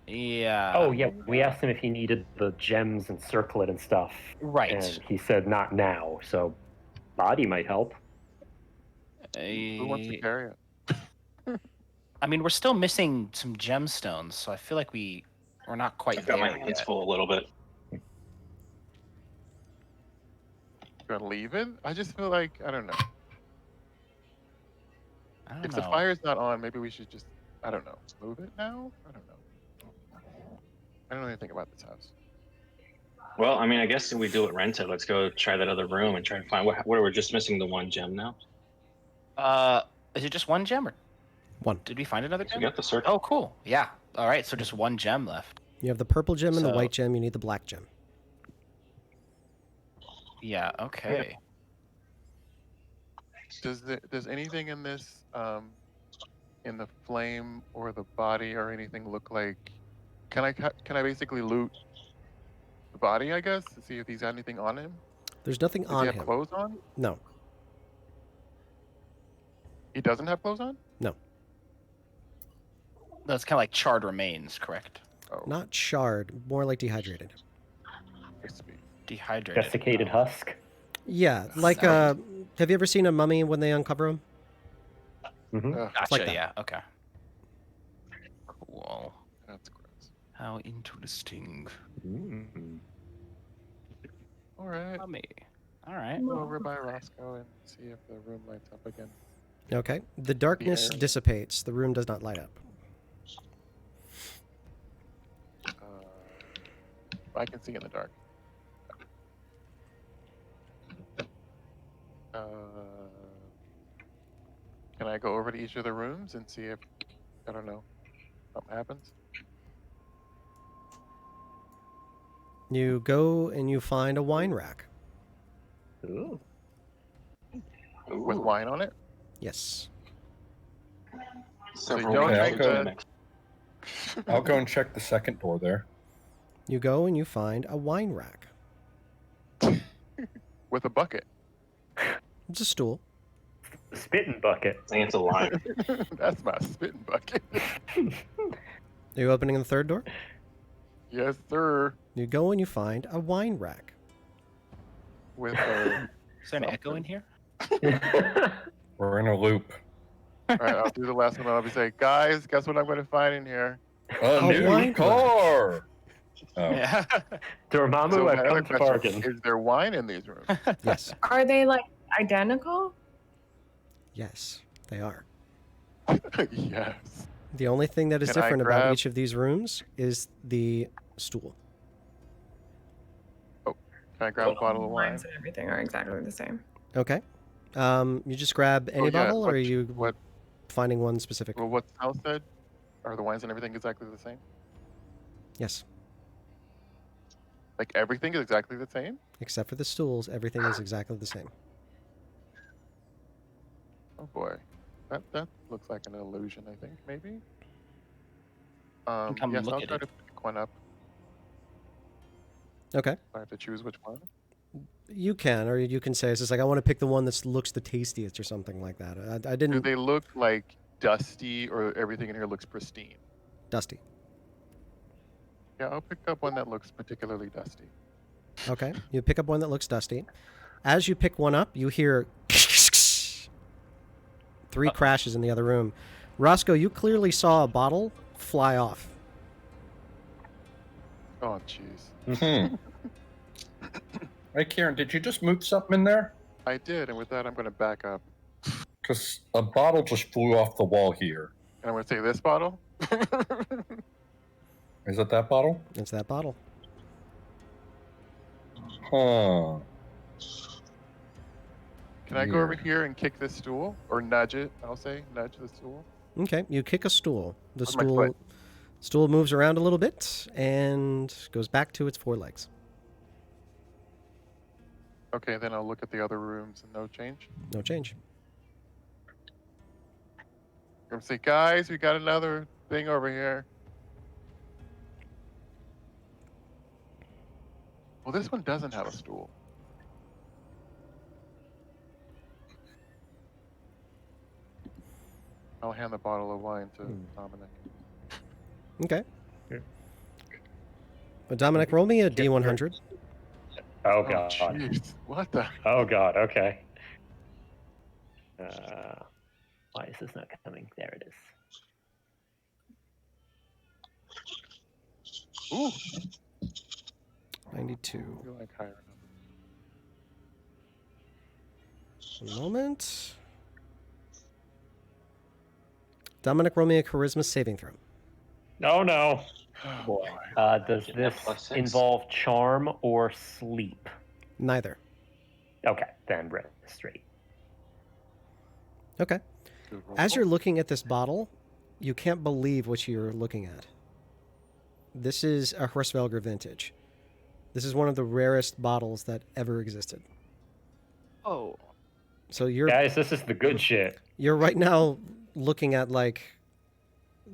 Yeah. Oh yeah, we asked him if he needed the gems and circlet and stuff. Right. And he said not now. So body might help. Who wants to carry it? I mean, we're still missing some gemstones, so I feel like we're not quite I've got my there hands yet. full a little bit. Gonna leave it? I just feel like I don't know. I don't If know. the fire's not on, maybe we should just I don't know. Move it now? I don't know. I don't know anything about this house. Well, I mean, I guess if we do it rented, let's go try that other room and try to find what we're just missing the one gem now. Is it just one gem or One. did we find another We gem? got the circle. Oh, cool. Yeah. All right. So just one gem left. You have the purple gem and the So- white gem. You need the black gem. Yeah. Okay. Does anything in this in the flame or the body or anything look like? Can I basically loot the body? I guess to see if he's got anything on him. There's nothing Does he on have him. clothes on? No. He doesn't have clothes on. No. That's kind of like charred remains, correct? Oh, Not charred. More like dehydrated. crispy. Dehydrated. Desiccated husk. Yeah. Like, Sounds- have you ever seen a mummy when they uncover him? Mm-hmm. Ugh, Gotcha. like that. Yeah. Okay. Cool. that's gross. How interesting. All right. Mummy. All right. Go over by Roscoe and see if the room lights up again. Okay. The darkness area. dissipates. The room does not light up. I can see in the dark. Can I go over to each of the rooms and see if, I don't know, something happens? You go and you find a wine rack. Ooh. With Ooh, wine on it? Yes. several don't mixes drink to the- mix. I'll go and check the second door there. You go and you find a wine rack. With a bucket. It's a stool. Spitting bucket. I think it's a line. That's my spitting bucket. Are you opening the third door? Yes, sir. You go and you find a wine rack. With a... Is there an echo in here? We're in a loop. All right, I'll do the last one. I'll be saying, guys, guess what I'm going to find in here? A A new wine car. Oh. Yeah. Dormammu, So I've my other come to question, bargain. is there wine in these rooms? Yes. Are they like identical? Yes, they are. Yes. The only thing that is Can I different about grab- each of these rooms is the stool. Can I grab a bottle of wine? Wines and everything are exactly the same. Okay. You just grab any Oh, yeah, bottle, or are you What? finding one specific? Well, what Sal said? Are the wines and everything exactly the same? Yes. Like everything is exactly the same? Except for the stools, everything is exactly the same. Oh boy, that looks like an illusion. I think maybe. Come Yes, look I'll at try it. to pick one up. Okay. I have to choose which one. You can, or you can say it's just like I want to pick the one that looks the tastiest or something like that. I Do didn't. they look like dusty, or everything in here looks pristine? Dusty. Yeah, I'll pick up one that looks particularly dusty. Okay. You pick up one that looks dusty. As you pick one up, you hear three crashes in the other room. Roscoe, you clearly saw a bottle fly off. Oh, jeez. Hmm. Hey, Kieran, did you just move something in there? I did, and with that, I'm going to back up. Because a bottle just flew off the wall here. And I'm going to take this bottle. Is it that bottle? It's that bottle. Huh. Can I go over Weird. here and kick this stool? Or nudge it, I'll say. Nudge the stool. Okay, you kick a stool. The With my foot. stool moves around a little bit and goes back to its 4 legs. Okay, then I'll look at the other rooms and no change. No change. I'm going to say, guys, we got another thing over here. Well, this one doesn't have a stool. I'll hand the bottle of wine to Dominic. Okay. Yeah. Dominic, roll me a D100. Oh god. Jeez, what the? Oh god. Okay. Why is this not coming? There it is. Ooh. 92. I feel like higher One moment. Dominic, roll me a charisma saving throw. Oh no. enough. Boy. Does Get this that +6. involve charm or sleep? Neither. Okay, then rest straight. Okay. Good roll. As you're looking at this bottle, you can't believe what you're looking at. This is a Hresvelger vintage. This is one of the rarest bottles that ever existed. Oh. So you're Guys, this is the good shit. you're right now looking at like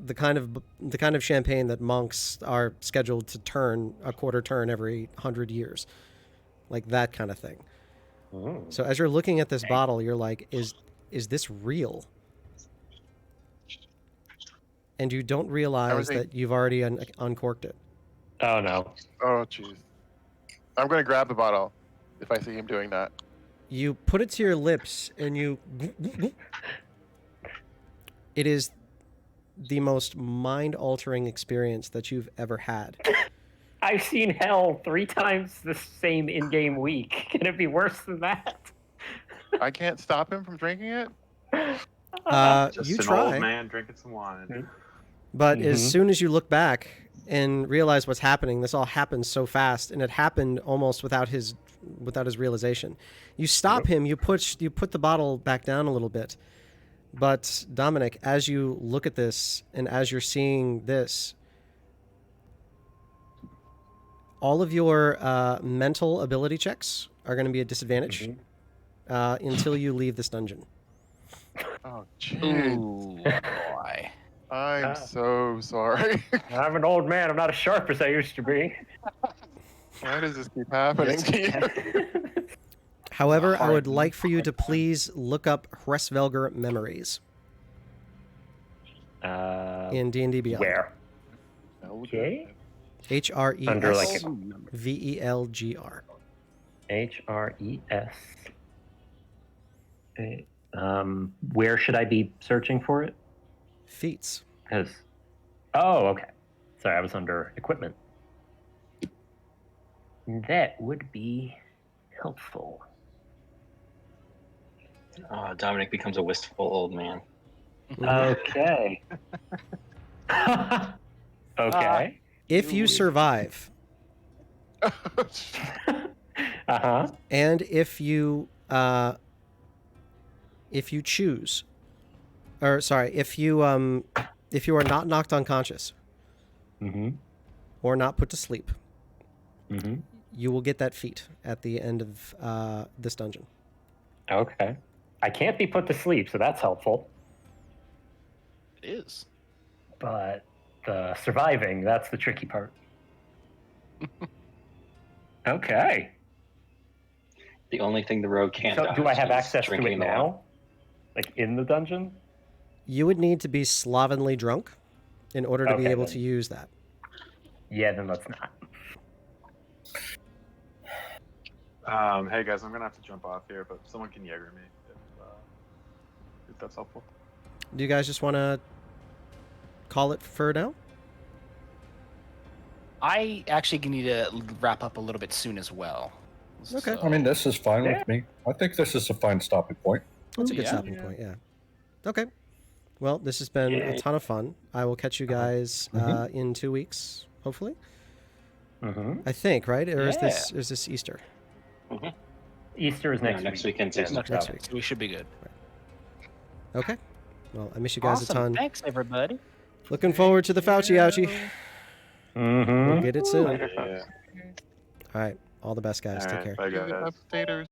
the kind of champagne that monks are scheduled to turn a quarter turn every 100 years. Like that kind of thing. Mm. So as you're looking at this bottle, you're like, is this real? And you don't realize a- that you've already uncorked it. Oh no. Oh, jeez. I'm going to grab the bottle if I see him doing that. You put it to your lips and you... It is the most mind-altering experience that you've ever had. I've seen hell 3 times the same in-game week. Can it be worse than that? I can't stop him from drinking it? Just You an try. old man drinking some wine. But as Mhm. soon as you look back and realize what's happening, this all happened so fast, and it happened almost without his realization. You stop him. You put the bottle back down a little bit. But Dominic, as you look at this and as you're seeing this, all of your mental ability checks are going to be a disadvantage until you leave this dungeon. Oh, jeez. Ooh, boy. I'm so sorry. I'm an old man. I'm not as sharp as I used to be. Why does this keep happening to you? However, I would like for you to please look up Hresvelger memories in D&D Beyond. Where? Okay. Under like Hresvelgr. HRES. Where should I be searching for it? Feats. Because. Oh, okay. Sorry, I was under equipment. That would be helpful. Dominic becomes a wistful old man. Okay. Okay. If you survive, Uh-huh. and if you choose, or sorry, if you are not knocked unconscious Mm-hmm. or not put to sleep, Mm-hmm. you will get that feat at the end of this dungeon. Okay. I can't be put to sleep, so that's helpful. It is. But the surviving, that's the tricky part. Okay. The only thing the rogue can't So dodge do I have is access to drinking it the wine. now? Like in the dungeon? You would need to be slovenly drunk in order to be Okay, able then. to use that. Yeah, then let's not. Hey guys, I'm gonna have to jump off here, but someone can Jaeger me if that's helpful. Do you guys just want to call it for now? I actually need to wrap up a little bit soon as well. Okay. I mean, this is fine Yeah. with me. I think this is a fine stopping point. That's a good Yeah. stopping point, yeah. Okay. Well, this has been a ton of fun. I will catch you guys in 2 weeks, hopefully. Mm-hmm. I think, right? Or is Yeah. this Easter? Easter is next next week. weekend's Easter. Next week. We should be good. Okay. Well, I miss you guys Awesome. a ton. Thanks, everybody. Looking forward to the Fauci ouchie. Mm-hmm. We'll get it soon. Yeah. All right. All the best, guys. All Take right, care. bye You guys. upstaters.